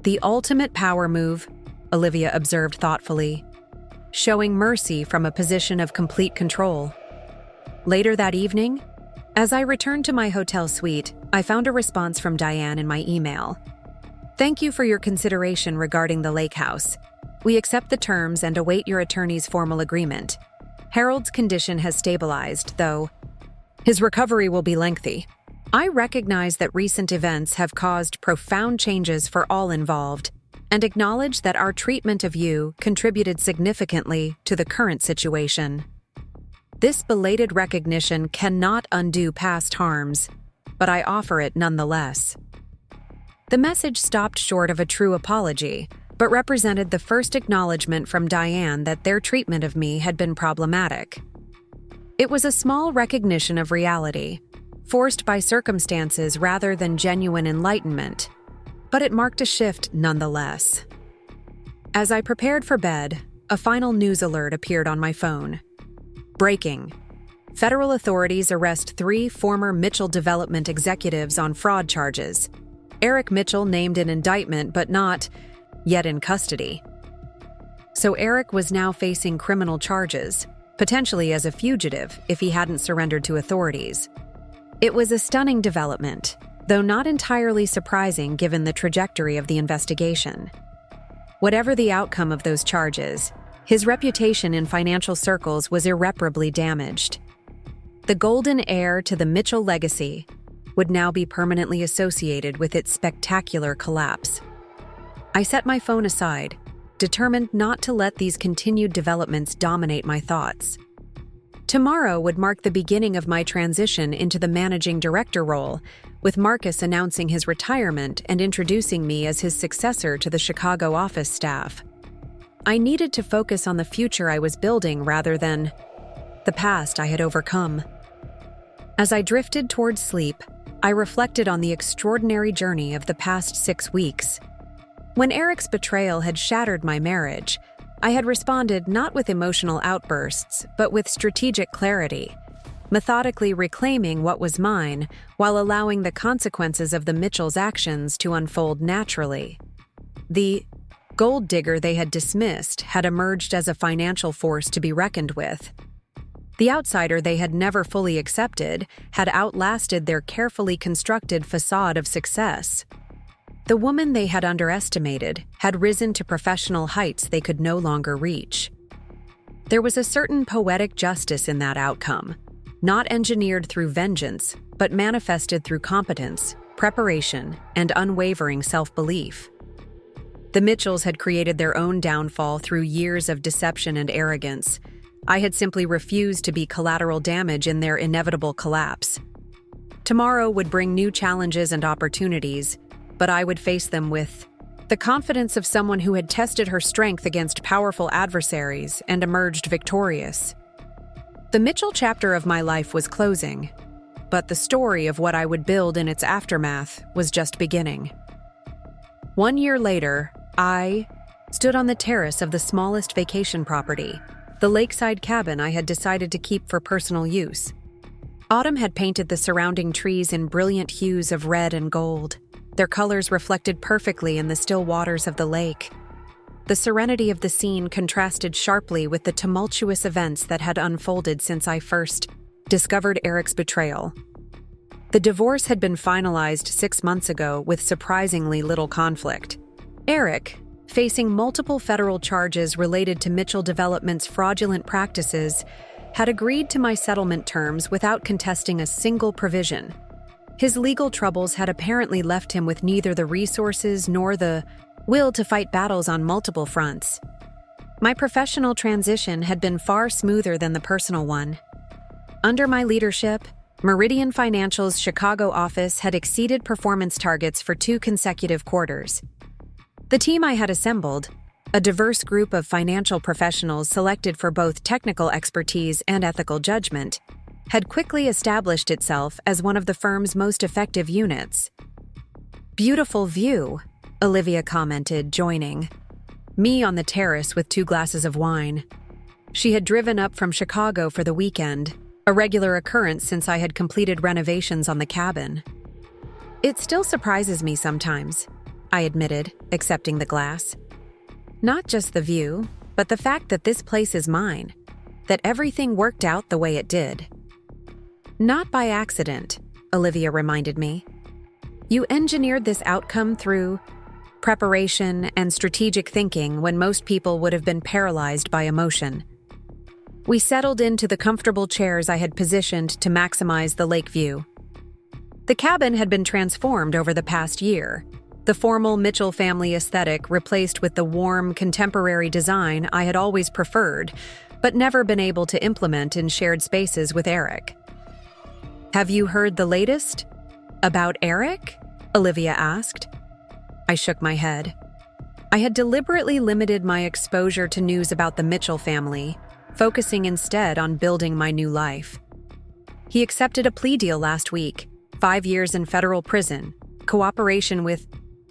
The ultimate power move, Olivia observed thoughtfully. showing mercy from a position of complete control. Later that evening, as I returned to my hotel suite, I found a response from Diane in my email. "Thank you for your consideration regarding the lake house. We accept the terms and await your attorney's formal agreement. Harold's condition has stabilized, though his recovery will be lengthy. I recognize that recent events have caused profound changes for all involved, and acknowledge that our treatment of you contributed significantly to the current situation. This belated recognition cannot undo past harms, but I offer it nonetheless." The message stopped short of a true apology, but represented the first acknowledgement from Diane that their treatment of me had been problematic. It was a small recognition of reality, forced by circumstances rather than genuine enlightenment, but it marked a shift nonetheless. As I prepared for bed, a final news alert appeared on my phone. Breaking. Federal authorities arrest 3 former Mitchell Development executives on fraud charges. Eric Mitchell named in indictment but not yet in custody. So Eric was now facing criminal charges, potentially as a fugitive if he hadn't surrendered to authorities. It was a stunning development, though not entirely surprising given the trajectory of the investigation. Whatever the outcome of those charges, his reputation in financial circles was irreparably damaged. The golden heir to the Mitchell legacy would now be permanently associated with its spectacular collapse. I set my phone aside, determined not to let these continued developments dominate my thoughts. Tomorrow would mark the beginning of my transition into the managing director role, with Marcus announcing his retirement and introducing me as his successor to the Chicago office staff. I needed to focus on the future I was building rather than the past I had overcome. As I drifted towards sleep, I reflected on the extraordinary journey of the past 6 weeks. When Eric's betrayal had shattered my marriage, I had responded not with emotional outbursts, but with strategic clarity, methodically reclaiming what was mine while allowing the consequences of the Mitchells' actions to unfold naturally. The gold digger they had dismissed had emerged as a financial force to be reckoned with. The outsider they had never fully accepted had outlasted their carefully constructed facade of success. The woman they had underestimated had risen to professional heights they could no longer reach. There was a certain poetic justice in that outcome, not engineered through vengeance, but manifested through competence, preparation, and unwavering self-belief. The Mitchells had created their own downfall through years of deception and arrogance. I had simply refused to be collateral damage in their inevitable collapse. Tomorrow would bring new challenges and opportunities, but I would face them with the confidence of someone who had tested her strength against powerful adversaries and emerged victorious. The Mitchell chapter of my life was closing, but the story of what I would build in its aftermath was just beginning. 1 year later, I stood on the terrace of the smallest vacation property, the Lakeside cabin I had decided to keep for personal use. Autumn had painted the surrounding trees in brilliant hues of red and gold. Their colors reflected perfectly in the still waters of the lake. The serenity of the scene contrasted sharply with the tumultuous events that had unfolded since I first discovered Eric's betrayal. The divorce had been finalized 6 months ago with surprisingly little conflict. Eric, facing multiple federal charges related to Mitchell Development's fraudulent practices, had agreed to my settlement terms without contesting a single provision. His legal troubles had apparently left him with neither the resources nor the will to fight battles on multiple fronts. My professional transition had been far smoother than the personal one. Under my leadership, Meridian Financial's Chicago office had exceeded performance targets for 2 consecutive quarters. The team I had assembled, a diverse group of financial professionals selected for both technical expertise and ethical judgment, had quickly established itself as one of the firm's most effective units. "Beautiful view," Olivia commented, joining me on the terrace with 2 glasses of wine. She had driven up from Chicago for the weekend, a regular occurrence since I had completed renovations on the cabin. "It still surprises me sometimes," I admitted, accepting the glass. "Not just the view, but the fact that this place is mine, that everything worked out the way it did. Not by accident, Olivia reminded me. You engineered this outcome through preparation and strategic thinking when most people would have been paralyzed by emotion. We settled into the comfortable chairs I had positioned to maximize the lake view. The cabin had been transformed over the past year, the formal Mitchell family aesthetic replaced with the warm, contemporary design I had always preferred, but never been able to implement in shared spaces with Eric. Have you heard the latest? About Eric? Olivia asked. I shook my head. I had deliberately limited my exposure to news about the Mitchell family, focusing instead on building my new life. He accepted a plea deal last week, 5 years in federal prison, cooperation with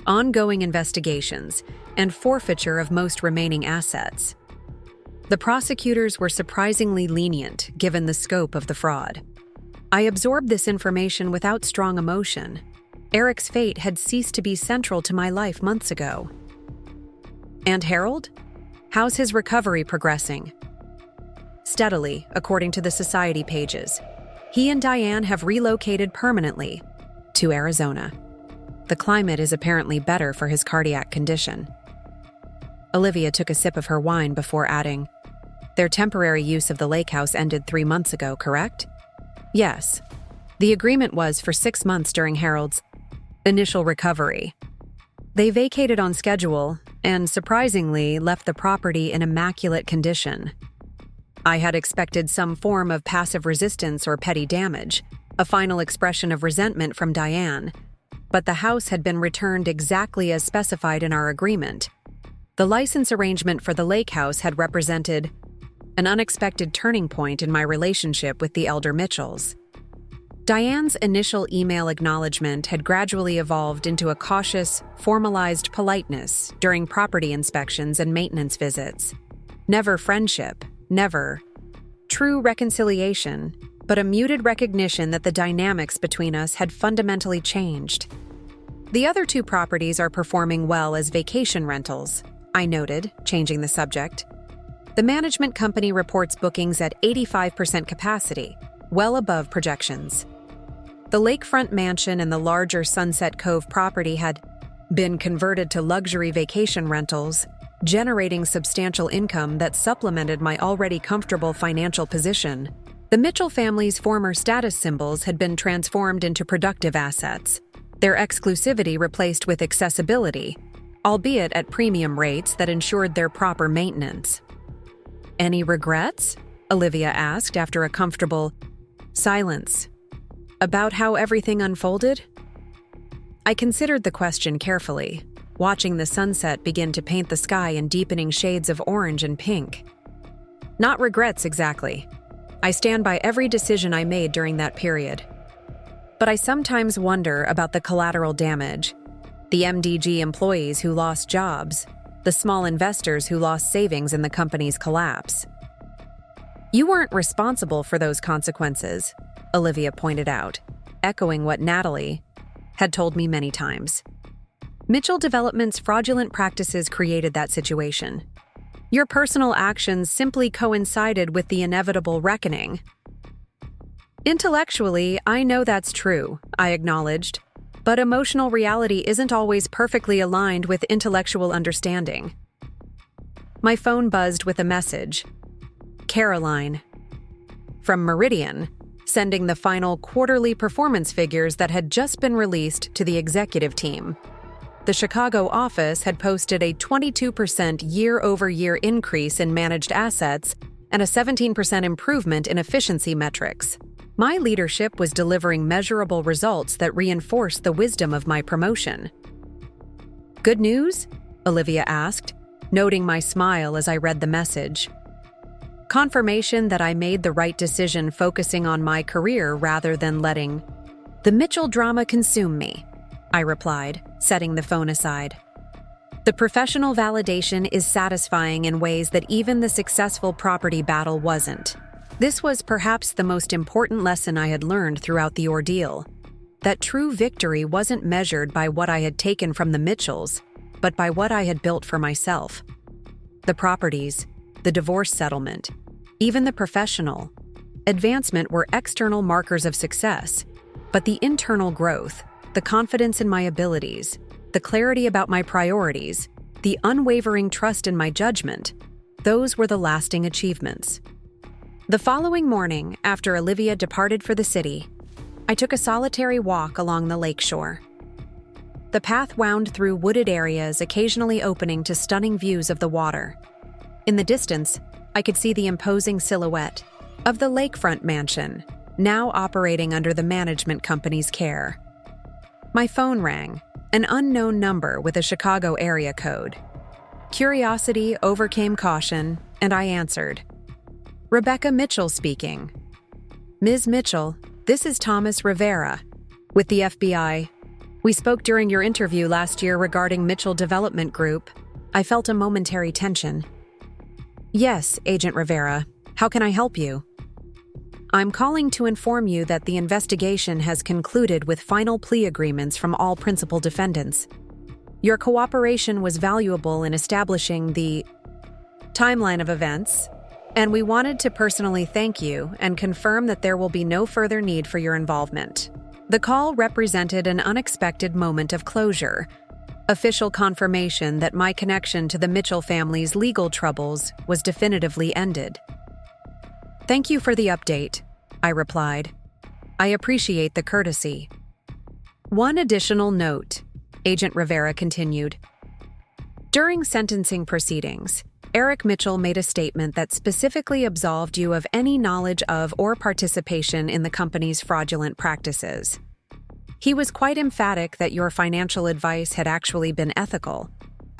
ongoing investigations, and forfeiture of most remaining assets. The prosecutors were surprisingly lenient given the scope of the fraud. I absorbed this information without strong emotion. Eric's fate had ceased to be central to my life months ago. And Harold? How's his recovery progressing? Steadily, according to the society pages. He and Diane have relocated permanently to Arizona. The climate is apparently better for his cardiac condition. Olivia took a sip of her wine before adding, Their temporary use of the lake house ended 3 months ago, correct? Yes. The agreement was for 6 months during Harold's initial recovery. They vacated on schedule and, surprisingly, left the property in immaculate condition. I had expected some form of passive resistance or petty damage, a final expression of resentment from Diane, but the house had been returned exactly as specified in our agreement. The license arrangement for the lake house had represented an unexpected turning point in my relationship with the elder Mitchells. Diane's initial email acknowledgement had gradually evolved into a cautious, formalized politeness during property inspections and maintenance visits. Never friendship, never true reconciliation, but a muted recognition that the dynamics between us had fundamentally changed. The other 2 properties are performing well as vacation rentals, I noted, changing the subject. The management company reports bookings at 85% capacity, well above projections. The lakefront mansion and the larger Sunset Cove property had been converted to luxury vacation rentals, generating substantial income that supplemented my already comfortable financial position. The Mitchell family's former status symbols had been transformed into productive assets, their exclusivity replaced with accessibility, albeit at premium rates that ensured their proper maintenance. Any regrets? Olivia asked after a comfortable silence. About how everything unfolded? I considered the question carefully, watching the sunset begin to paint the sky in deepening shades of orange and pink. Not regrets exactly. I stand by every decision I made during that period. But I sometimes wonder about the collateral damage, the MDG employees who lost jobs, the small investors who lost savings in the company's collapse. You weren't responsible for those consequences, Olivia pointed out, echoing what Natalie had told me many times. Mitchell Development's fraudulent practices created that situation. Your personal actions simply coincided with the inevitable reckoning. Intellectually, I know that's true, I acknowledged, but emotional reality isn't always perfectly aligned with intellectual understanding. My phone buzzed with a message. Caroline. From Meridian, sending the final quarterly performance figures that had just been released to the executive team. The Chicago office had posted a 22% year-over-year increase in managed assets and a 17% improvement in efficiency metrics. My leadership was delivering measurable results that reinforced the wisdom of my promotion. Good news? Olivia asked, noting my smile as I read the message. Confirmation that I made the right decision focusing on my career rather than letting the Mitchell drama consume me, I replied, setting the phone aside. The professional validation is satisfying in ways that even the successful property battle wasn't. This was perhaps the most important lesson I had learned throughout the ordeal, that true victory wasn't measured by what I had taken from the Mitchells, but by what I had built for myself. The properties, the divorce settlement, even the professional advancement were external markers of success, but the internal growth, the confidence in my abilities, the clarity about my priorities, the unwavering trust in my judgment, those were the lasting achievements. The following morning, after Olivia departed for the city, I took a solitary walk along the lakeshore. The path wound through wooded areas, occasionally opening to stunning views of the water. In the distance, I could see the imposing silhouette of the lakefront mansion, now operating under the management company's care. My phone rang, an unknown number with a Chicago area code. Curiosity overcame caution, and I answered. Rebecca Mitchell speaking. Ms. Mitchell, this is Thomas Rivera, with the FBI. We spoke during your interview last year regarding Mitchell Development Group. I felt a momentary tension. Yes, Agent Rivera. How can I help you? I'm calling to inform you that the investigation has concluded with final plea agreements from all principal defendants. Your cooperation was valuable in establishing the timeline of events, and we wanted to personally thank you and confirm that there will be no further need for your involvement. The call represented an unexpected moment of closure, official confirmation that my connection to the Mitchell family's legal troubles was definitively ended. Thank you for the update, I replied. I appreciate the courtesy. One additional note, Agent Rivera continued. During sentencing proceedings, Eric Mitchell made a statement that specifically absolved you of any knowledge of or participation in the company's fraudulent practices. He was quite emphatic that your financial advice had actually been ethical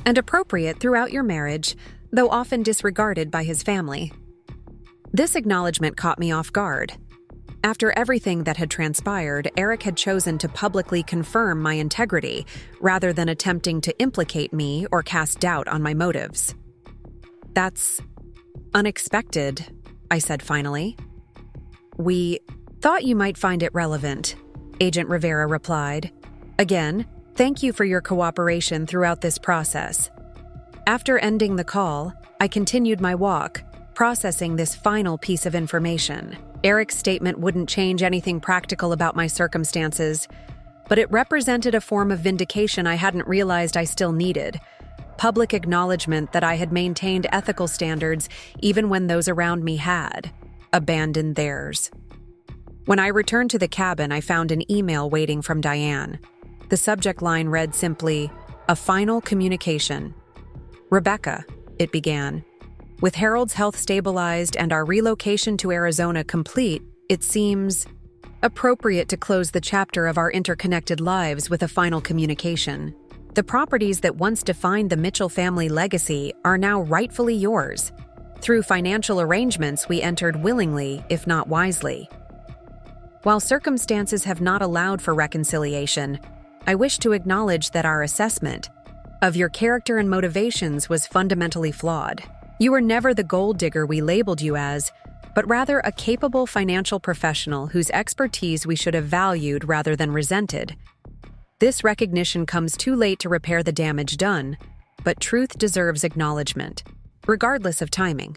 and appropriate throughout your marriage, though often disregarded by his family. This acknowledgement caught me off guard. After everything that had transpired, Eric had chosen to publicly confirm my integrity rather than attempting to implicate me or cast doubt on my motives. That's unexpected, I said finally. We thought you might find it relevant, Agent Rivera replied. Again, thank you for your cooperation throughout this process. After ending the call, I continued my walk, processing this final piece of information. Eric's statement wouldn't change anything practical about my circumstances, but it represented a form of vindication I hadn't realized I still needed. Public acknowledgement that I had maintained ethical standards even when those around me had abandoned theirs. When I returned to the cabin, I found an email waiting from Diane. The subject line read simply, "A final communication." Rebecca, it began. With Harold's health stabilized and our relocation to Arizona complete, it seems appropriate to close the chapter of our interconnected lives with a final communication. The properties that once defined the Mitchell family legacy are now rightfully yours. Through financial arrangements we entered willingly, if not wisely. While circumstances have not allowed for reconciliation, I wish to acknowledge that our assessment of your character and motivations was fundamentally flawed. You were never the gold digger we labeled you as, but rather a capable financial professional whose expertise we should have valued rather than resented. This recognition comes too late to repair the damage done, but truth deserves acknowledgement, regardless of timing.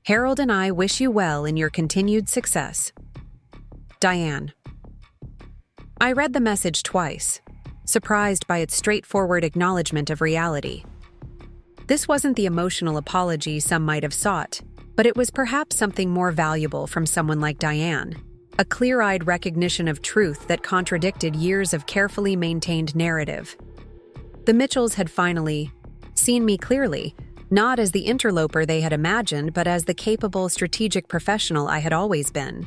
Harold and I wish you well in your continued success. Diane. I read the message twice, surprised by its straightforward acknowledgement of reality. This wasn't the emotional apology some might have sought, but it was perhaps something more valuable from someone like Diane, a clear-eyed recognition of truth that contradicted years of carefully maintained narrative. The Mitchells had finally seen me clearly, not as the interloper they had imagined, but as the capable, strategic professional I had always been.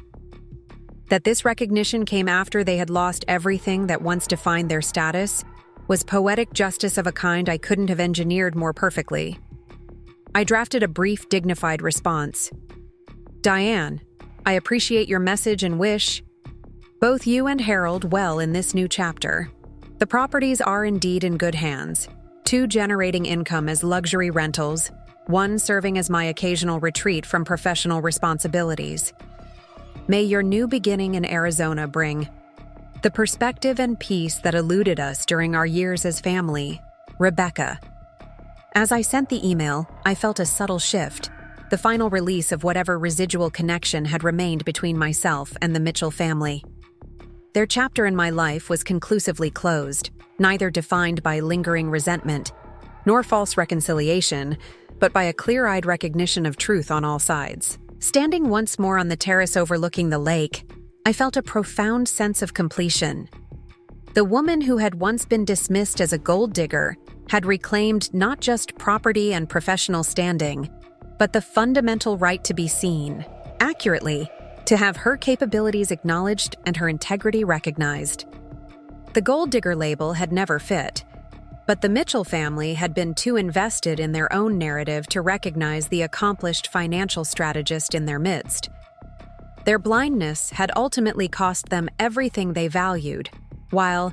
That this recognition came after they had lost everything that once defined their status was poetic justice of a kind I couldn't have engineered more perfectly. I drafted a brief, dignified response. Diane, I appreciate your message and wish both you and Harold well in this new chapter. The properties are indeed in good hands, 2 generating income as luxury rentals, 1 serving as my occasional retreat from professional responsibilities. May your new beginning in Arizona bring the perspective and peace that eluded us during our years as family. Rebecca. As I sent the email, I felt a subtle shift, the final release of whatever residual connection had remained between myself and the Mitchell family. Their chapter in my life was conclusively closed, neither defined by lingering resentment, nor false reconciliation, but by a clear-eyed recognition of truth on all sides. Standing once more on the terrace overlooking the lake, I felt a profound sense of completion. The woman who had once been dismissed as a gold digger had reclaimed not just property and professional standing, but the fundamental right to be seen, accurately, to have her capabilities acknowledged and her integrity recognized. The gold digger label had never fit, but the Mitchell family had been too invested in their own narrative to recognize the accomplished financial strategist in their midst. Their blindness had ultimately cost them everything they valued, while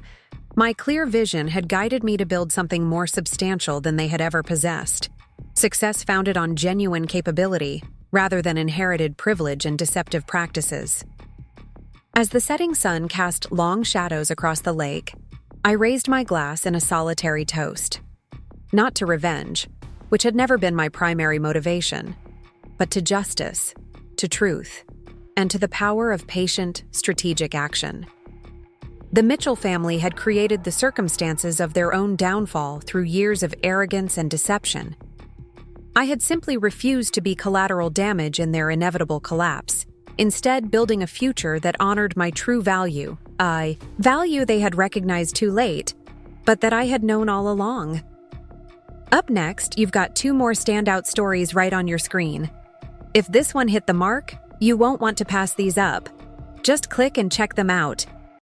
my clear vision had guided me to build something more substantial than they had ever possessed. Success founded on genuine capability, rather than inherited privilege and deceptive practices. As the setting sun cast long shadows across the lake, I raised my glass in a solitary toast. Not to revenge, which had never been my primary motivation, but to justice, to truth, and to the power of patient, strategic action. The Mitchell family had created the circumstances of their own downfall through years of arrogance and deception. I had simply refused to be collateral damage in their inevitable collapse, instead building a future that honored my true value, value they had recognized too late, but that I had known all along. Up next, you've got 2 more standout stories right on your screen. If this one hit the mark, you won't want to pass these up. Just click and check them out,